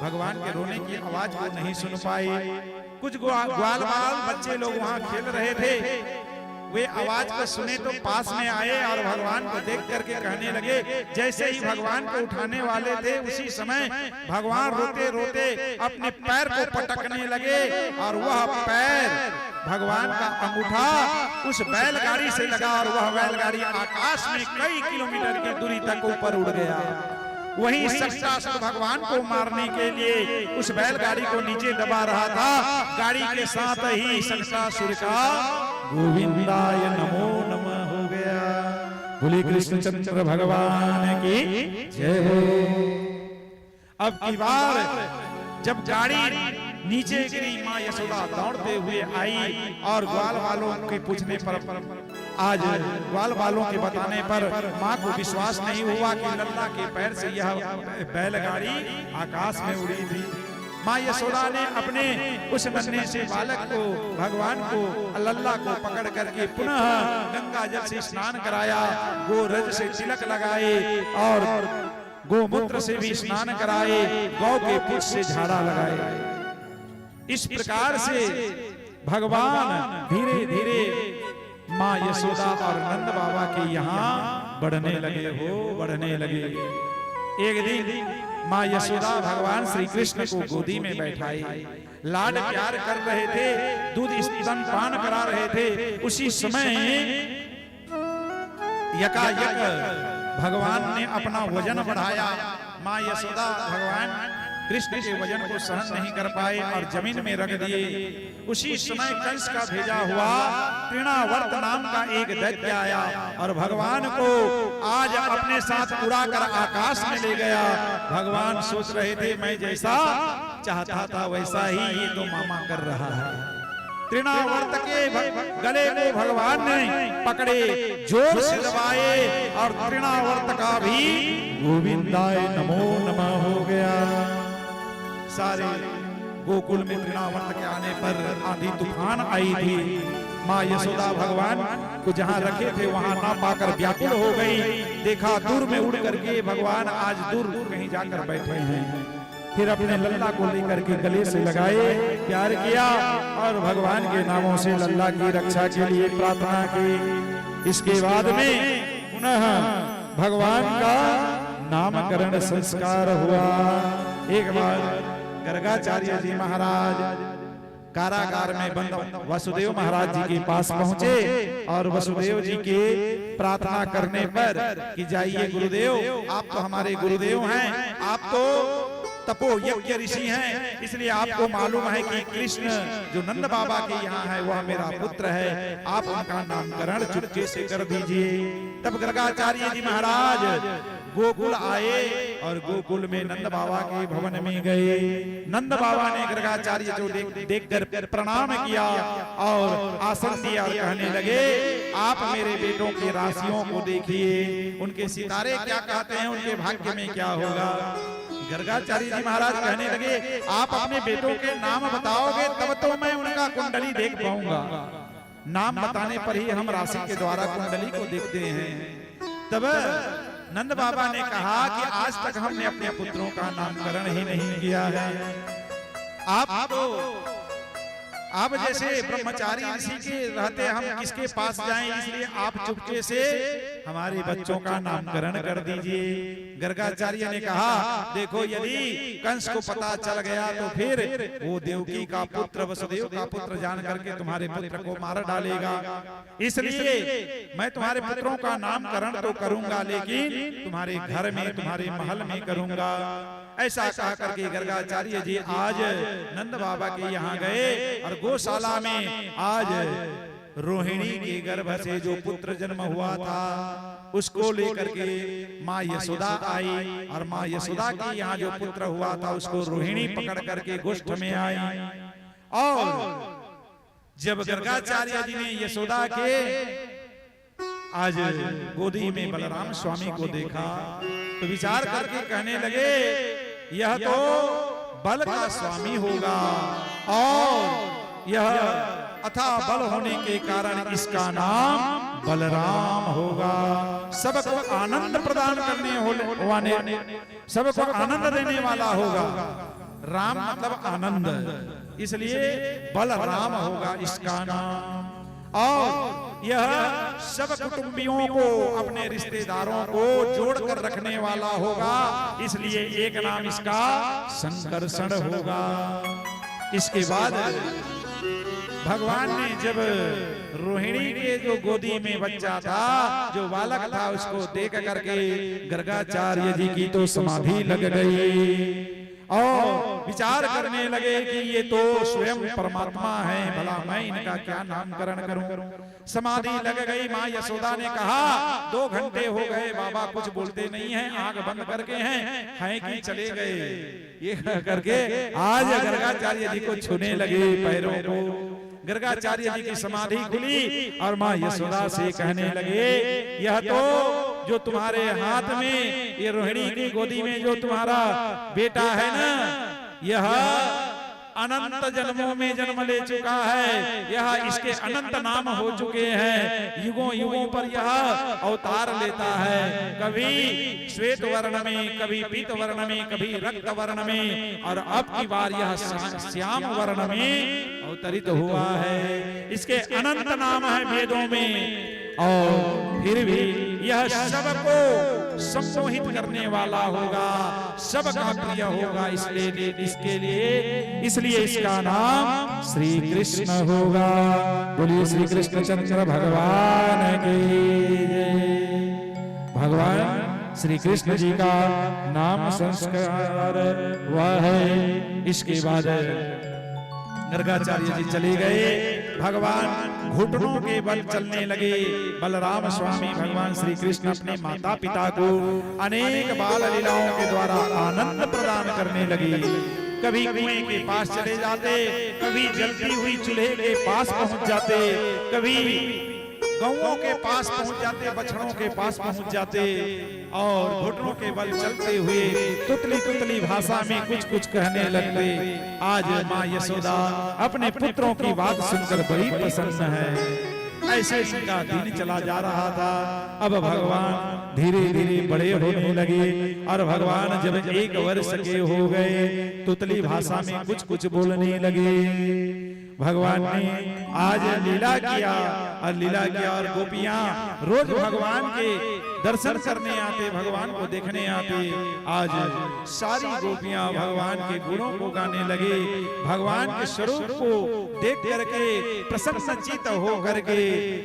भगवान के रोने की आवाज को नहीं सुन पाई। कुछ ग्वाल बाल बच्चे लोग वहां खेल रहे थे, वे आवाज को सुने तो पास में आए और भगवान को देख करके कहने लगे। जैसे ही भगवान को उठाने वाले थे उसी समय भगवान रोते रोते अपने पैर को पटकने लगे और वह पैर भगवान का अंगूठा उस बैलगाड़ी से लगा और वह बैलगाड़ी आकाश में कई किलोमीटर की दूरी तक ऊपर उड़ गया। वहीं सक्तासुर भगवान को मारने के लिए उस बैलगाड़ी को नीचे दबा रहा था। गाड़ी के साथ ही सक्तासुर का गोविंदाय नमो नमः हो गया। बोले कृष्णचंद्र भगवान की जय हो। अब की बार जब गाड़ी नीचे गिरी, माँ यशोदा दौड़ते हुए आई और ग्वाल वालों के पूछने पर, आज ग्वाल वालों के बताने पर माँ को विश्वास नहीं हुआ कि लल्ला के पैर से यह बैलगाड़ी आकाश में उड़ी थी। माँ यशोदा ने अपने उस नन्हे से बालक को, भगवान को, लल्ला को पकड़ करके पुनः गंगा जल से स्नान कराया, गोरज से तिलक लगाए और गोमूत्र से भी स्नान कराए, गौ के पुछ से झाड़ा लगाए। इस प्रकार से भगवान धीरे धीरे माँ यशोदा और नंद बाबा के यहाँ बढ़ने लगे। एक दिन माँ यशोदा भगवान श्री कृष्ण को गोदी में बैठाई, लाड प्यार कर रहे थे, दूध स्तनपान करा रहे थे। उसी समय यकायक भगवान ने अपना वजन बढ़ाया। माँ यशोदा भगवान कृष्ण के वजन को सहन नहीं कर पाए और जमीन में रख दिए। उसी समय कंस का भेजा हुआ तृणावर्त नाम का एक दैत्य आया और भगवान को आज अपने साथ उड़ाकर आकाश में ले गया। भगवान सोच रहे थे मैं जैसा चाहता था वैसा ही ये तो मामा कर रहा है। तृणावर्त के गले को भगवान ने पकड़े, जोर से दबाए और तृणावर्त का भी गोविंदाय नमो नमः हो गया। सारे गोकुल में तृणावर्त के आने पर आंधी तूफान आई थी। माँ यशोदा भगवान को जहाँ रखे थे वहां ना पाकर व्याकुल हो गई। देखा दूर में उड़ करके भगवान आज दूर कहीं जाकर बैठे हैं। फिर अपने लल्ला को लेकर के गले से लगाए, प्यार किया और भगवान के नामों से लल्ला की रक्षा के लिए प्रार्थना की। इसके बाद में पुनः भगवान का नामकरण संस्कार हुआ। एक बार गर्गाचार्य जी महाराज कारागार में बंद वसुदेव महाराज जी के पास पहुंचे और वसुदेव जी के प्रार्थना करने पर कि जाइए गुरुदेव, आप तो हमारे गुरुदेव हैं, आप तो तपो यज्ञ ऋषि हैं, इसलिए आपको मालूम है कि कृष्ण जो नंद बाबा के यहाँ है वह मेरा पुत्र है, आप उनका नामकरण चुपके से कर दीजिए। तब गर्गाचार्य जी महाराज गोकुल आए और गोकुल में नंद बाबा के भवन में गए। नंद बाबा ने गर्गाचार्य जो देखकर प्रणाम किया और आसन दिया और कहने लगे, आप मेरे बेटों की राशियों को देखिए, उनके सितारे क्या कहते हैं, उनके भाग्य में क्या होगा। गर्गाचार्य जी महाराज कहने लगे, आप अपने बेटों के नाम बताओगे तब तो मैं उनका कुंडली देख पाऊंगा, नाम बताने पर ही हम राशि के द्वारा कुंडली को देखते हैं। तब नंद बाबा ने कहा कि आज तक हमने अपने पुत्रों का नामकरण ही नहीं किया है। आप जैसे ब्रह्मचारी ऋषि के रहते हम किसके पास जाएं, इसलिए आप चुपके से हमारे बच्चों का नामकरण कर दीजिए। गर्गाचार्य ने कहा, देखो यदि कंस को पता चल गया तो फिर वो देवकी का पुत्र वसुदेव का पुत्र जान करके तुम्हारे पुत्र को मार डालेगा, इसलिए मैं तुम्हारे पुत्रों का नामकरण तो करूंगा लेकिन तुम्हारे घर में तुम्हारे महल में करूंगा। ऐसा कहा करके गर्गाचार्य जी आज नंद बाबा के यहाँ गए और गौशाला में आज रोहिणी के गर्भ से जो पुत्र जन्म हुआ था उसको लेकर के माँ यशोदा आई और माँ यशोदा के यहाँ जो पुत्र हुआ था उसको रोहिणी पकड़ करके गोष्ठ में आई। और जब गर्गाचार्य जी ने यशोदा के आज गोदी में बलराम स्वामी को देखा तो विचार करके कहने लगे, यह तो बल का स्वामी होगा और यह अथाह बल होने के कारण इसका नाम बलराम होगा। सबको आनंद प्रदान करने वाले, सबको आनंद देने वाला होगा। राम मतलब आनंद, इसलिए बलराम होगा इसका नाम। और यह सब कुटुंबियों को, अपने रिश्तेदारों को जोड़कर रखने वाला होगा, इसलिए एक नाम इसका संकर्षण होगा। इसके बाद भगवान ने जब रोहिणी के जो गोदी में बच्चा था, जो बालक था, उसको देख करके गर्गाचार्य जी की तो समाधि लग गई और विचार करने लगे कि ये तो स्वयं परमात्मा है, भला मैं इनका क्या नामकरण करूं। समाधि लग गई। माँ यशोदा ने कहा, 2 घंटे हो गए बाबा कुछ बोलते नहीं हैं, आंख बंद करके हैं कि चले गए। ये करके आज गर्गाचार्य जी को छूने लगे पैरों को। गर्गाचार्य जी की समाधि खुली और माँ यशोदा से कहने लगे, यह तो जो तुम्हारे हाथ में ये रोहिणी की गोदी में जो तुम्हारा बेटा है ना, यह अनंत जन्मों में जन्म ले चुका है, यह इसके अनंत नाम हो चुके हैं, युगों युगों पर यह अवतार लेता है, कभी श्वेत वर्ण में, कभी पीत वर्ण में, कभी रक्त वर्ण में, और अब की बार यह श्याम वर्ण में अवतरित हुआ है। इसके अनंत नाम है वेदों में, और फिर भी यह सबको सम्मोहित करने वाला होगा, सबका प्रिय होगा, इसलिए इसका नाम श्री कृष्ण होगा। बोलिए श्री कृष्ण चंद्र भगवान की जय। भगवान श्री कृष्ण जी का नाम संस्कार वह है। इसके बाद गर्गाचार्य जी चले गए। भगवान घुटनों के बल चलने लगे। बलराम स्वामी भगवान श्री कृष्ण अपने माता पिता को अनेक बाल लीलाओं के द्वारा आनंद प्रदान करने लगे। कभी कुएं के पास चले जाते, कभी जलती हुई चूल्हे के पास पहुंच जाते, कभी गौओं के पास पहुंच जाते, बछड़ों के पास पहुंच जाते, और घुटनों के बल चलते हुए तुतली तुतली भाषा में कुछ कुछ कहने लगते। आज माँ यशोदा अपने पुत्रों की बात सुनकर बड़ी प्रसन्न है। ऐसे इनका दिन चला जा रहा था। अब भगवान धीरे धीरे बड़े होने लगे, और भगवान जब 1 वर्ष के हो गए, तुतली भाषा में कुछ कुछ बोलने लगे। भगवान ने आज लीला किया और गोपियां रोज भगवान के दर्शन करने आते, भगवान को देखने आते। आज सारी गोपियां भगवान के गुणों को गाने लगे, भगवान के स्वरूप को देख करके प्रसन्नचित्त हो करके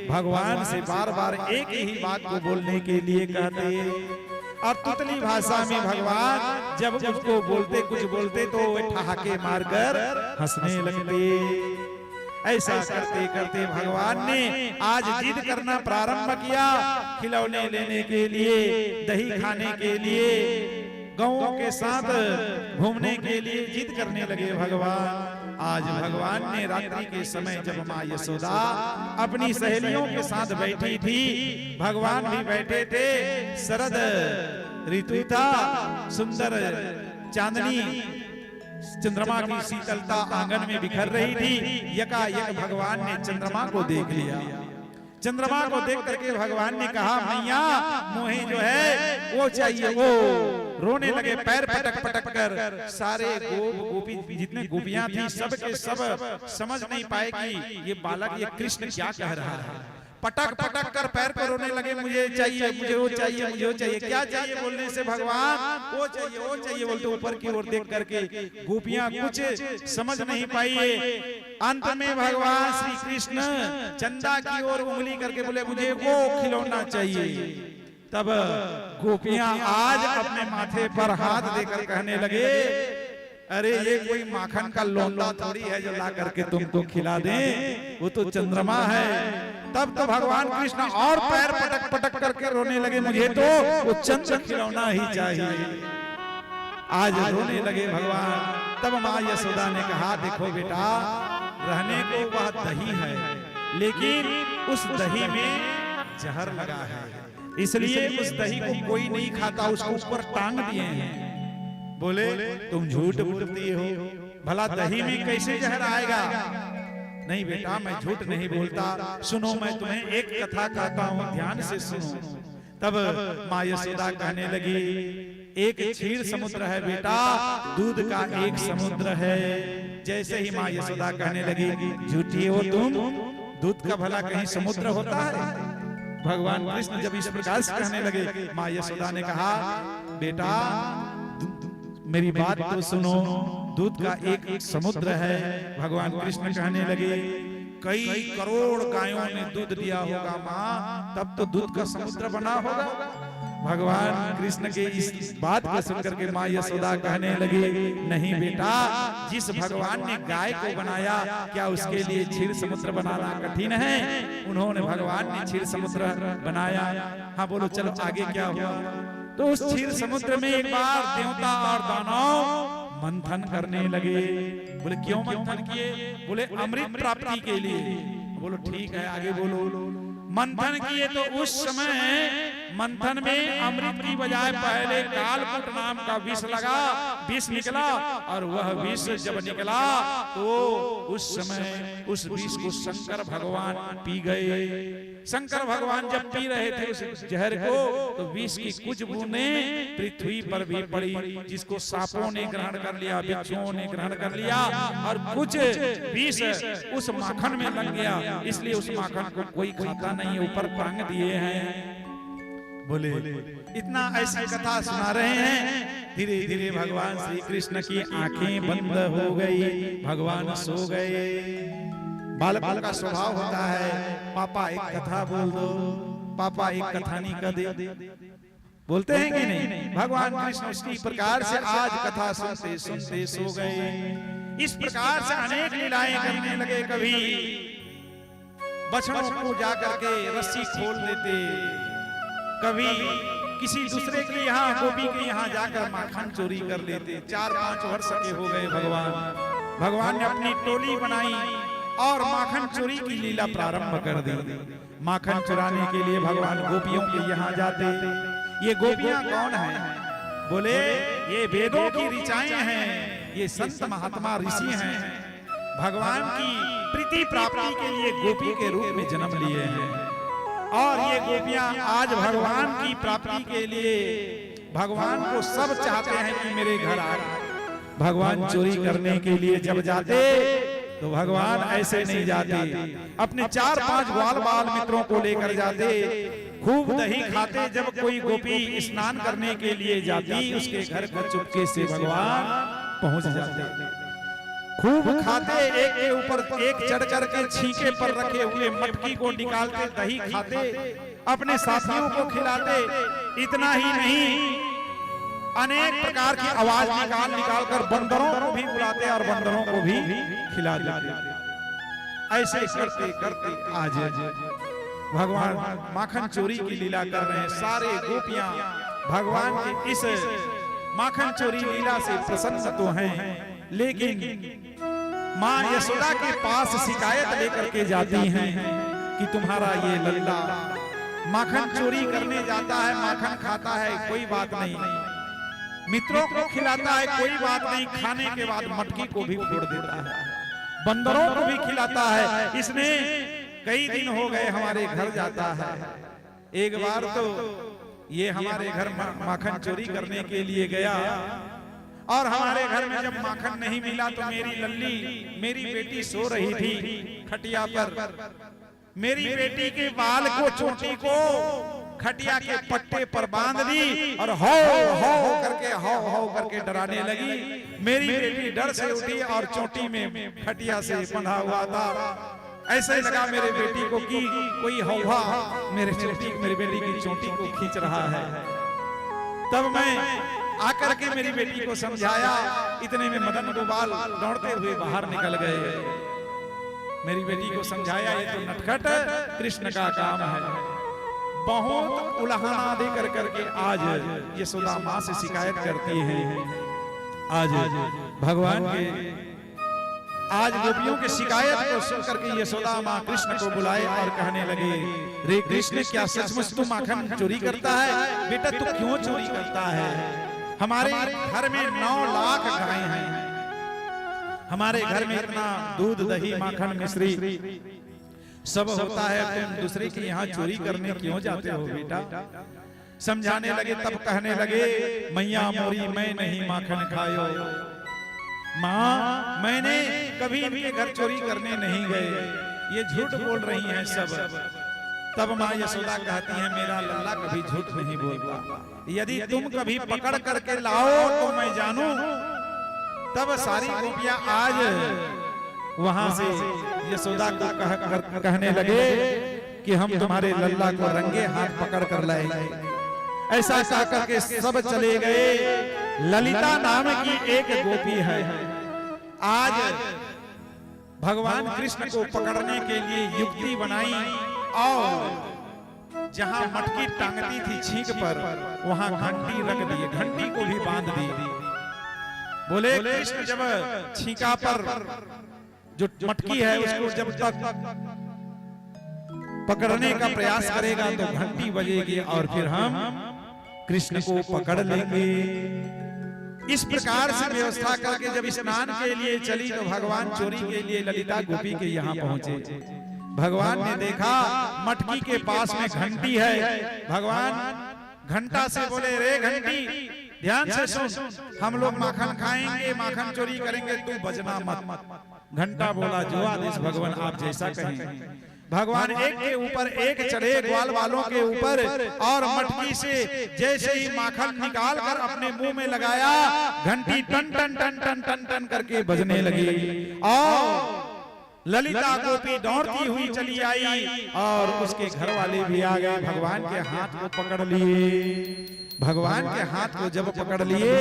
भगवान से बार बार एक ही बात को बोलने के लिए कहते। और तुतली भाषा में भगवान जब उसको बोलते, कुछ बोलते तो ठहाके मारकर हंसने लगते। ऐसा करते करते भगवान ने आज जिद करना प्रारंभ किया, खिलौने लेने के लिए, दही खाने के लिए, गौओं के साथ घूमने के लिए जिद करने लगे भगवान। आज भगवान ने रात्रि के समय जब माँ यशोदा अपनी सहेलियों के साथ बैठी थी, भगवान भी बैठे थे, शरद ऋतु था, सुंदर चांदनी चंद्रमा की शीतलता आंगन में बिखर रही थी। यकायक भगवान ने चंद्रमा को देख लिया। चंद्रमा को देख करके भगवान ने कहा, मैया मोहे जो है वो चाहिए। वो रोने लगे, पैर पटक पटक कर। सारे गोपी जितने गोपियां थी सब के सब समझ नहीं पाए कि ये बालक, ये कृष्ण क्या कह रहा है। पटक पटक कर पैर पर रोने लगे, मुझे चाहिए, मुझे वो चाहिए, मुझे वो चाहिए। क्या चाहिए बोलने से भगवान वो चाहिए, वो चाहिए बोलते ऊपर की ओर देख करके गोपियां कुछ समझ नहीं पाई। अंत में भगवान श्री कृष्ण चंदा की ओर उंगली करके बोले, मुझे वो खिलौना चाहिए। तब गोपियां आज अपने माथे पर हाथ देकर कहने लगे, अरे ये कोई माखन का लोंदा थोड़ी है जो ला करके तुमको खिला दे, वो तो चंद्रमा है। तब तो भगवान कृष्ण और पैर पटक पटक करके रोने लगे, मुझे तो वो चंद्र खिलौना ही चाहिए। आज रोने लगे भगवान। तब माँ यशोदा ने कहा, देखो बेटा, रहने को वह दही है, लेकिन उस दही में जहर लगा है, इसलिए उस दही को कोई नहीं खाता, उसको ऊपर टांग दिए हैं। बोले, तुम झूठ बोलती हो, भला दही में कैसे जहर आएगा? नहीं बेटा, मैं झूठ नहीं बोलता, सुनो मैं तुम्हें एक कथा कहता हूँ, ध्यान से सुनो। तब माँ यशोदा कहने लगी, एक क्षीर समुद्र है बेटा, दूध का एक समुद्र है। जैसे ही माँ यशोदा कहने लगी, झूठी हो तुम, दूध का भला कहीं समुद्र होता है? भगवान कृष्ण जब इस प्रकार से कहने लगे, माँ यशोदा ने कहा, बेटा मेरी बात तो सुनो, दूध का एक समुद्र है। भगवान कृष्ण कहने लगे, कई करोड़ गायों ने दूध दिया होगा माँ, तब तो दूध का समुद्र बना होगा। भगवान कृष्ण के इस बात को सुनकर के माँ यशोदा कहने लगी, नहीं बेटा, जिस भगवान ने गाय को बनाया, क्या उसके लिए क्षीर समुद्र बनाना कठिन है? उन्होंने भगवान ने क्षीर समुद्र बनाया। हाँ बोलो, चलो आगे क्या हुआ? तो उस क्षीर समुद्र में एक बार देवता और दानव मंथन करने लगे। बोले, क्यों मंथन किए? बोले, अमृत प्राप्ति के लिए। बोलो ठीक है, आगे बोलो। मंथन किए तो उस समय मंथन में अमृत की बजाय पहले कालकूट नाम का विष लगा, विष निकला, और वह विष जब निकला तो उस समय उस विष को शंकर भगवान पी गए। शंकर भगवान जब पी रहे थे उस जहर को, तो विष की कुछ बूंदें पृथ्वी पर भी पड़ी, जिसको सांपों ने ग्रहण कर लिया, बिच्छुओं ने ग्रहण कर लिया, और कुछ विष उस माखन में लग गया। इसलिए उस माखन को कोई खाता नहीं, ऊपर टांग दिए हैं। बोले, इतना ऐसी कथा सुना रहे हैं, धीरे धीरे भगवान श्री कृष्ण की आंखें बंद हो गई, भगवान सो गए। बालक का स्वभाव होता है, पापा एक कथा बोल दो, पापा एक कथानी का दे, बोलते हैं कि नहीं? भगवान कृष्ण इसी प्रकार से आज कथा सुनते सुनते सो गए। इस प्रकार से अनेक लीलाएं करने लगे। कभी बछड़ों को जाकर के रस्सी खोल देते, कभी किसी दूसरे के यहाँ, गोपी के यहाँ जाकर माखन चोरी कर लेते। 4-5 वर्ष के हो गए भगवान ने अपनी टोली बनाई और माखन चोरी की लीला प्रारंभ कर दी। माखन चुराने के लिए भगवान गोपियों के यहाँ जाते। ये गोपियां कौन हैं? बोले, ये वेदों की ऋचाएं हैं, ये संत महात्मा ऋषि हैं, भगवान की प्रीति प्राप्ति के लिए गोपी के रूप में जन्म लिए हैं। और ये गोपियां आज भगवान की प्राप्ति के लिए भगवान को सब चाहते हैं कि मेरे घर आए। भगवान चोरी करने के लिए जब जाते तो भगवान ऐसे नहीं जाते, अपने 4-5 ग्वाल बाल मित्रों को लेकर जाते, खूब दही खाते। जब कोई गोपी स्नान करने के लिए जाती, उसके घर को चुपके से भगवान पहुंच जाते। खूब खाते, एक के ऊपर एक चढ़ करके छींके पर रखे हुए मटकी को निकालते, दही खाते, अपने साथियों को खिलाते। इतना ही नहीं, अनेक प्रकार की आवाज निकाल कर बंदरों को भी बुलाते और बंदरों को भी खिला देते। ऐसे करते करते आज भगवान माखन चोरी की लीला कर रहे हैं। सारे गोपियां भगवान के इस माखन चोरी लीला से प्रसन्न तो हैं, लेकिन माँ यशोदा के पास शिकायत लेकर के जाती हैं कि तुम्हारा ये लल्ला माखन चोरी करने जाता है, माखन खाता है, कोई बात नहीं, मित्रों को खिलाता है, कोई बात नहीं, खाने के बाद मटकी को भी फोड़ देता है, बंदरों को भी खिलाता है। इसने कई दिन हो गए हमारे घर जाता है। एक बार तो ये हमारे घर माखन चोरी करने के लिए गया और हमारे घर में जब माखन नहीं मिला तो मेरी लल्ली, मेरी बेटी सो रही थी खटिया पर, मेरी बेटी के बाल को, चोटी को खटिया के पट्टे पर बांध दी और हो करके डराने लगी। मेरी बेटी डर से उठी और चोटी में खटिया से बंधा हुआ था। ऐसे लगा मेरे बेटी को कि कोई हौवा मेरी बेटी की चोटी को खींच रहा है। तब मैं आकर के मेरी बेटी को समझाया। इतने में मदन गोपाल दौड़ते हुए बाहर निकल गए। मेरी बेटी को समझाया, ये तो नटखट कृष्ण का काम है। बहुत उल्हाना दे कर करके आज यशोदा माँ से शिकायत करती है। आज भगवान के, आज गोपियों की शिकायत को सुनकर के यशोदा माँ कृष्ण को बुलाए और कहने लगे, रे कृष्ण, क्या सचमुच तू माखन चोरी करता है? बेटा तू क्यों चोरी करता है? हमारे घर में 9 लाख गाय हैं, हमारे घर में इतना दूध, दही, माखन, मिश्री सब होता है, तुम दूसरे के यहाँ चोरी करने क्यों जाते हो बेटा? समझाने लगे। तब कहने लगे, मैया मोरी मैं नहीं माखन खायो, माँ मैंने कभी इनके घर चोरी करने नहीं गए, ये झूठ बोल रही हैं सब। तब माँ यशोदा कहती है, मेरा लल्ला कभी झूठ नहीं बोलता, यदि तुम कभी पकड़ करके लाओ तो मैं जानूं। तब सारी गोपियां आज वहां से यशोदा को कहने लगे कि हम तुम्हारे लल्ला को रंगे हाथ पकड़ कर लाएंगे। ऐसा कहकर के सब चले गए। ललिता नाम की एक गोपी है, आज भगवान कृष्ण को पकड़ने के लिए युक्ति बनाई और जहां मटकी टांगती थी छींक पर, वहां घंटी रख दी, घंटी को भी बांध दी। बोले कृष्ण जब छींका पर जो मटकी है उसको जब तक पकड़ने का प्रयास करेगा तो घंटी बजेगी और फिर हम कृष्ण को पकड़ लेंगे। इस प्रकार से व्यवस्था करके जब स्नान के लिए चली तो भगवान चोरी के लिए ललिता गोपी के यहाँ पहुंचे। भगवान ने देखा मटकी के पास में घंटी है। भगवान घंटा से बोले, रे घंटी ध्यान से सुन, हम लोग माखन खाएंगे, माखन चोरी करेंगे, तू बजना मत। घंटा बोला, जो आदेश भगवान आप जैसा कहें। भगवान एक के ऊपर एक चढ़े, ग्वाल वालों के ऊपर, और मटकी से जैसे ही माखन निकाल कर अपने मुंह में लगाया, घंटी टन टन टन टन टन टन करके बजने लगी और ललिता गोपी दौड़ती हुई चली आई और उसके घर वाले भी आ गए। भगवान के हाथ को पकड़ लिए। भगवान के हाथ को जब पकड़ लिए,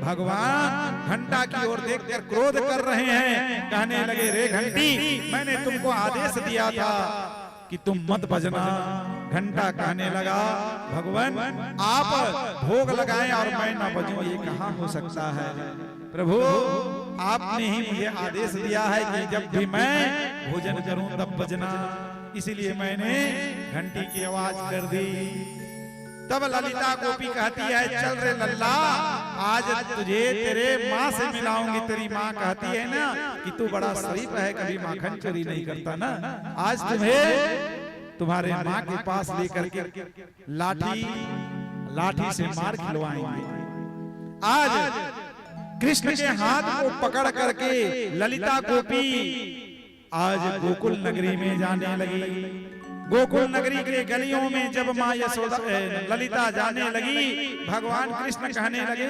भगवान घंटा की ओर देखकर क्रोध कर रहे हैं। कहने लगे, रे घंटी, मैंने तुमको आदेश दिया था कि तुम मत बजना। घंटा कहने लगा, भगवान आप भोग लगाएं और मैं ना बजूं, ये कहाँ हो सकता है? प्रभु आपने ही मुझे आदेश दिया है कि जब भी मैं भोजन करूं तब बजना, इसीलिए मैंने घंटी की आवाज कर दी। तब ललिता गोपी कहती है, चल रे लल्ला, आज तुझे तेरे माँ से मिलाऊंगी। तेरी माँ कहती है ना कि तू बड़ा शरीफ है, कभी माखन चोरी नहीं करता ना, आज तुम्हें तुम्हारे माँ के पास लेकर के लाठी से मार खिलवाएंगे। आज कृष्ण के हाथ को पकड़ करके ललिता गोपी आज गोकुल नगरी में जाने लगी। गोकुल नगरी के गलियों में जब माँ यशोदा ललिता जाने लगी, भगवान कृष्ण कहने लगे,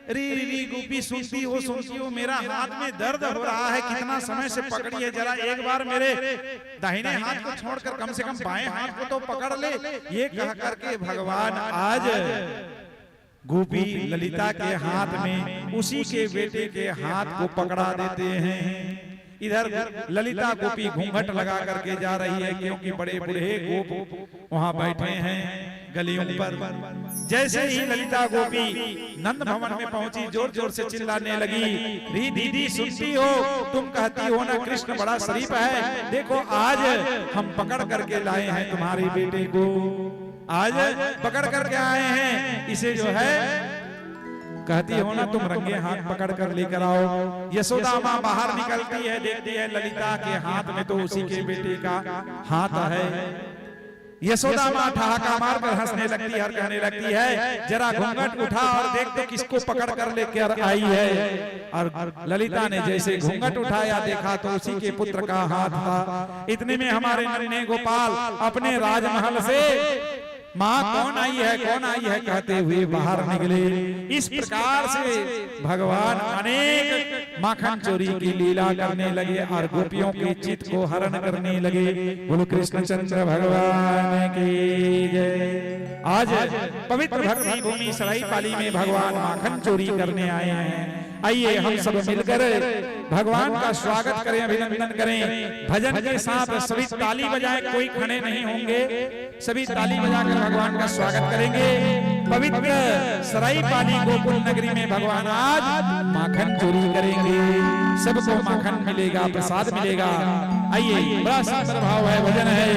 री री री गोपी सुनती हो मेरा हाथ में दर्द हो रहा है, कितना समय से पकड़ी है, जरा एक बार मेरे दाहिने हाथ को छोड़कर कम से कम बाएं हाथ को तो पकड़ ले। ये कह करके भगवान आज गोपी ललिता के हाथ में उसी के बेटे के हाथ को पकड़ा देते हैं। इधर ललिता गोपी घूंघट लगा करके जा रही है, क्योंकि बड़े बूढ़े गोप वहां बैठे हैं गलियों पर। जैसे ही ललिता गोपी नंद भवन में पहुंची, जोर जोर से चिल्लाने लगी, री दीदी सुनती हो, तुम कहती हो ना कृष्ण बड़ा शरीफ है, देखो आज हम पकड़ करके लाए हैं तुम्हारे बेटे को, आज पकड़ करके आए हैं इसे, जो है कहती हो ना तुम रंगे हाथ पकड़ कर लेकर आओ। यशोदा माँ बाहर निकलती है, देखती है ललिता के हाथ में तो उसी के बेटे का हाथ है। यशोदा माँ ठहाका मारकर हंसने लगती है और कहने लगती है, जरा घूंघट उठा और देख दो किसको पकड़ कर लेकर आई है। और ललिता ने जैसे घूंघट उठाया, देखा तो उसी के पुत्र का हाथ था। इतने में हमारे नन्हे गोपाल अपने राजमहल से माँ कौन आई है कहते हुए बाहर निकले। इस प्रकार से भगवान अनेक माखन चोरी की लीला करने लगे और गोपियों के चित्त को हरण करने लगे। बोलो कृष्णचंद्र भगवान की जय। आज पवित्र भक्ति भूमि सराईपाली में भगवान माखन चोरी करने आए हैं। आइए हम सब मिलकर भगवान का स्वागत करें, अभिनंदन करें। भजन के साथ सभी ताली बजाएं, कोई खड़े नहीं होंगे, सभी ताली बजाकर भगवान का स्वागत करेंगे। पवित्र सराईपाली गोकुल नगरी में भगवान आज माखन चोरी करेंगे, सबको माखन मिलेगा, प्रसाद मिलेगा। आइए, बड़ा सुंदर भाव है, भजन है,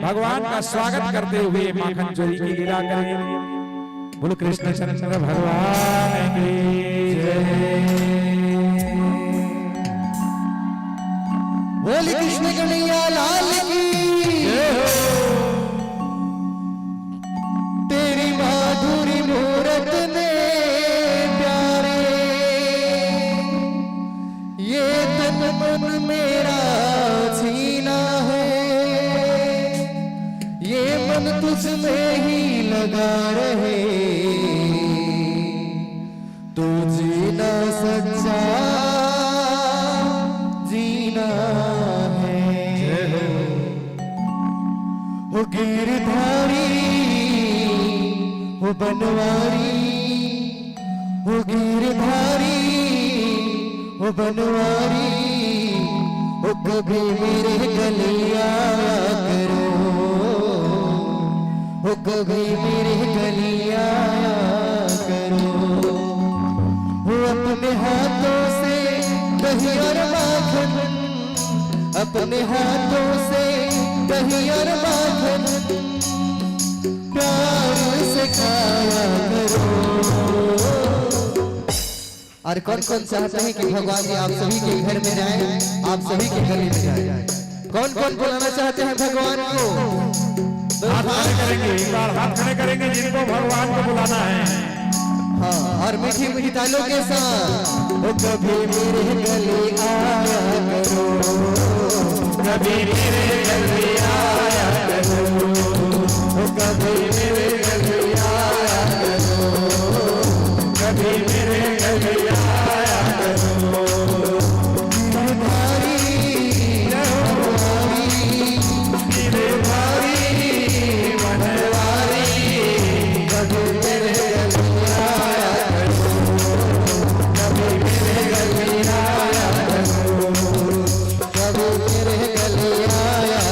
भगवान का स्वागत करते हुए माखन चोरी की लीला करेंगे। बोलो कृष्णचंद्र भगवान की जय। बोले कृष्ण कन्हैया लाल की जय हो। तेरी माधुरी मूरत ने प्यारे, ये तन मन मेरा छीना है, ये मन तुझ में ही लगा रहे, तू जीना सच्चा जीना है। हो गिरधारी हो बनवारी, हो गिरधारी हो बनवारी, हो कभी मेरे गले आया करो, हो कभी मेरे गले आया करो। हो अपने हाथों से दही और माखन, अपने हाथों से दही और माखन प्यार से खाया करो। और कौन कौन चाहते हैं कि भगवान जी आप सभी के घर में जाएं, आप सभी के गले में जाएं? कौन कौन बुलाना चाहते हैं भगवान को? हाथ खड़े करेंगे, एक बार हाथ खड़े करेंगे जिनको भगवान को बुलाना है। हाँ, और मीठी मीठी तालों के साथ। ओ कभी मेरे गले आया करो, कभी मेरे गले आया करो, ओ कभी मेरे गले आया करो, कभी मेरे गले आया करो। गिरधारी गिरधारी बनवारी, कभी मेरे गले आया करो, कभी मेरे गले आया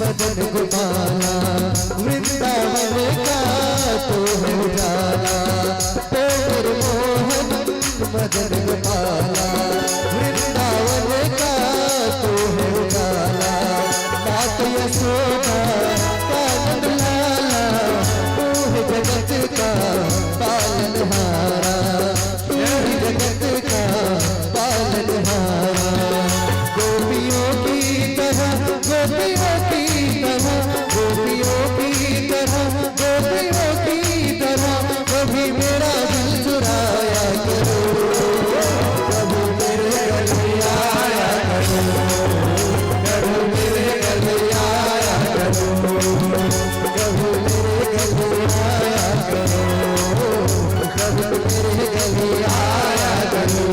मदन गोपाला, वृंदावन का तो है उजाला। तो मेरे मोहन मदन गोपाला, वृंदावन का तो है उजाला। मात यशोदा कानन लाला, तू है जगत का पालनहारा, तू है जगत का पालनहारा। गोपियों की तरह, गोपियों की तरह, गोपियों की तरह, गोपियों की तरह कभी मेरा दिल चुराया करो, कभी मेरे गले आया करो, कभी मेरे गले आया करो, कभी मेरे गले आया करो, कभी मेरे गले आया करो।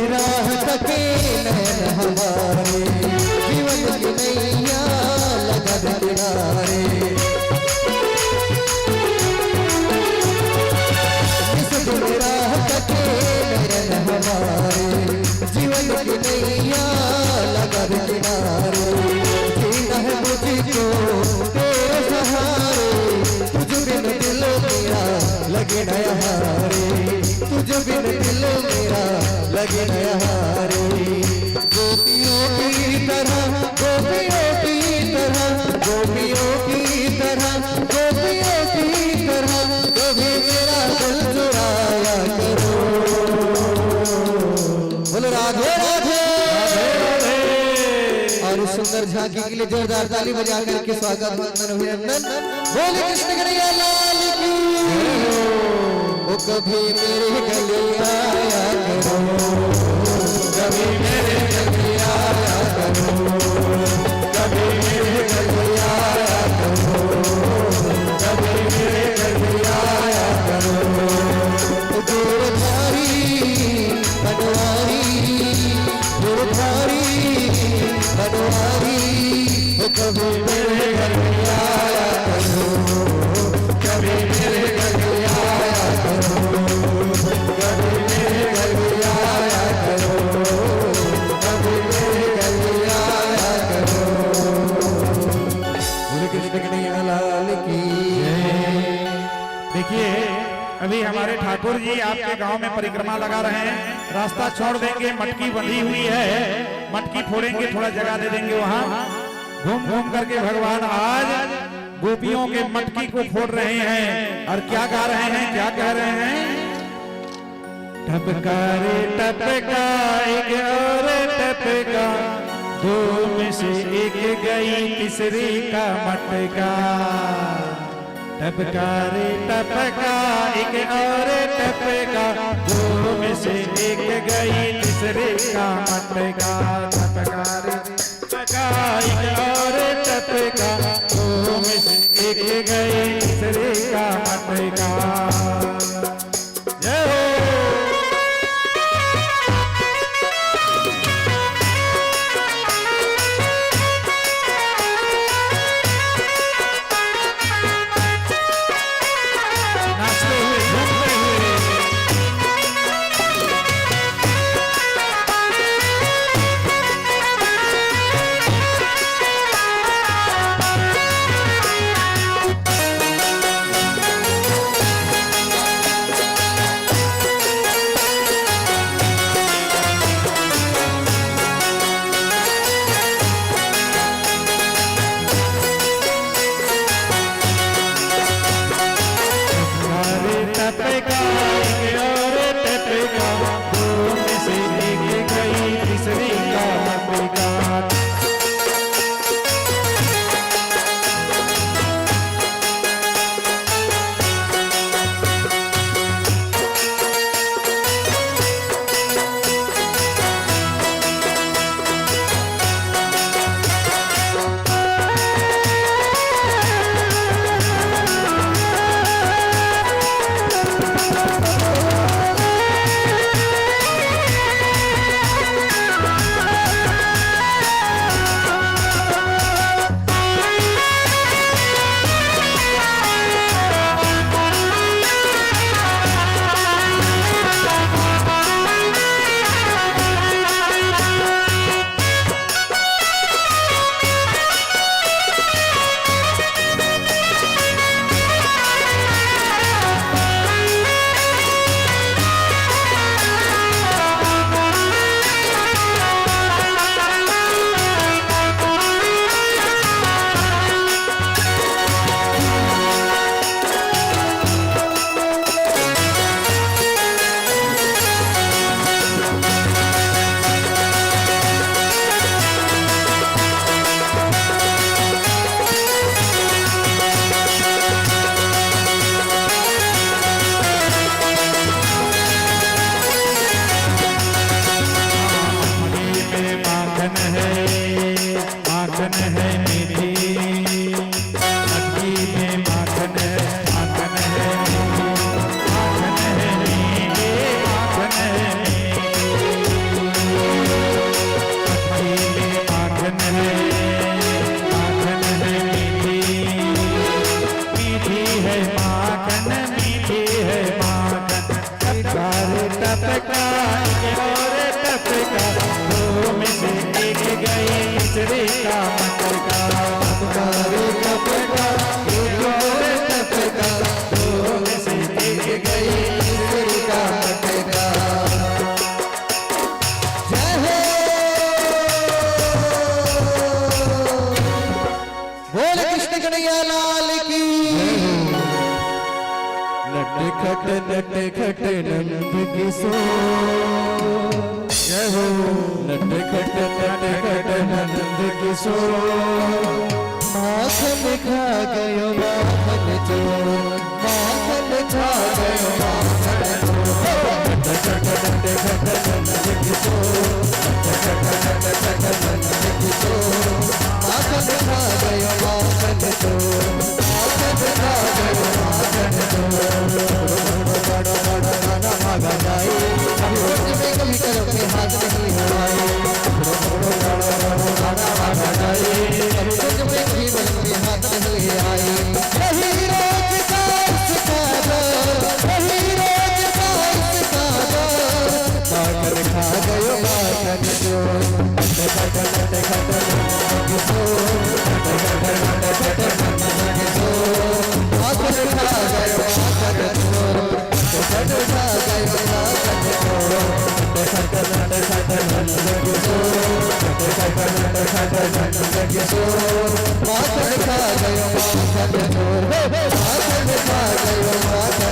राह तके नैन हमारे, जीवन की नैया लगा दे किनारे। इस दिन राह तके नैन हमारे, जीवन की नैया लगा दे किनारे। जीना है मुझको तेरे सहारे, तुझ बिन दिल मेरा लगे न हारे, तुझ बिन दिल मेरा लगे नहारे। गोपियों की तरह, गोपियों की तरह, गोपियों की तरह, गोपियों की तरह कभी मेरा दिल चुराया करो। बोलो राधे राधे। और इस सुंदर झांकी के लिए जोरदार ताली बजा करके स्वागत वंदन अभिनंदन। बोले कृष्ण कन्हैया लाल की। वो कभी मेरे गले आया करो, कभी मेरे गले आया करो, कभी मेरे गले आया करो, कभी मेरे गले आया करो। गिरधारी बनवारी, गिरधारी बनवारी, वो कभी मेरे गले आया करो, कभी मेरे गले आया करो, कभी मेरे गले आया करो, कभी मेरे गले आया करो। बोले कृष्ण कन्हैया लाल की। देखिए अभी हमारे ठाकुर जी आपके गांव में परिक्रमा लगा रहे हैं, रास्ता छोड़ देंगे, मटकी बंधी हुई है, मटकी फोड़ेंगे, थोड़ा जगह दे देंगे वहां। घूम घूम करके भगवान आज गोपियों के मटकी को फोड़ रहे हैं और क्या गा रहे हैं, क्या कह रहे हैं? टपका रे टपका एक और टपका, दो में से एक गई तीसरी का मटका। टपका रे टपका एक और टपका, दो में से एक गई तीसरे का मटका। टपका रे टपका एक और टपका, दो में से एक गई तीसरे का मटका। जय हो। टपका एक और टपका, दो में से एक गई तीसरे का मटका। टपका रे टपका एक और टपका, दो में से एक गई तीसरे का मटका। जय हो बोल कृष्ण कन्हैया लाल की। नटखट नटखट नंद किशोर, जय हो नटखट नटखट नंद किशोर। माखन खा गयो माखन चोर, माखन खा गयो माखन चोर। नटखट नटखट नंद किशोर, नटखट नटखट नंद किशोर। माखन खा गयो माखन चोर, माखन खा गयो माखन चोर। बड़ा बड़ा गाना भागा जाए, कभी होठ में कभी करम में हाथ नहीं हवाए। बड़ा गाना भागा जाए, कभी होठ में कभी बलम में हाथ नहीं आए। यही रोज का इसका दौर, यही रोज का इसका दौर। माखन खा गयो माखन चोर। नटखट नटखट नंद किशोर, नटखट नटखट नंद किशोर। माखन खा गयो माखन चोर, नटखट खा गयो माखन चोर। नटखट नटखट नंद किशोर, नटखट नटखट नंद किशोर। माखन खा गयो माखन चोर, माखन खा गयो माखन चोर।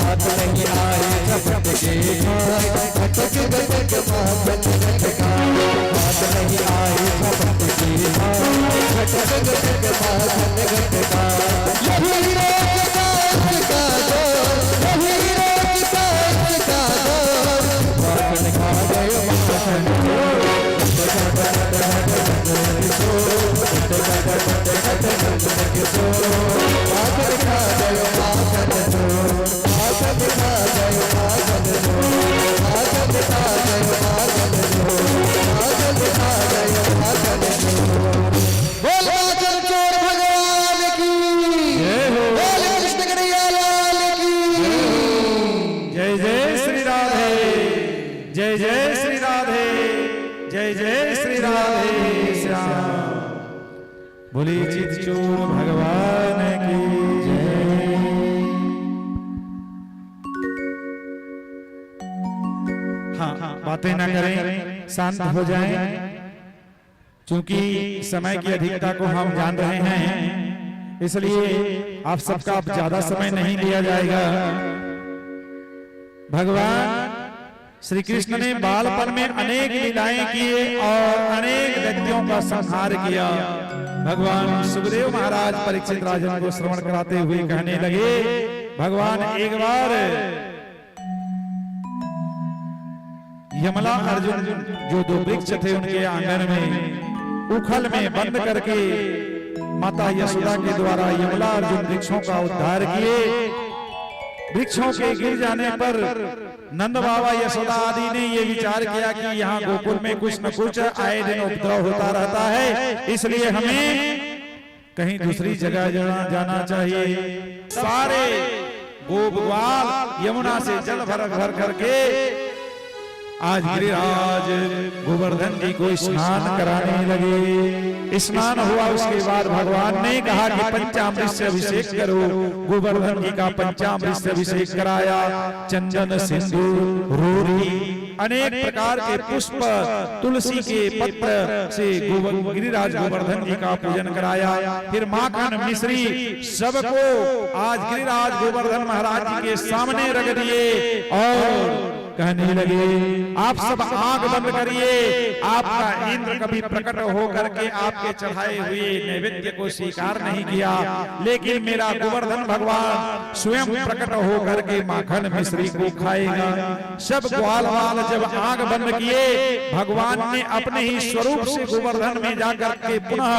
हाथ नहीं आए झपट के खाए, घटक घटक माखन घटका। हाथ नहीं आए झपट के खाए, घटक घटक माखन घटका। यही रोज का इसका दौर, यही रोज का इसका दौर। माखन खा गयो माखन चोर, नटखट नटखट नंद किशोर, नटखट नटखट नंद किशोर। माखन खा गयो माखन चोर, माखन खा गयो माखन चोर। माखन खा गयो माखन चोर, माखन खा गयो माखन चोर। बोल माखन चोर भगवान की जय हो, बोल कृष्ण कन्हैया लाल की जय जय श्री राधे, जय जय श्री राधे, जय जय श्री राधे श्याम। बोली चित चोर भगवान की जय। हाँ, बातें ना करें, शांत हो जाएं, क्योंकि समय की अधिकता को हम जान रहे हैं, इसलिए आप सबका अब ज्यादा समय नहीं लिया जाएगा। भगवान श्री कृष्ण ने बालपन में अनेक लीलाएं किए और अनेक व्यक्तियों का संहार किया। भगवान सुखदेव महाराज परीक्षित राजन को श्रवण कराते हुए कहने लगे, भगवान एक बार यमला अर्जुन जो दो वृक्ष थे उनके आंगन में उखल में बंद करके माता यशोदा के द्वारा यमला अर्जुन वृक्षों का उद्धार किए। वृक्षों के गिर जाने पर नंद बाबा यशोदा आदि ने ये विचार किया कि यहाँ गोकुल में कुछ न कुछ आए दिन उपद्रव होता रहता है, इसलिए हमें कहीं दूसरी जगह जाना चाहिए। सारे गोप ग्वाल यमुना से जल भर भर करके आज गिरिराज गोवर्धन जी को स्नान कराने लगे। स्नान हुआ, उसके बाद भगवान ने कहा कि पंचामृत से अभिषेक करो। गोवर्धन जी का पंचामृत से अभिषेक कराया। चंदन, सिंदूर, रोरी, अनेक प्रकार के पुष्प, तुलसी के पत्र से गिरिराज गोवर्धन जी का पूजन कराया। फिर माखन, मिश्री सबको आज गिरिराज गोवर्धन महाराज जी के सामने रख दिए और कहने लगे, आप सब आंख बंद करिए। आपका इंद्र कभी प्रकट होकर के आपके चढ़ाए हुए नैवेद्य को स्वीकार नहीं किया, लेकिन मेरा गोवर्धन भगवान स्वयं प्रकट होकर के माखन मिश्री को खाएगा। सब ग्वाल वाल जब आंख बंद किए, भगवान ने अपने ही स्वरूप से गोवर्धन में जाकर के पुनः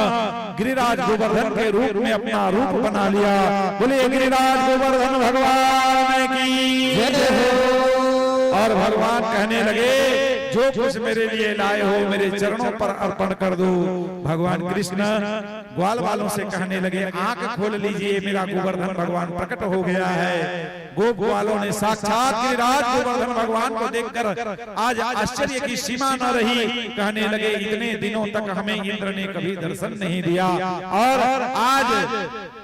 गिरिराज गोवर्धन के रूप में अपना रूप बना लिया। बोले गिरिराज गोवर्धन भगवान की जय हो। और भगवान कहने लगे, जो कुछ मेरे लिए लाए हो मेरे चरणों पर अर्पण कर दो। भगवान कृष्ण ग्वाल वालों से कहने लगे, आंख खोल लीजिए, मेरा गोवर्धन भगवान प्रकट हो गया है। गोप ग्वालों ने साक्षात गिरिराज गोवर्धन भगवान को देखकर आज आश्चर्य की सीमा न रही। कहने लगे, इतने दिनों तक हमें इंद्र ने कभी दर्शन नहीं दिया और आज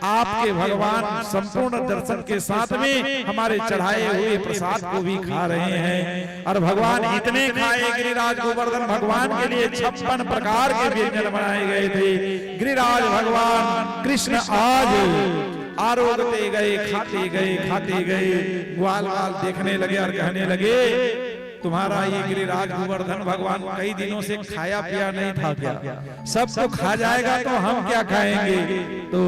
आपके भगवान संपूर्ण दर्शन के साथ में हमारे चढ़ाए हुए प्रसाद को भी खा रहे हैं। और भगवान इतने खाए, गिरिराज गोवर्धन भगवान के लिए 56 प्रकार के व्यंजन बनाए गए थे। गिरिराज भगवान कृष्ण आज आरोगते गए, खाते गए। ग्वाल वाल देखने लगे और कहने लगे, तुम्हारा ये गिरिराज गोवर्धन भगवान कई दिनों से खाया पिया नहीं था क्या? सब तो खा जाएगा तो हम क्या खाएंगे? तो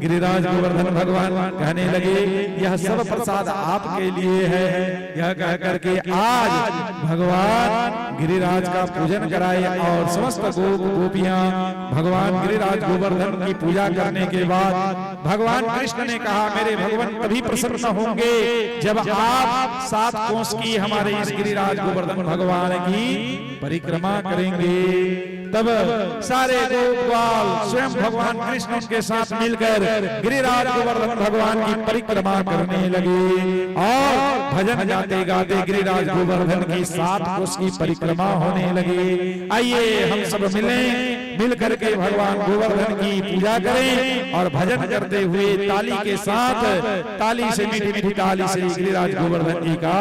गिरिराज गोवर्धन भगवान कहने लगे, यह सब प्रसाद आपके लिए है। यह कह करके आज भगवान गिरिराज का पूजन कराए और समस्त गोप गोपियां भगवान गिरिराज गोवर्धन की पूजा करने के बाद भगवान कृष्ण ने कहा, मेरे भगवान तभी प्रसन्न होंगे जब आप 7 कोस की हमारे इस गिरिराज गोवर्धन भगवान की परिक्रमा करेंगे। तब सारे गोपाल स्वयं भगवान कृष्ण उनके साथ मिलकर गिरिराज गोवर्धन भगवान की परिक्रमा करने लगे और भजन गाते गाते गिरिराज गोवर्धन की 7 कोस की परिक्रमा होने लगी। आइए हम सब मिल करके भगवान गोवर्धन की पूजा करें और भजन करते हुए ताली के साथ, ताली से, मीठी मीठी ताली से गिरिराज गोवर्धन जी का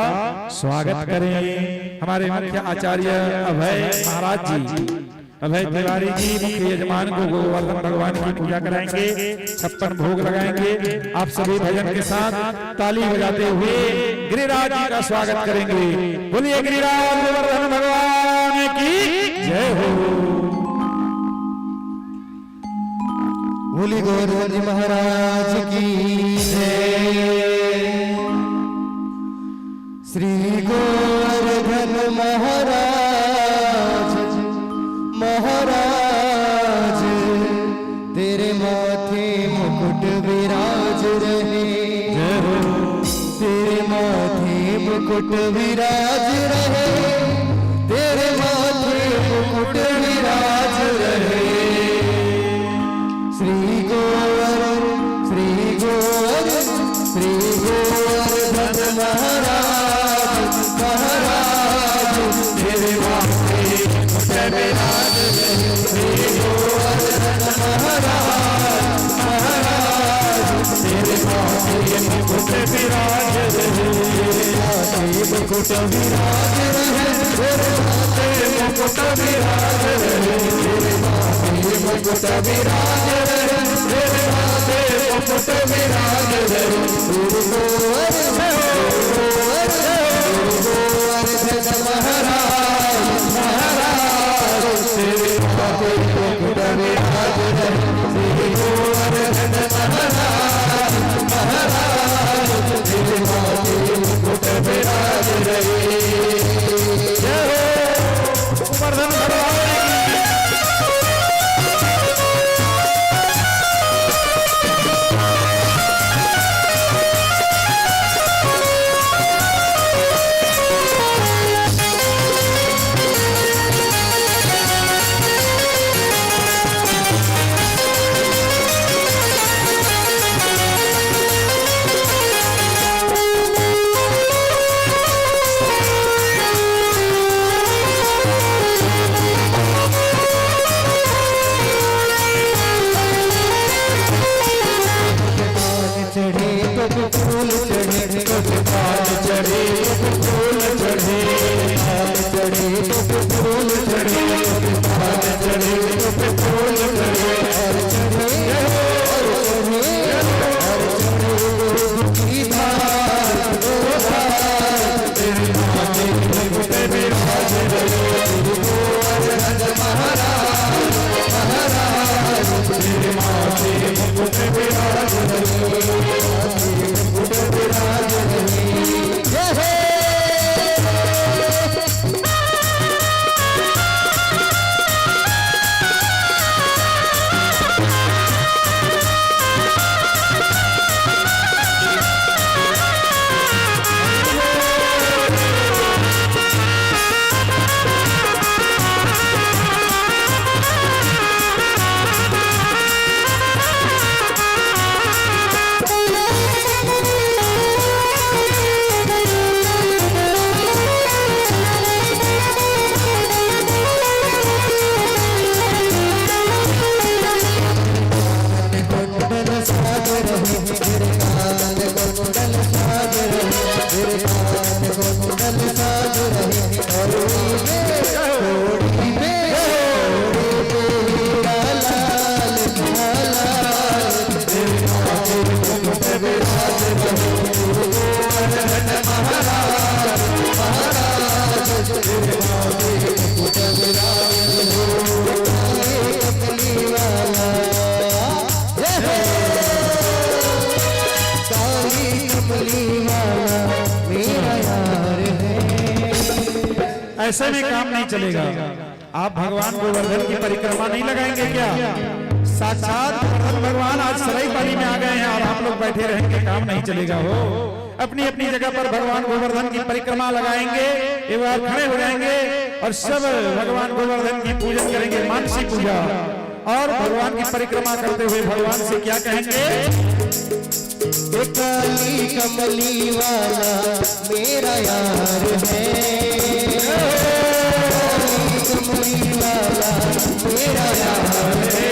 स्वागत करें। हमारे मुख्य आचार्य अभय महाराज जी, अभय तिवारी जी मुख्य यजमान को गोवर्धन भगवान की पूजा कराएंगे, 56 भोग लगाएंगे। आप सभी भजन के साथ ताली बजाते हुए गिरिराज जी का स्वागत करेंगे। बोलिए गिरिराज गोवर्धन भगवान की जय हो। बोली गोवर्धन जी महाराज की जय। श्री गोवर्धन महाराज तेरे माथे मुकुट विराज रहे। तेरे माथे मुकुट विराज रहे। तेरे माथे मुकुट विराज रहे। श्री गोवर्धन महाराज तेरे माथे मुकुट विराज रहे। श्री गोवर्धन महाराज तेरे माथे मुकुट विराज रहे। मुकुट विराज रहे। तेरे माथे मुकुट विराज रहे। तेरे माथे मुकुट विराज रहे। तेरे माथे मुकुट विराज रहे। गोवर्धन महाराज तेरे माथे मुकुट विराज रहे। गोवर्धन महाराज तेरे माथे मुकुट विराज रहे। जय हो गोवर्धन भगवान। ऐसे में काम नहीं चलेगा। आप भगवान गोवर्धन की परिक्रमा नहीं लगाएंगे क्या? साक्षात गोवर्धन भगवान आज सरायपाली में आ गए हैं और आप लोग बैठे रहेंगे, काम नहीं चलेगा। हो अपनी अपनी जगह पर भगवान गोवर्धन की परिक्रमा लगाएंगे, एक बार खड़े हो जाएंगे और सब भगवान गोवर्धन की पूजन करेंगे, मानसी पूजा। और भगवान की परिक्रमा करते हुए भगवान से क्या कहेंगे? काली कमली वाला मेरा यार है, काली कमली वाला मेरा यार है,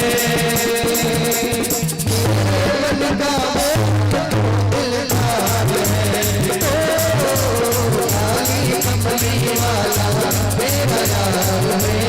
मन का दिलदार है, काली कमली वाला मेरा यार है,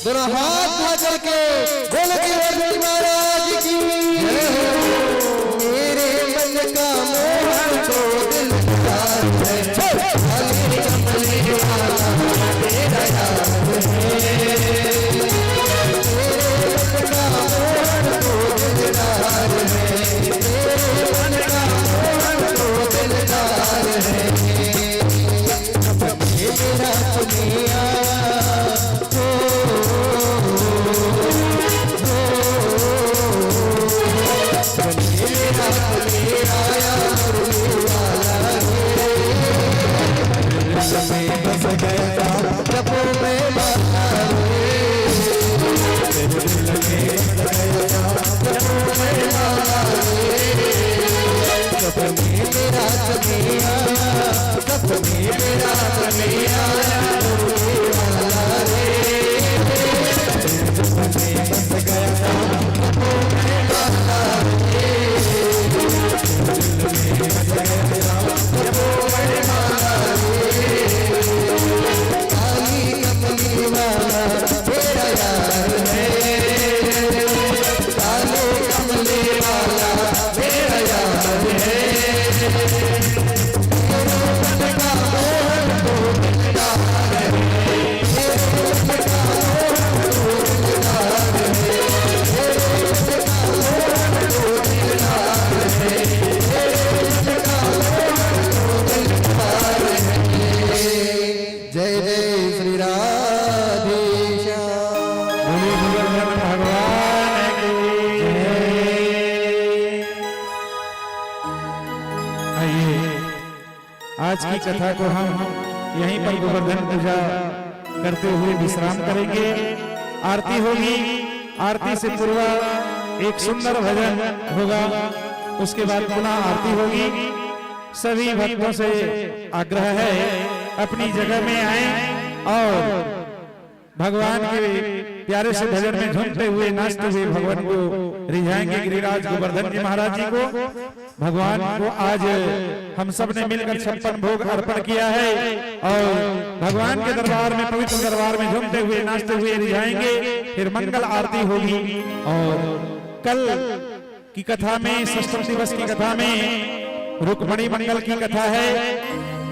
दोनों हाथ उठा करके बोल के महाराज की आज की कथा को हम यहीं पर गोवर्धन पूजा करते हुए विश्राम करेंगे। आरती होगी, आरती से पूर्व एक सुंदर भजन होगा, उसके बाद पुनः आरती होगी। सभी भक्तों से आग्रह है अपनी जगह में आए और भगवान के प्यारे से भजन में झूमते हुए नाचते हुए भगवान को रिझाएंगे। गिरिराज गोवर्धन जी महाराज जी को, भगवान को आज हम सब ने मिलकर 56 भोग अर्पण किया है और भगवान के दरबार में, पवित्र दरबार में झूमते हुए नाचते हुए रिझाएंगे। फिर मंगल आरती होगी और कल की कथा में, षष्ठ दिवस की कथा में रुक्मणी मंगल की कथा है।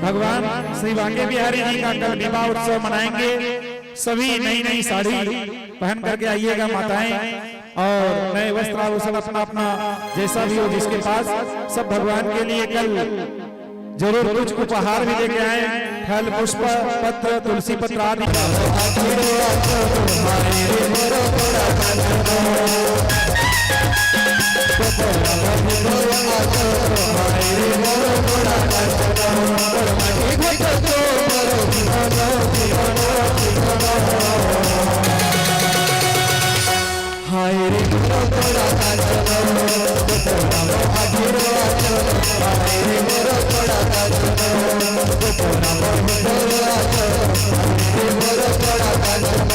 भगवान श्री बांके बिहारी जी का कल विवाह उत्सव मनाएंगे। सभी नई नई साड़ी पहन करके आइएगा माताएं, और नए वस्त्र आभूषण अपना अपना जैसा भी हो जिसके पास, सब भगवान के लिए कल जरूर कुछ उपहार भी लेके आए। फल, पुष्प, पत्र, तुलसी पत्र आदि। हाय रे मोरो तोड़ा काजलो, हाय रे मोरो तोड़ा काजलो, मोरो तोड़ा काजलो।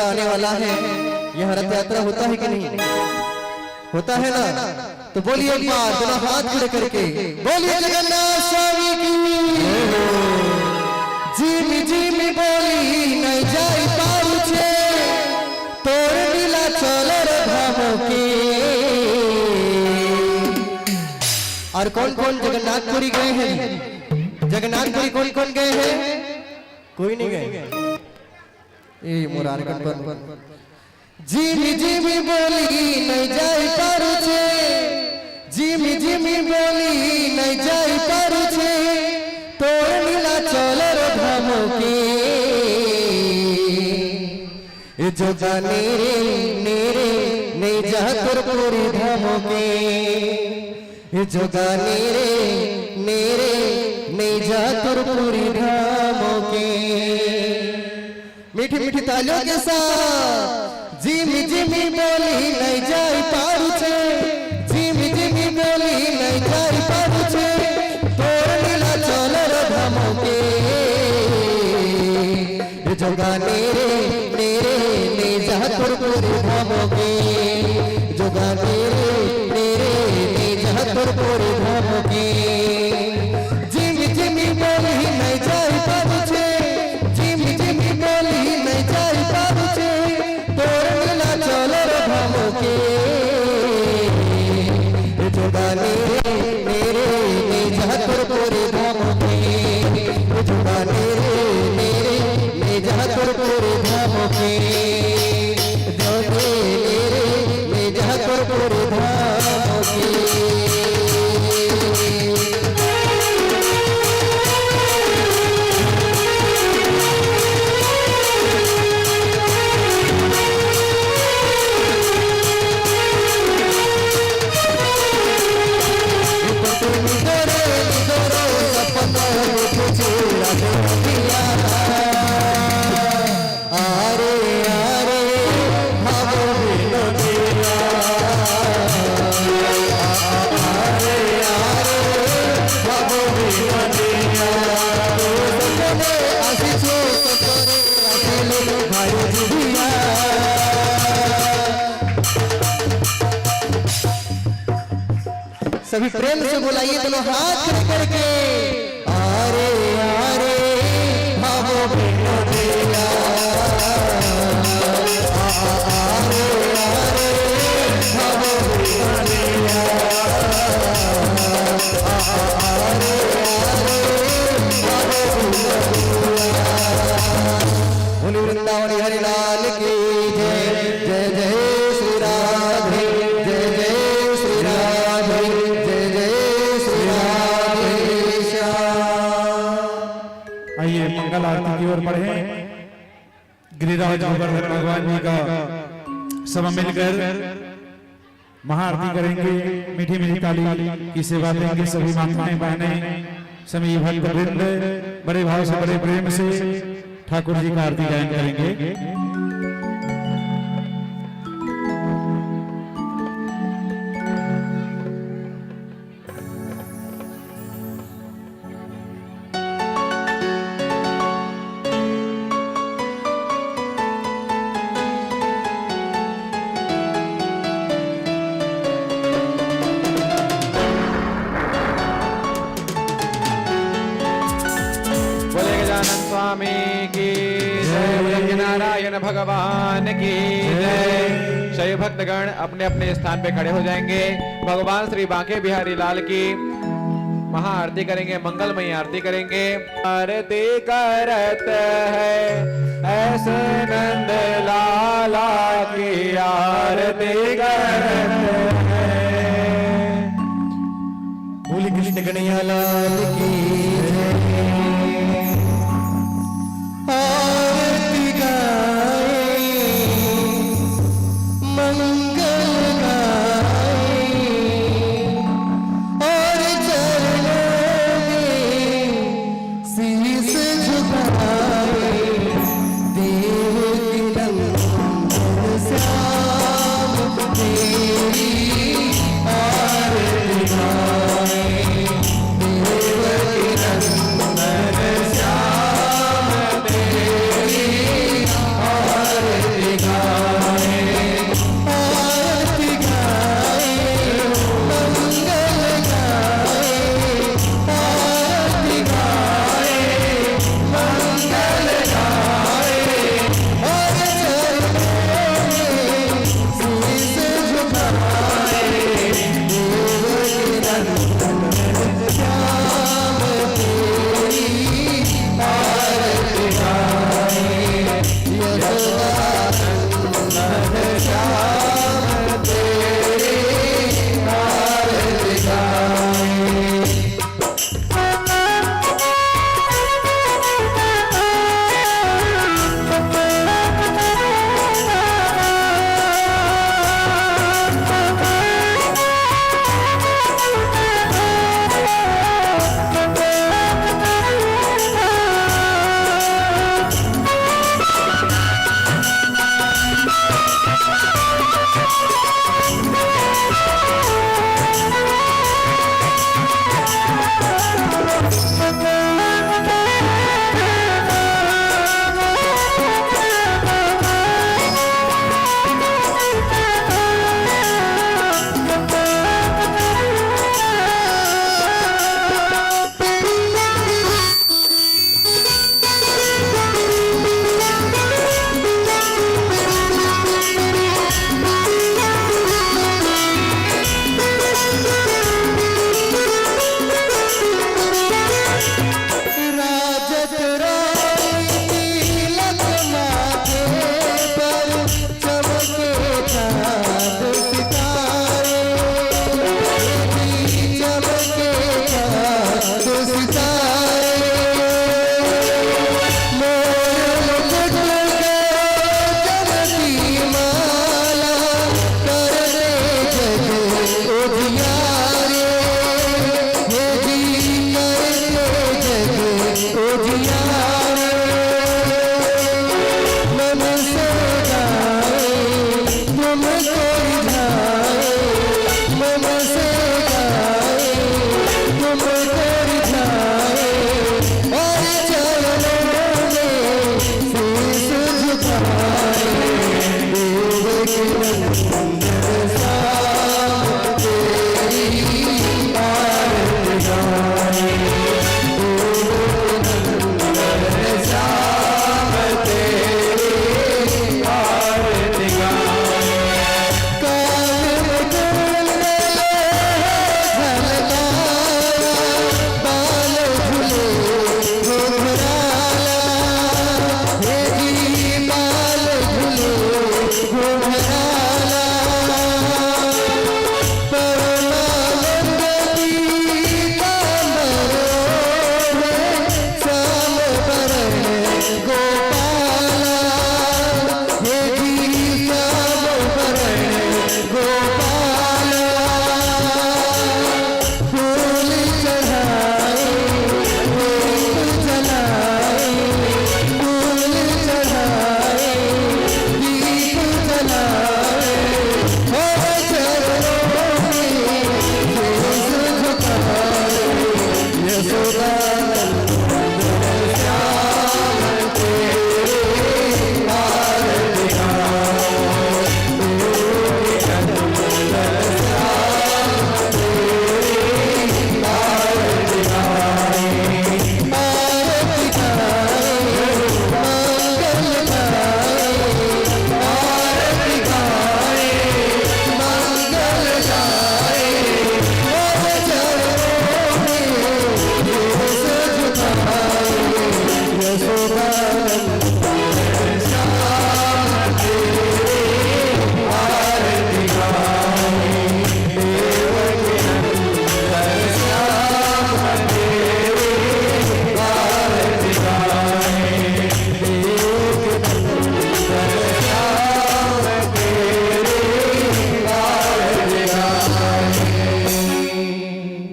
आने वाला है। यह रथ यात्रा होता है कि नहीं होता है ना? तो बोलिए एक बार दोनों हाथ खड़े करके बोलिए जगन्नाथ स्वामी की। जीमी जीमी बोली नहीं जाई पाउछे तोड़ चल रे धामों के। और कौन कौन जगन्नाथपुरी गए हैं? जगन्नाथपुरी कौन कौन गए हैं? कोई नहीं गए। ए मुरारगढ़ पर जिमी जिमी बोली नहीं जाई पारू छे, जिमी जिमी बोली नहीं जाई पारू छे, तोर नीला चल रे धामों के। ए जोगा नेरे नेरे नहीं जा तोर पूरी धामों के। ए जोगा नेरे नेरे नहीं जा तोर पूरी धामों के। मीठी मीठी तालियों के साथ जिमी जिमी बोली नहीं जाई पारू छे, जिमी जिमी बोली नहीं जाई पारू छे, तोर नीला चल रे धामों के। ए जोगा नेरे नेरे ने जा तोर पूरी धामों के। जोगा नेरे नेरे ने जा तोर पूरी धामों के। जिमी जिमी बोली नहीं जाई पारू छे, जिमी जिमी बोली नहीं जाई पारू छे, तोर नीला चल रे धामों के। जोगा नेरे नेरे ने जा तोर पूरी धामों के। जोगा नेरे नेरे ने जा तोर पूरी धामों के। जोगे नेरे ने जा तोर पूरी धामों के। सभी प्रेम से बुलाइए दोनों हाथ खड़े करके। आरे आरे भावो बिनो दिया, आरे आरे भावो बिनो दिया, आरे आरे भावो बिनो दिया। बोलो वृंदावन हरि लाल की जय। जय जय श्री राधे, जय जय श्री राधे, जय जय श्री राधे श्याम। आइए मंगल आरती की ओर बढ़े। गिरिराज गोवर्धन भगवान जी का सब मिलकर महाआरती करेंगे। मीठी मीठी ताली की सेवा देंगे सभी माताएं बहनें, सभी भक्त वृंद बड़े भाव से बड़े प्रेम से ठाकुर जी का आरती गायन करेंगे। स्वामी की जय, नारायण भगवान की जय। शैव भक्तगण अपने अपने स्थान पे खड़े हो जाएंगे। भगवान श्री बांके बिहारी लाल की महाआरती करेंगे, मंगलमयी आरती करेंगे। आरती करत है ऐसे नंद लाला की आरती करत है। बोली कृष्ण कन्हैया लाल की आरती गाए मंगल गाए और चरणों में शीश झुकाए। देव की नंदन श्याम तेरी आरती गाए। देव की तुमको रिझाए मन से गाए, तुमको रिझाए और चरणों में शीश झुकाए। देव के नंदन श्याम तेरी आरती गाए,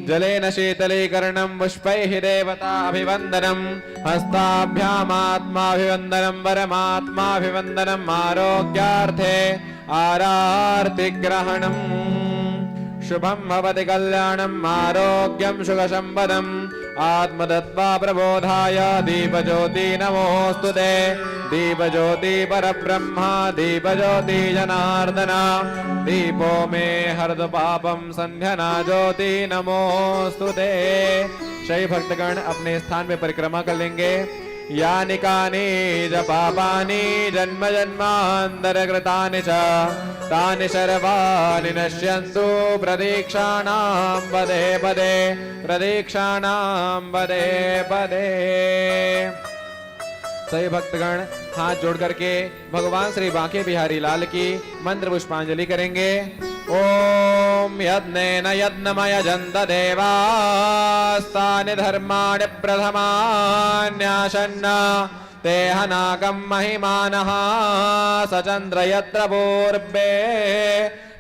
जलेन शीतलीकरणं पुष्पैः देवताभिवन्दनं हस्ताभ्यामात्माभिवन्दनं परमात्माभिवन्दनम् आरोग्यार्थे आरार्तिग्रहणम् शुभं भवति कल्याणम् आरोग्यं सुखसम्पदम् आत्मदत्वा प्रबोधाय दीपज्योति नमोऽस्तुते दीपज्योति परब्रह्म दीपज्योति जनार्दन दीपो मे हरद पापम संध्याना ज्योति नमोस्तुते। शैव भक्तगण अपने स्थान में परिक्रमा कर लेंगे। यानि कानि च पापानि जन्म जन्मान्तरकृतानि च तानि सर्वाणि नश्यन्तु प्रदीक्षाणां पदे पदे प्रदीक्षाणां पदे पदे। सभी भक्तगण हाथ जोड़ करके भगवान श्री बांके बिहारी लाल की मंत्र पुष्पांजलि करेंगे। ओम यज्ञेन यज्ञमय जन्त देवास्तानि धर्माणि प्रथमान्यासन्न तेहनाकं महिमानः सचन्द्र यत्र पूर्वे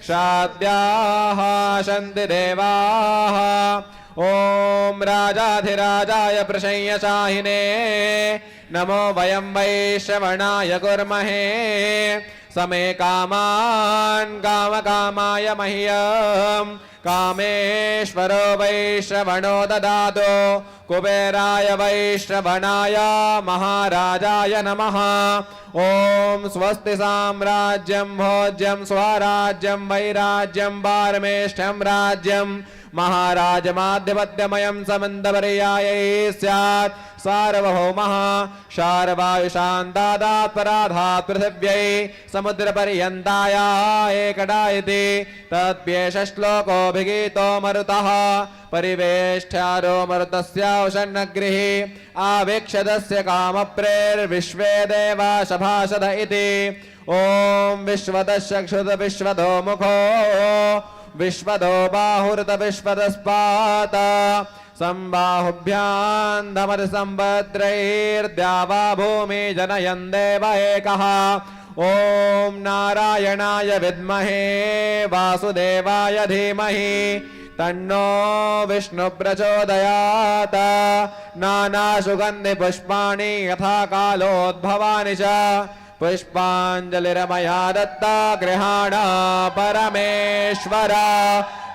शाद्याः सन्ति देवाः। ओम राजाधिराजाय प्रशंयशाहिने नमो वयं वैश्रवणाय कुर्महे समे कामान् कामकामाय मह्यं कामेश्वरो वैश्रवणो ददातु कुबेराय वैश्रवणाय महाराजाय नमः। ओम स्वस्ति साम्राज्यं भोज्यं स्वराज्यं वैराज्यं पारमेष्ठ्यं राज्यं महाराजमाधिपत्यमयं समन्तपर्यायै स्यात् सार्वभौमः शार्वायुषान्तादात् पराधात् पृथिव्यै समुद्रपर्यन्ताया एकदा इति तद्भ्येष श्लोकोऽभिगीतो मरुतः परिवेष्ट्यारो मरुतस्यावसन्नगृः आवेक्षदस्य कामप्रेर्विश्वे देवा सभासद इति। ओम विश्वदश्चक्षुष विश्वदो मुखो विश्वदो बाहुरत विश्वदस्पात संबाहुभ्यां धमर संभद्रैर्द्यावा भूमि जनयन् देव एकः। ओम नारायणाय विद्महे वासुदेवाय धीमहि तन्नो विष्णु प्रचोदयात्। नाना सुगन्धि पुष्पाणि यथा कालोद्भवानि च पुष्पाञ्जलिर्मया दत्ता गृहाण परमेश्वर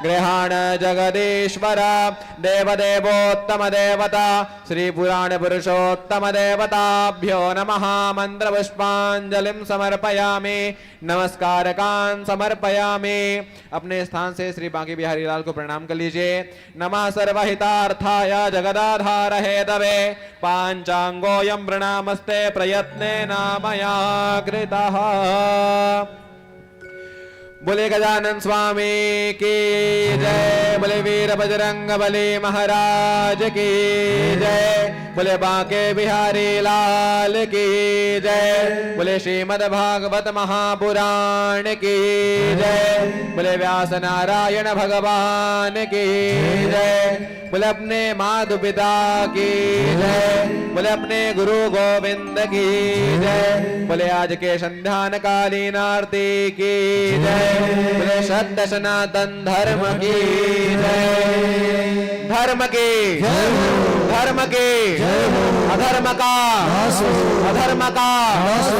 गृहाण जगदीश्वर देवदेवोत्तम देवता श्री पुराण पुरुषोत्तम देवताभ्यो नमः मंत्र पुष्पांजलिं समर्पयामि नमस्कारकान् समर्पयामि। अपने स्थान से श्री बांके बिहारी लाल को प्रणाम कर लीजिए। नमः सर्वहितार्थाय जगदाधार हेतवे पांचांगोऽयं प्रणामस्ते प्रयत्नेन मया कृतः। बोले गजानन स्वामी की जय, बोले वीर बजरंग बली महाराज की जय, बोले बांके बिहारी लाल की जय, बोले श्रीमद् भागवत महापुराण की जय, बोले व्यास नारायण भगवान की जय, बोले अपने माधु पिता की जय, बोले अपने गुरु गोविंद की जय, बोले आज के संध्यान कालीन आरती की जय, बोले सत्य सनातन धर्म की जय, धर्म की धर्म की अधर्म का